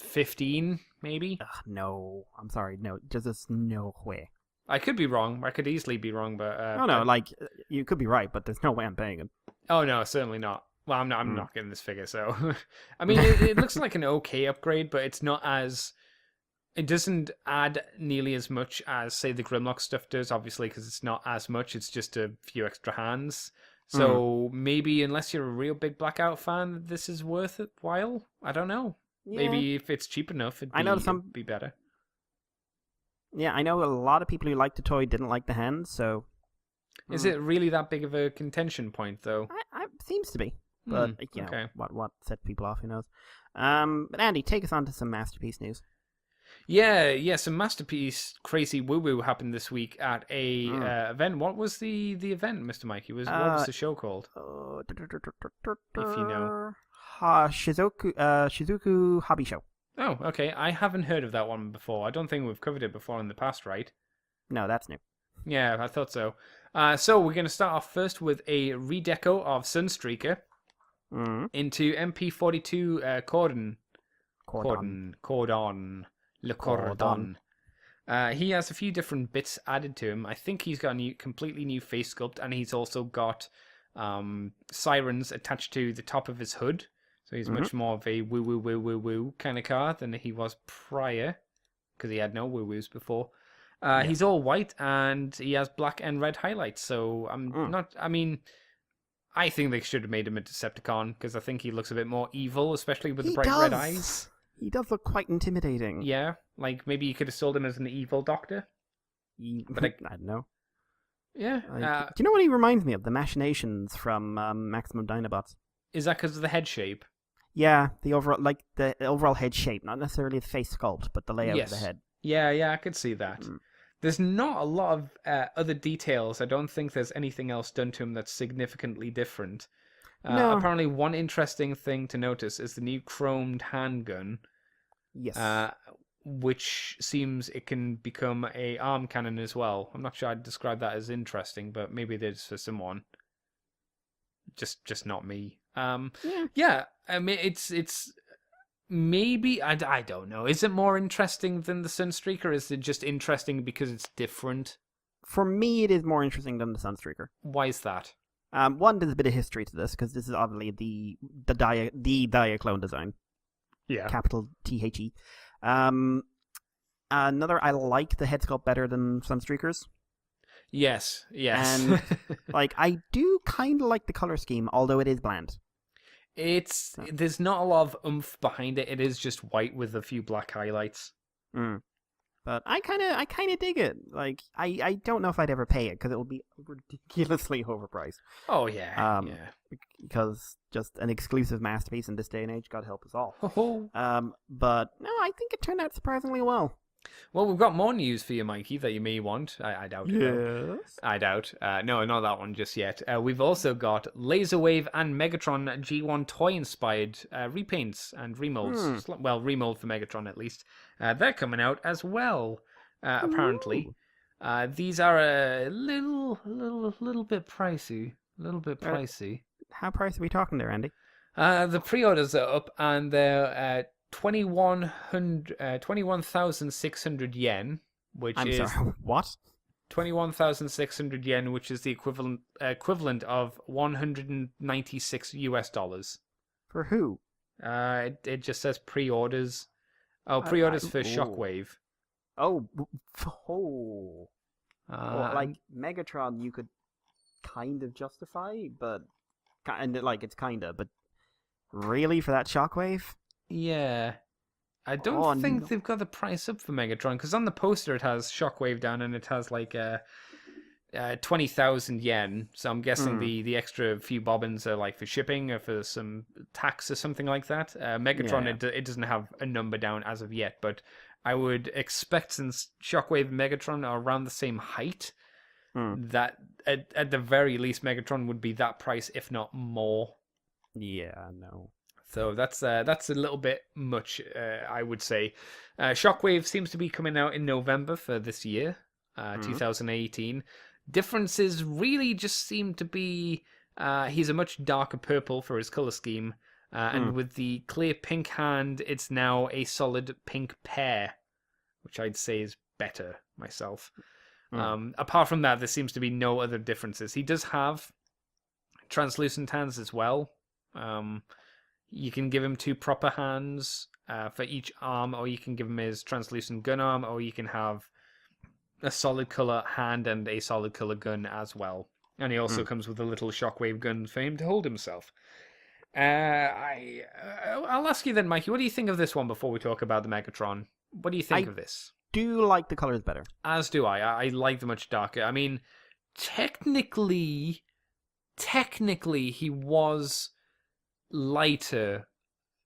15 maybe. No, I'm sorry, no, just no way. I could be wrong. I could easily be wrong, but you could be right, but there's no way I'm paying it. Oh no, certainly not. Well, I'm not getting this figure, so I mean, it looks like an okay upgrade, but it's not as. It doesn't add nearly as much as, say, the Grimlock stuff does, obviously, because it's not as much. It's just a few extra hands. So maybe, unless you're a real big Blackout fan, this is worth it while. I don't know. Yeah. Maybe if it's cheap enough, it'd be better. Yeah, I know a lot of people who liked the toy didn't like the hands, so. Is it really that big of a contention point, though? Seems to be. But, okay. What set people off, who knows. But Andy, take us on to some Masterpiece news. Yeah, some Masterpiece crazy woo-woo happened this week at a event. What was the event, Mr. Mikey? What was the show called? If you know. Shizuku Hobby Show. Oh, okay. I haven't heard of that one before. I don't think we've covered it before in the past, right? No, that's new. Yeah, I thought so. So we're going to start off first with a redeco of Sunstreaker into MP42 Cordon. Le Cordon. He has a few different bits added to him. I think he's got a completely new face sculpt, and he's also got sirens attached to the top of his hood. So he's much more of a woo kind of car than he was prior, because he had no woo-woos before. He's all white, and he has black and red highlights. So I think they should have made him a Decepticon, because I think he looks a bit more evil, especially with the bright red eyes. He does look quite intimidating. Yeah, maybe you could have sold him as an evil doctor. But I don't know. Yeah. Do you know what he reminds me of? The Machinations from Maximum Dinobots. Is that because of the head shape? Yeah, the overall head shape, not necessarily the face sculpt, but the layout of the head. Yeah, I could see that. There's not a lot of other details. I don't think there's anything else done to him that's significantly different. No. Apparently, one interesting thing to notice is the new chromed handgun. Yes. Which seems it can become a arm cannon as well. I'm not sure I'd describe that as interesting, but maybe it is for someone. Just not me. Yeah. I mean, it's maybe I don't know. Is it more interesting than the Sunstreaker? Or is it just interesting because it's different? For me, it is more interesting than the Sunstreaker. Why is that? One, there's a bit of history to this, because this is obviously the Diaclone design. Yeah. Capital THE. Another, I like the head sculpt better than Sunstreaker's. Yes. And I do kind of like the color scheme, although it is bland. There's not a lot of oomph behind it. It is just white with a few black highlights. But I kind of dig it. Like, I don't know if I'd ever pay it because it will be ridiculously overpriced. Oh yeah, because just an exclusive masterpiece in this day and age. God help us all. Oh. But no, I think it turned out surprisingly well. Well, we've got more news for you, Mikey, that you may want. I doubt it. Though. Yes. I doubt. No, not that one just yet. We've also got Laserwave and Megatron G1 toy-inspired repaints and remolds. Well, remold for Megatron, at least. They're coming out as well, apparently. These are a little bit pricey. A little bit pricey. How pricey are we talking there, Andy? The pre-orders are up, and they're 21,600 yen, which I'm is sorry, what? 21,600 yen, which is the equivalent of $196. For who? It just says pre-orders. Oh, pre-orders for Shockwave. Well, like Megatron, you could kind of justify, but but really for that Shockwave? Yeah. I don't think they've got the price up for Megatron, because on the poster it has Shockwave down and it has like 20,000 yen. So I'm guessing the extra few bobbins are like for shipping or for some tax or something like that. Megatron, it doesn't have a number down as of yet, but I would expect, since Shockwave and Megatron are around the same height, that at the very least Megatron would be that price, if not more. Yeah, no. So that's a little bit much, I would say. Shockwave seems to be coming out in November for this year, 2018. Differences really just seem to be he's a much darker purple for his color scheme, and with the clear pink hand, it's now a solid pink pear, which I'd say is better myself. Apart from that, there seems to be no other differences. He does have translucent hands as well. You can give him 2 proper hands for each arm, or you can give him his translucent gun arm, or you can have a solid color hand and a solid color gun as well. And he also comes with a little Shockwave gun for him to hold himself. I'll ask you then, Mikey, what do you think of this one before we talk about the Megatron? What do you think of this? Do like the colors better. As do I. I like them much darker. I mean, technically, he was lighter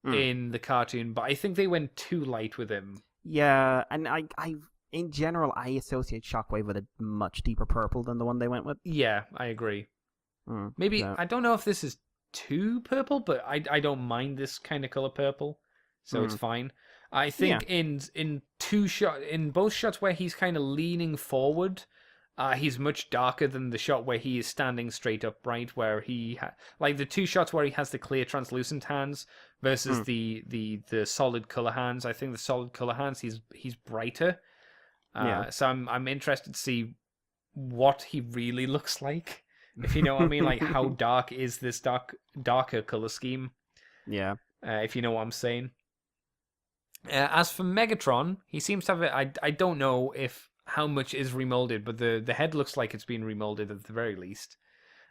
in the cartoon, but I think they went too light with him. Yeah, and I in general, I associate Shockwave with a much deeper purple than the one they went with. Yeah, I agree. Maybe, I don't know if this is too purple, but I don't mind this kind of color purple, so it's fine. I think in both shots where he's kind of leaning forward, he's much darker than the shot where he is standing straight upright, where he like the 2 shots where he has the clear translucent hands versus the solid color hands. I think the solid color hands he's brighter. So I'm interested to see what he really looks like, if you know what I mean. Like, how dark is this darker color scheme? Yeah. If you know what I'm saying. As for Megatron, he seems to have it. I don't know how much is remolded, but the head looks like it's been remolded at the very least.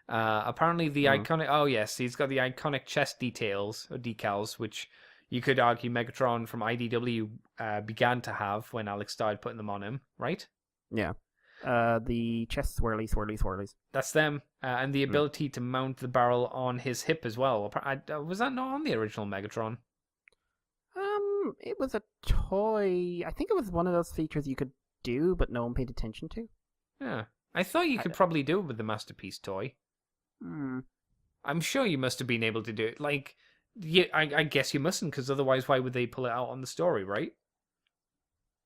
Apparently the iconic... Oh, yes, he's got the iconic chest details, or decals, which you could argue Megatron from IDW began to have when Alex started putting them on him, right? Yeah. The chest swirlies. That's them. And the ability to mount the barrel on his hip as well. Was that not on the original Megatron? It was a toy. I think it was one of those features you could do, but no one paid attention to. Yeah. I thought you could probably do it with the Masterpiece toy. I'm sure you must have been able to do it. Like, yeah, I guess you mustn't, because otherwise why would they pull it out on the story, right?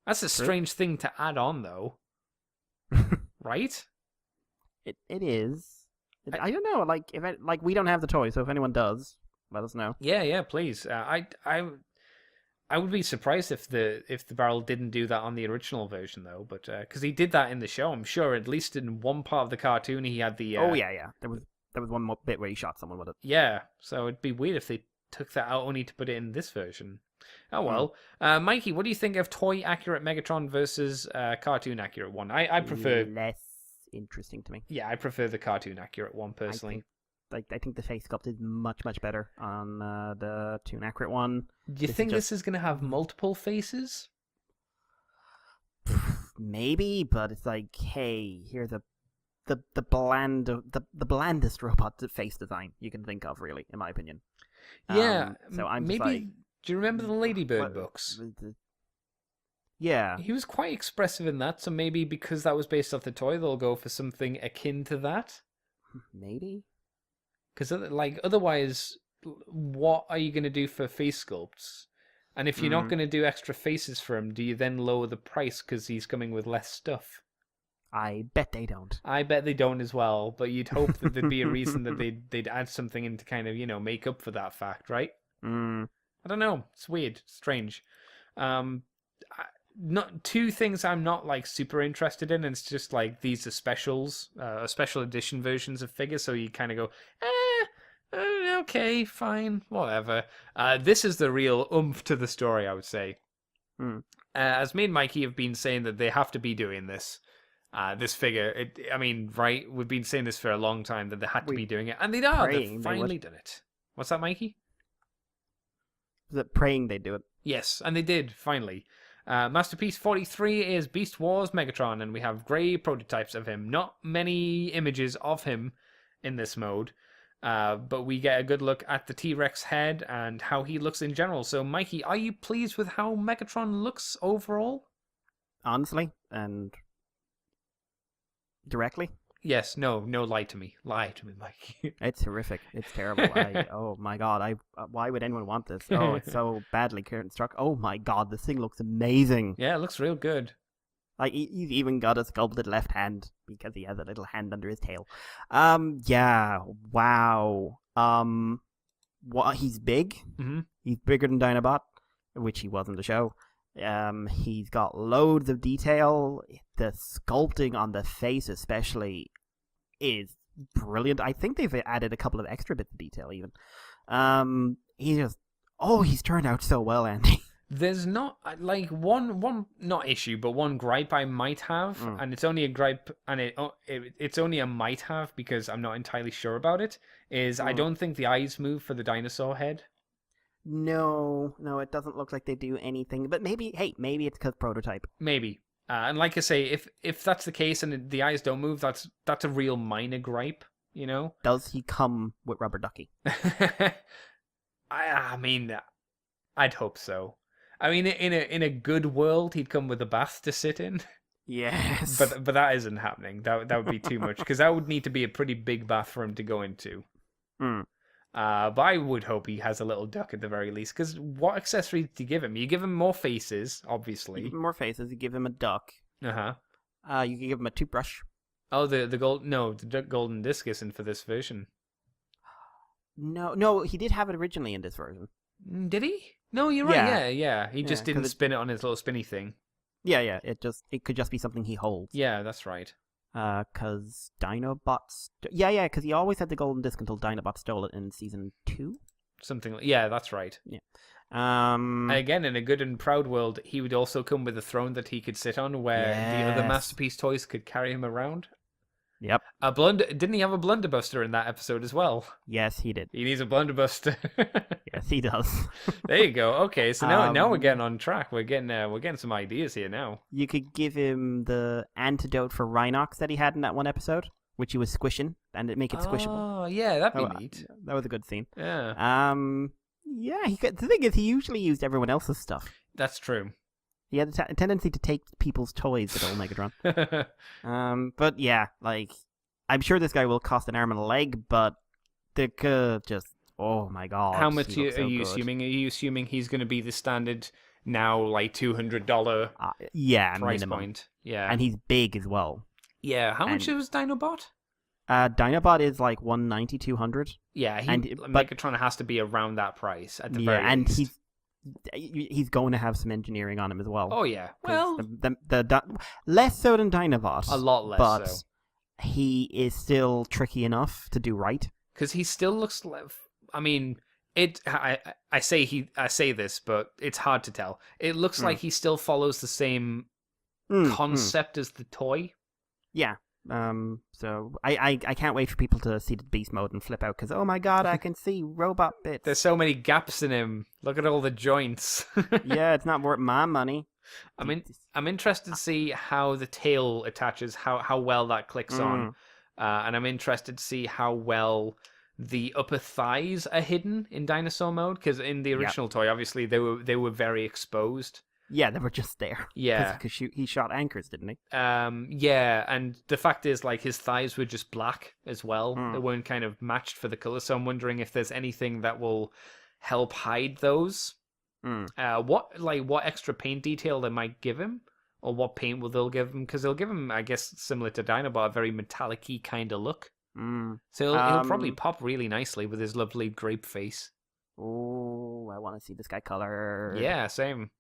That's a strange thing to add on, though. Right? It is. I don't know. Like, we don't have the toy, so if anyone does, let us know. Yeah, please. I would be surprised if the barrel didn't do that on the original version, though. But because he did that in the show, I'm sure. At least in one part of the cartoon, he had the. Oh yeah. There was one more bit where he shot someone with it. Yeah, so it'd be weird if they took that out only to put it in this version. Oh well. Mikey, what do you think of toy accurate Megatron versus cartoon accurate one? I prefer less interesting to me. Yeah, I prefer the cartoon accurate one personally. I think the face sculpt is much better on the Toon Accurate one. Do you think this is going to have multiple faces? Maybe, but it's like, hey, here's the blandest robot face design you can think of, really, in my opinion. Yeah, so I'm maybe. just like, Do you remember the Ladybird books? Yeah, he was quite expressive in that. So maybe because that was based off the toy, they'll go for something akin to that. Maybe. Because like otherwise, what are you going to do for face sculpts? And if you're not going to do extra faces for him, do you then lower the price because he's coming with less stuff? I bet they don't. I bet they don't as well. But you'd hope that there'd be a reason that they'd add something in to kind of make up for that fact, right? Mm. I don't know. It's weird, strange. Not two things I'm not like super interested in. And it's just like these are specials, special edition versions of figures. So you kind of go, okay, fine, whatever. This is the real oomph to the story, I would say. As me and Mikey have been saying that they have to be doing this. This figure, right? We've been saying this for a long time that they had to be doing it, and they are. They've finally done it. What's that, Mikey? Was it praying they do it? Yes, and they did finally. Masterpiece 43 is Beast Wars Megatron, and we have grey prototypes of him. Not many images of him in this mode. But we get a good look at the T-Rex head and how he looks in general. So, Mikey, are you pleased with how Megatron looks overall? Honestly, and directly? Yes, no, lie to me. Lie to me, Mikey. It's horrific. It's terrible. Oh my god, why would anyone want this? Oh, it's so badly construct. Oh my god, this thing looks amazing. Yeah, it looks real good. Like, he's even got a sculpted left hand because he has a little hand under his tail. Yeah, wow. He's big. Mm-hmm. He's bigger than Dinobot, which he was in the show. He's got loads of detail. The sculpting on the face especially is brilliant. I think they've added a couple of extra bits of detail even. He's turned out so well, Andy. There's not like one not issue, but one gripe I might have, and it's only a gripe, and it's only a might have because I'm not entirely sure about it. Is I don't think the eyes move for the dinosaur head. No, it doesn't look like they do anything. But maybe it's because prototype. Maybe, and like I say, if that's the case and the eyes don't move, that's a real minor gripe, you know. Does he come with rubber ducky? I mean, I'd hope so. I mean, in a good world, he'd come with a bath to sit in. Yes, but that isn't happening. That would be too much because that would need to be a pretty big bath for him to go into. But I would hope he has a little duck at the very least. Because what accessories do you give him? You give him more faces, obviously. You give him more faces. You give him a duck. You can give him a toothbrush. Oh, the golden disc isn't for this version. No, he did have it originally in this version. Did he? No, you're right. Yeah. He just didn't spin it on his little spinny thing. Yeah. It could just be something he holds. Yeah, that's right. Because Dinobots... Yeah, because he always had the golden disc until Dinobot stole it in Season 2? Yeah, that's right. Yeah. Again, in a good and proud world, he would also come with a throne that he could sit on where the other Masterpiece toys could carry him around. Yep. Didn't he have a blunderbuster in that episode as well? Yes, he did. He needs a blunderbuster. Yes, he does. There you go. Okay, so now we're getting on track. We're getting some ideas here now. You could give him the antidote for Rhinox that he had in that one episode, which he was squishing, and make it squishable. Oh, yeah, that'd be neat. That was a good scene. Yeah. The thing is, he usually used everyone else's stuff. That's true. He had a tendency to take people's toys with old Megatron. But yeah, like, I'm sure this guy will cost an arm and a leg, but they could just, oh my god. How much are you assuming? Are you assuming he's going to be the standard now, like $200 price minimum. point? Yeah. And he's big as well. Yeah. How much was Dinobot? Dinobot is like $190, $200. Yeah, Megatron has to be around that price at the very least. And he's going to have some engineering on him as well. Oh yeah, well, the less so than Dinobot, a lot less, but so. He is still tricky enough to do right because he still looks like. I mean, I say this, but it's hard to tell. It looks like he still follows the same concept as the toy. Yeah. So I can't wait for people to see the beast mode and flip out because, oh my god, I can see robot bits. There's so many gaps in him. Look at all the joints. Yeah, it's not worth my money. I'm interested to see how the tail attaches, how well that clicks on. And I'm interested to see how well the upper thighs are hidden in dinosaur mode, because in the original toy, obviously, they were very exposed. Yeah, they were just there. Yeah. Because he shot anchors, didn't he? Yeah, and the fact is, like, his thighs were just black as well. They weren't kind of matched for the color, so I'm wondering if there's anything that will help hide those. What extra paint detail they might give him, or what paint they'll give him, because they'll give him, I guess, similar to Dinobot, a very metallic-y kind of look. So he'll probably pop really nicely with his lovely grape face. Oh, I want to see this guy color. Yeah, same.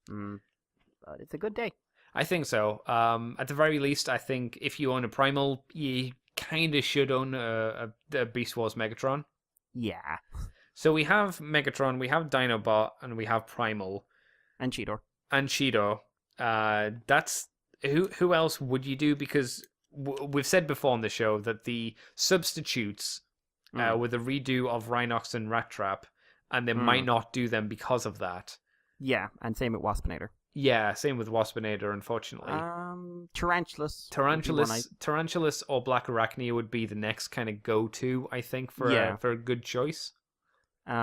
But it's a good day. I think so. At the very least, I think if you own a Primal, you kind of should own a Beast Wars Megatron. Yeah. So we have Megatron, we have Dinobot, and we have Primal. And Cheetor. That's... Who else would you do? Because we've said before on the show that the substitutes were the redo of Rhinox and Rat Trap, and they might not do them because of that. Yeah, and same with Waspinator. Yeah, same with Waspinator, unfortunately. Tarantulas. Tarantulas or Black Arachnia would be the next kind of go-to, I think, for a good choice. If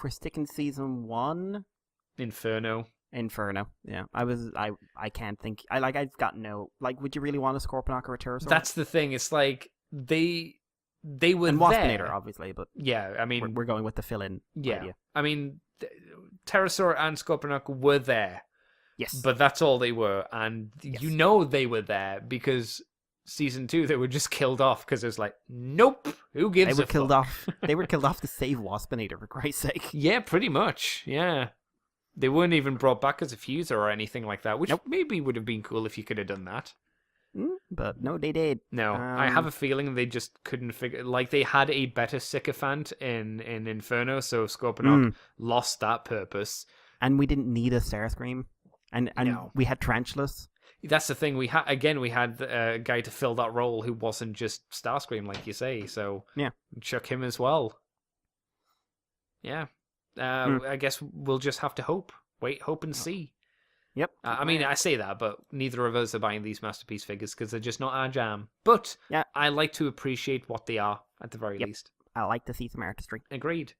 we're sticking season 1... Inferno. Yeah. I can't think... I've got no... Like, would you really want a Scorponok or a Pterosaur? That's the thing. It's like, they were and there. Waspinator, obviously, but... Yeah, I mean... We're going with the fill-in idea. I mean... Pterosaur and Scorponok were there. Yes. But that's all they were. And you know they were there because season 2 they were just killed off because it was like, nope, who gives a fuck? They were killed off to save Waspinator, for Christ's sake. Yeah, pretty much. Yeah. They weren't even brought back as a fuser or anything like that, which maybe would have been cool if you could have done that. But no, they did. No, I have a feeling they just couldn't figure... Like, they had a better sycophant in Inferno, so Scorponok lost that purpose. And we didn't need a Starscream. And we had Tarantulas. That's the thing. We had a guy to fill that role who wasn't just Starscream, like you say, so chuck him as well. Yeah. I guess we'll just have to hope. Wait, hope and see. Yep. I mean, I say that, but neither of us are buying these Masterpiece figures because they're just not our jam. But I like to appreciate what they are, at the very least. I like to see some artistry. Agreed.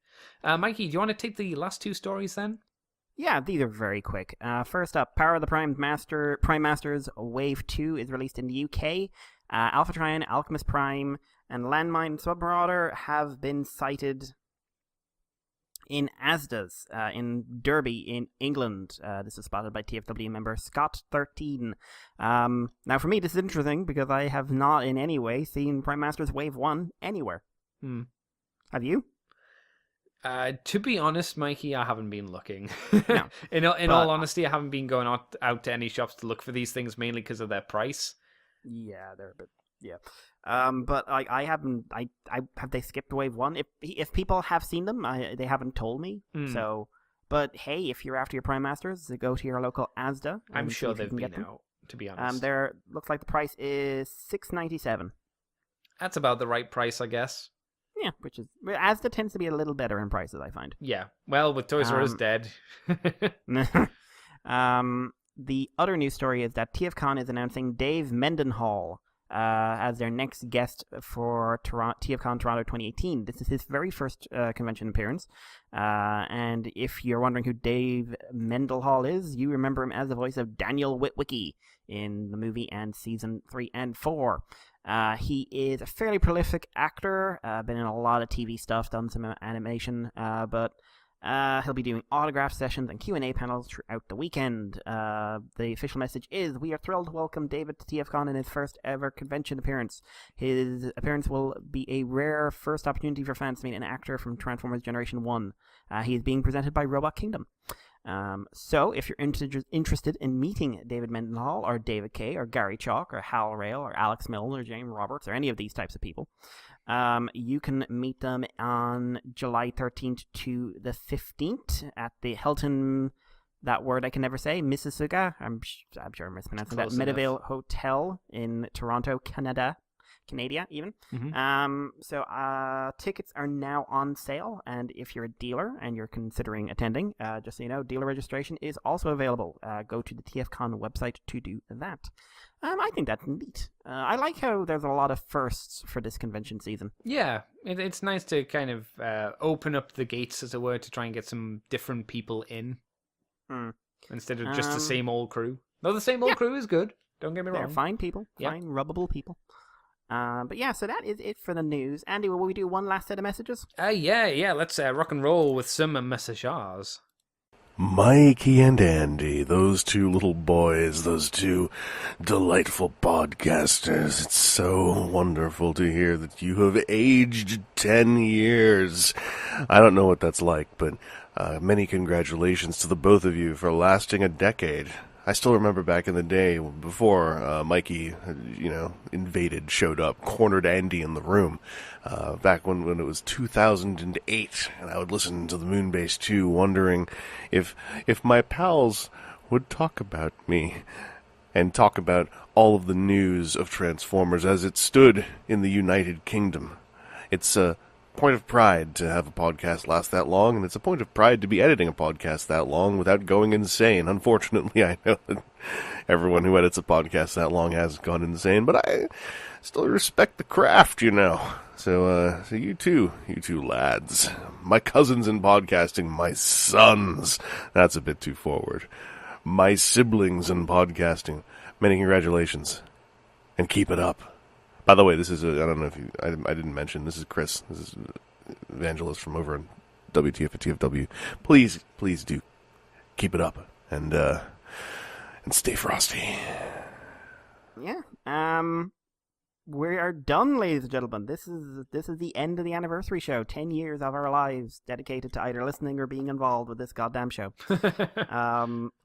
Mikey, do you want to take the last 2 stories then? Yeah, these are very quick. First up, Power of the Prime Masters Wave 2 is released in the UK. Alpha Trion, Alchemist Prime, and Landmine Submarauder have been sighted in Asda's in Derby in England. This is spotted by TFW member Scott13. Now, for me, this is interesting because I have not in any way seen Prime Masters Wave 1 anywhere. Have you? To be honest, Mikey, I haven't been looking. No. in all honesty, I haven't been going out to any shops to look for these things, mainly because of their price. Yeah, they're a bit... Yeah. But I haven't. I have they skipped Wave 1? If people have seen them, they haven't told me. So, but hey, if you're after your Prime Masters, go to your local Asda. I'm sure they've been out. To be honest, there looks like the price is $6.97. That's about the right price, I guess. Yeah, which is Asda tends to be a little better in prices, I find. Yeah, well, with Toys R Us dead. The other news story is that TFCon is announcing Dave Mendenhall as their next guest for TFCon Toronto 2018. This is his very first convention appearance. And if you're wondering who Dave Mendenhall is, you remember him as the voice of Daniel Witwicky in the movie and season 3 and 4. He is a fairly prolific actor, been in a lot of TV stuff, done some animation, but he'll be doing autograph sessions and Q&A panels throughout the weekend. The official message is, we are thrilled to welcome David to TFCon in his first ever convention appearance. His appearance will be a rare first opportunity for fans to meet an actor from Transformers Generation 1. He is being presented by Robot Kingdom. So, if you're interested in meeting David Mendenhall, or David Kay, or Gary Chalk, or Hal Rail, or Alex Milne, or James Roberts, or any of these types of people, you can meet them on July 13th to the 15th at the Hilton that word I can never say, Mississauga. I'm sure I'm mispronouncing that. Close enough. Meadowvale Hotel in Toronto, Canada even. So tickets are now on sale, and if you're a dealer and you're considering attending, just so you know, dealer registration is also available. Go to the TFCon website to do that. I think that's neat. I like how there's a lot of firsts for this convention season. Yeah, it's nice to kind of open up the gates, as it were, to try and get some different people in instead of just the same old crew. Though the same old crew is good. Don't get me wrong. They're fine people, fine, rubbable people. But yeah, so that is it for the news. Andy, will we do one last set of messages? Yeah. Let's rock and roll with some messages. Mikey and Andy, those two little boys, those two delightful podcasters. It's so wonderful to hear that you have aged 10 years. I don't know what that's like, but many congratulations to the both of you for lasting a decade. I still remember back in the day before Mikey, invaded, showed up, cornered Andy in the room, back when it was 2008, and I would listen to the Moonbase 2 wondering if my pals would talk about me and talk about all of the news of Transformers as it stood in the United Kingdom. It's a point of pride to have a podcast last that long, and it's a point of pride to be editing a podcast that long without going insane. Unfortunately, I know that everyone who edits a podcast that long has gone insane, but I still respect the craft, So you two lads, my cousins in podcasting, my sons, that's a bit too forward. My siblings in podcasting, many congratulations, and keep it up. By the way, this is I don't know if I didn't mention, this is Chris. This is Evangelist from over on WTF at TFW. Please do keep it up and stay frosty. Yeah. We are done, ladies and gentlemen. This is the end of the anniversary show. 10 years of our lives dedicated to either listening or being involved with this goddamn show.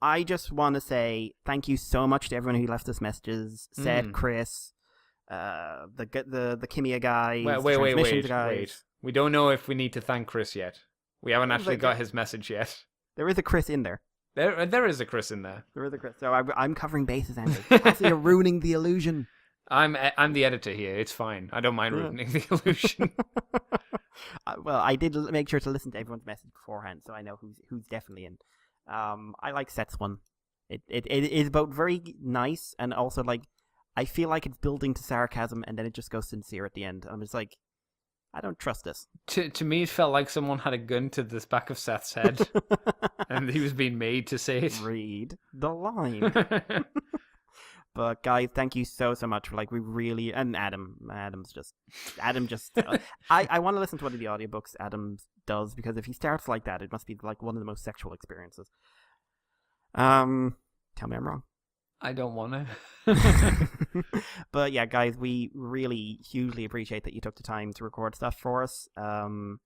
I just want to say thank you so much to everyone who left us messages. Said Chris, the Kimia guy, wait. We don't know if we need to thank Chris yet. We haven't actually got his message yet. There is a Chris in there. There is a Chris in there. There is a Chris. So I'm covering bases, Andy. Also, you're ruining the illusion. I'm the editor here. It's fine. I don't mind ruining the illusion. Well, I did make sure to listen to everyone's message beforehand, so I know who's definitely in. I like Seth's one. It is both very nice and also I feel like it's building to sarcasm and then it just goes sincere at the end. I'm just like, I don't trust this. To me, it felt like someone had a gun to the back of Seth's head and he was being made to say it. Read the line. But guys, thank you so much for we really, and Adam just I want to listen to one of the audiobooks Adam does, because if he starts like that, it must be one of the most sexual experiences. Tell me I'm wrong. I don't want to. But yeah, guys, we really hugely appreciate that you took the time to record stuff for us. And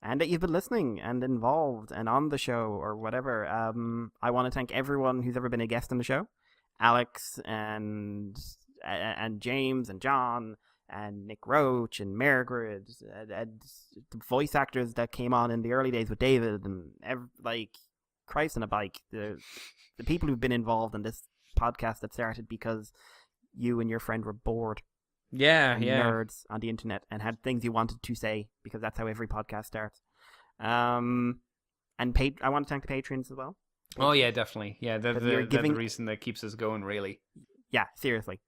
that you've been listening and involved and on the show or whatever. I want to thank everyone who's ever been a guest on the show. Alex and James and John and Nick Roach and Margaret and the voice actors that came on in the early days with David and Christ on a bike. The people who've been involved in this podcast that started because you and your friend were bored. Nerds on the internet and had things you wanted to say, because that's how every podcast starts. And I want to thank the patrons as well. Oh yeah, definitely. Yeah, they're the reason that keeps us going, really. Yeah, seriously.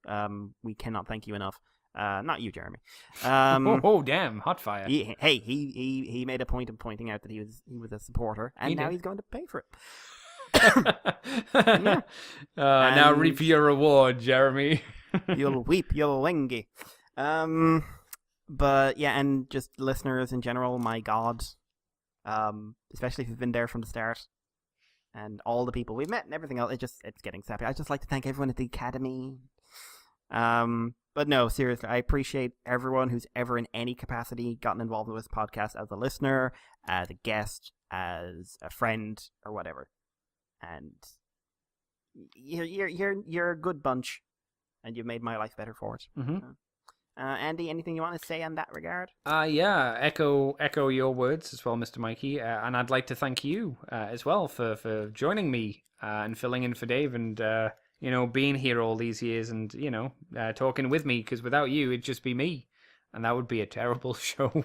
We cannot thank you enough. Not you, Jeremy. Oh damn, hot fire. He made a point of pointing out that he was a supporter, and now he's going to pay for it. Yeah. Now reap your reward, Jeremy. You'll weep, you'll wingy. But yeah, and just listeners in general, my God. Especially if you've been there from the start. And all the people we've met and everything else, it's getting sappy. I'd just like to thank everyone at the Academy. But no, seriously, I appreciate everyone who's ever in any capacity gotten involved with this podcast as a listener, as a guest, as a friend, or whatever. And you're a good bunch, and you've made my life better for it. Mm-hmm. Andy, anything you want to say on that regard? Yeah, echo your words as well, Mr. Mikey, and I'd like to thank you as well for joining me and filling in for Dave and being here all these years and talking with me, because without you it'd just be me, and that would be a terrible show.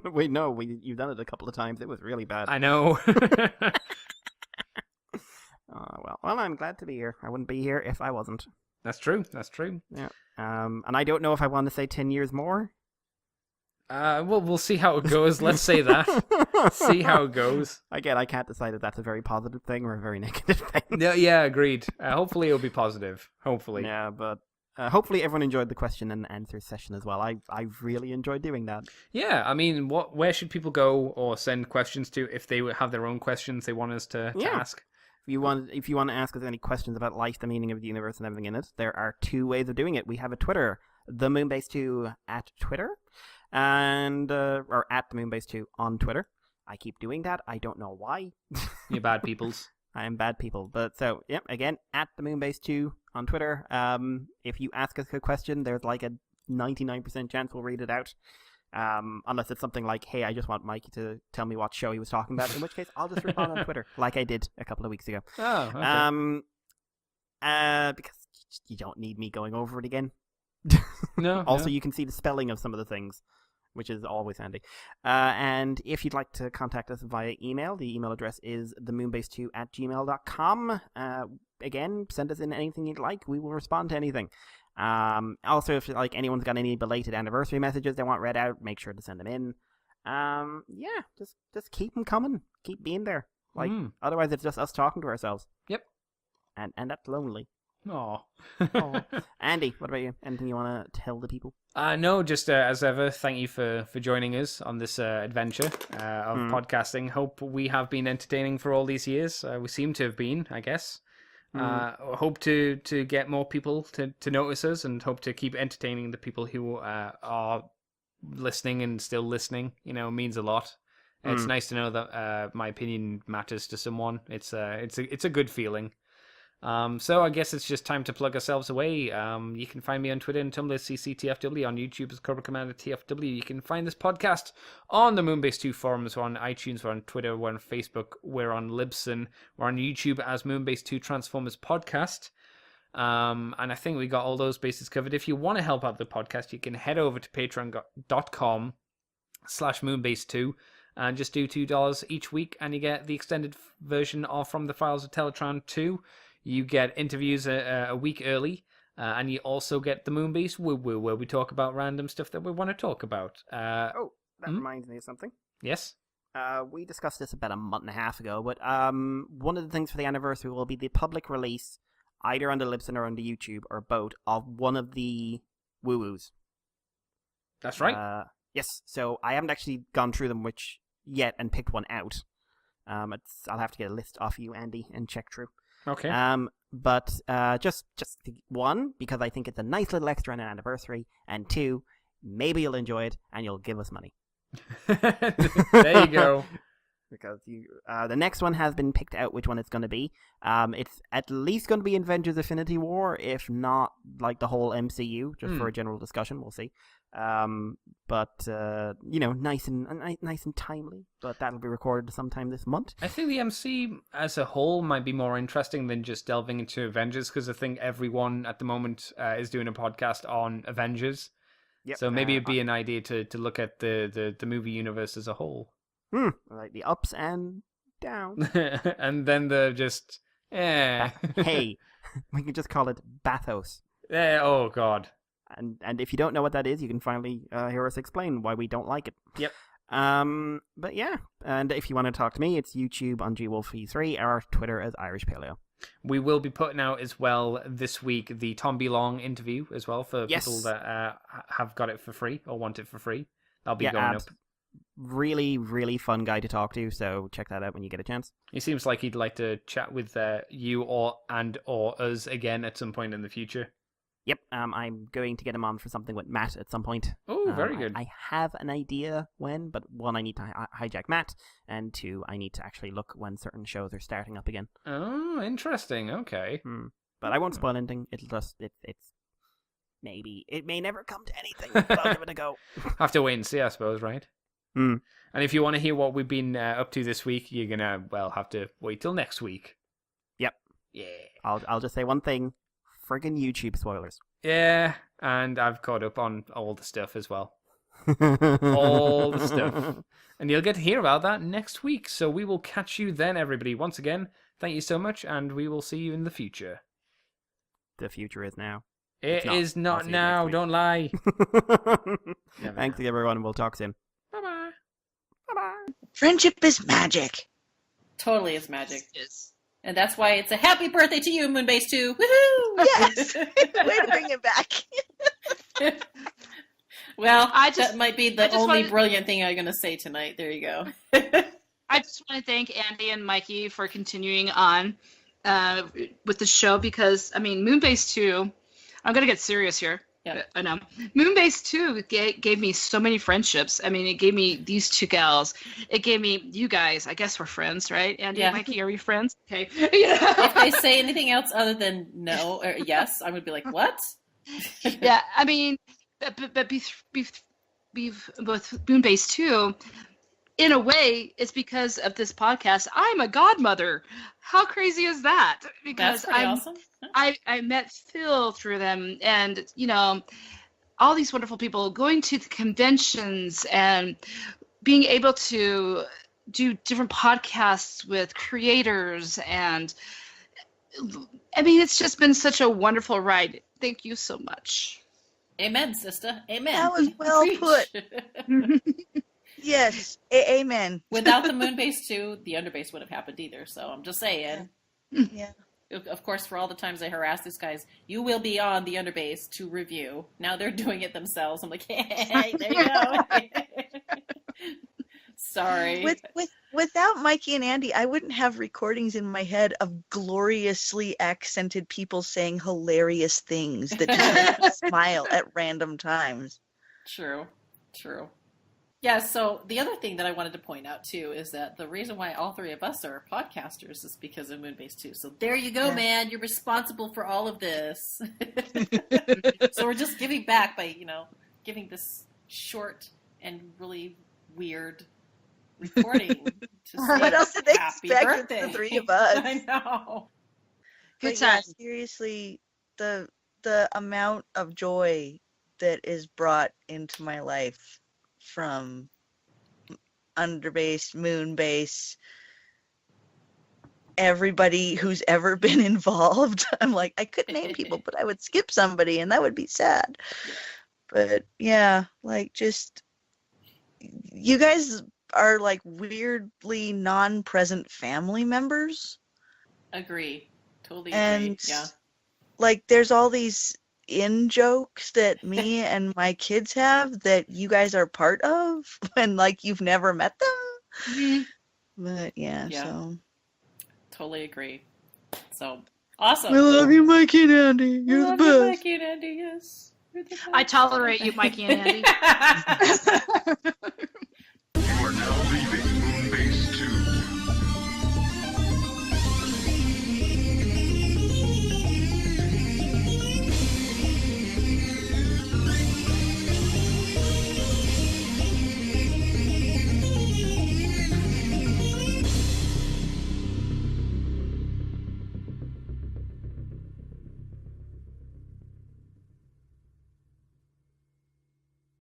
Wait, no, you've done it a couple of times. It was really bad. I know. Well, I'm glad to be here. I wouldn't be here if I wasn't. That's true. Yeah. And I don't know if I want to say 10 years more. Well, we'll see how it goes. Let's say that. See how it goes. Again, I can't decide if that's a very positive thing or a very negative thing. Yeah, agreed. Hopefully it'll be positive. Hopefully. Yeah, but hopefully everyone enjoyed the question and answer session as well. I've really enjoyed doing that. Yeah, I mean, where should people go or send questions to if they have their own questions they want us to ask? If you want to ask us any questions about life, the meaning of the universe, and everything in it, there are two ways of doing it. We have a Twitter, the Moonbase2 at Twitter, and or at the Moonbase2 on Twitter. I keep doing that. I don't know why. You're bad peoples. I am bad people. But so, yeah, again, at the Moonbase2 on Twitter. If you ask us a question, there's like a 99% chance we'll read it out. Unless it's something like, hey, I just want Mikey to tell me what show he was talking about, in which case I'll just respond on Twitter, like I did a couple of weeks ago. Oh, okay. Because you don't need me going over it again. No. Also, you can see the spelling of some of the things, which is always handy. And if you'd like to contact us via email, the email address is themoonbase2@gmail.com. Again, send us in anything you'd like. We will respond to anything. Also, if anyone's got any belated anniversary messages they want read out, make sure to send them in. Yeah, just keep them coming. Keep being there. Otherwise it's just us talking to ourselves. Yep. And that's lonely. Aw. Andy, what about you? Anything you want to tell the people? No, just as ever, thank you for joining us on this adventure of podcasting. Hope we have been entertaining for all these years. We seem to have been, I guess. Hope to get more people to notice us, and hope to keep entertaining the people who are listening and still listening. Means a lot. It's nice to know that my opinion matters to someone. It's a good feeling. So I guess it's just time to plug ourselves away. You can find me on Twitter and Tumblr, CCTFW, on YouTube as Cobra Commander TFW. You can find this podcast on the Moonbase 2 forums. We're on iTunes, we're on Twitter, we're on Facebook, we're on Libsyn, we're on YouTube as Moonbase 2 Transformers Podcast. And I think we got all those bases covered. If you want to help out the podcast, you can head over to patreon.com/Moonbase2 and just do $2 each week, and you get the extended version of From the Files of Teletron 2. You get interviews a week early, and you also get the Moonbase Woo Woo, where we talk about random stuff that we want to talk about. That reminds me of something. Yes? We discussed this about a month and a half ago, but one of the things for the anniversary will be the public release, either on the Libsyn or on the YouTube, or both, of one of the Woo Woos. That's right. Yes, so I haven't actually gone through them yet and picked one out. I'll have to get a list off you, Andy, and check through. Okay. But just one, because I think it's a nice little extra on an anniversary, and two, maybe you'll enjoy it and you'll give us money. There you go. Because the next one has been picked out which one it's going to be. It's at least going to be Avengers Infinity War, if not like the whole MCU, just for a general discussion. We'll see. But nice and timely. But that'll be recorded sometime this month. I think the MC as a whole might be more interesting than just delving into Avengers, because I think everyone at the moment is doing a podcast on Avengers. Yep. So maybe it'd be an idea to look at the movie universe as a whole. Like the ups and downs. And then the just hey, we can just call it Bathos. Oh God. And if you don't know what that is, you can finally hear us explain why we don't like it. Yep. But yeah, and if you want to talk to me, it's YouTube on GWolfE3 or Twitter as Irish Paleo. We will be putting out as well this week the Tom B. Long interview as well for people that have got it for free or want it for free. That'll be going up. Really, really fun guy to talk to, so check that out when you get a chance. He seems like he'd like to chat with you or us again at some point in the future. Yep, I'm going to get him on for something with Matt at some point. Oh, very good. I have an idea when, but one, I need to hijack Matt, and two, I need to actually look when certain shows are starting up again. Oh, interesting. Okay. But I won't spoil anything. It'll just, Maybe. It may never come to anything, but I'll give it a go. Have to wait and see, I suppose, right? Hmm. And if you want to hear what we've been up to this week, you're going to, have to wait till next week. Yep. Yeah. I'll just say one thing. Friggin' YouTube spoilers. Yeah, and I've caught up on all the stuff as well. All the stuff. And you'll get to hear about that next week. So we will catch you then, everybody. Once again, thank you so much, and we will see you in the future. The future is now. It is not now. Don't lie. Thanks, everyone. We'll talk soon. Bye-bye. Bye-bye. Friendship is magic. Totally is magic. And that's why it's a happy birthday to you, Moonbase 2. Woohoo! Yes! Way to bring it back. Well, that might be the only brilliant thing I'm going to say tonight. There you go. I just want to thank Andy and Mikey for continuing on with the show because, I mean, Moonbase 2, I'm going to get serious here. Yeah. I know. Moonbase 2 gave me so many friendships. I mean, it gave me these two gals. It gave me you guys. I guess we're friends, right? Andy and Mikey, are we friends? Okay. If they say anything else other than no or yes, I would be like, what? Yeah, I mean, but with Moonbase 2, in a way, it's because of this podcast. I'm a godmother. How crazy is that? Because That's pretty awesome. I met Phil through them, and all these wonderful people going to the conventions and being able to do different podcasts with creators, and I mean, it's just been such a wonderful ride. Thank you so much. Amen, sister. Amen. That was well Preach. put. Yes. Amen. Without the Moonbase 2, the Underbase would have happened either. So I'm just saying. Yeah. Of course, for all the times I harass these guys, you will be on the Underbase to review. Now they're doing it themselves. I'm like, hey, there you go. Sorry. Without Mikey and Andy, I wouldn't have recordings in my head of gloriously accented people saying hilarious things that just make me smile at random times. True. Yeah, so the other thing that I wanted to point out, too, is that the reason why all three of us are podcasters is because of Moonbase 2. So there you go, man. You're responsible for all of this. So we're just giving back by, giving this short and really weird recording to say what else did they happy expect birthday. of the three of us? I know. Good time. Yeah, seriously, the amount of joy that is brought into my life from Underbase, Moonbase, everybody who's ever been involved. I'm like, I could name people, but I would skip somebody, and that would be sad. But yeah, like, just you guys are like weirdly non-present family members. Agree. Totally And agree. Yeah. like, there's all these in jokes that me and my kids have that you guys are part of when like you've never met them. But yeah, so Totally agree. So awesome. I love you, Mikey and Andy. You're the best. Mikey and Andy, yes. You're the best. I tolerate you, Mikey and Andy.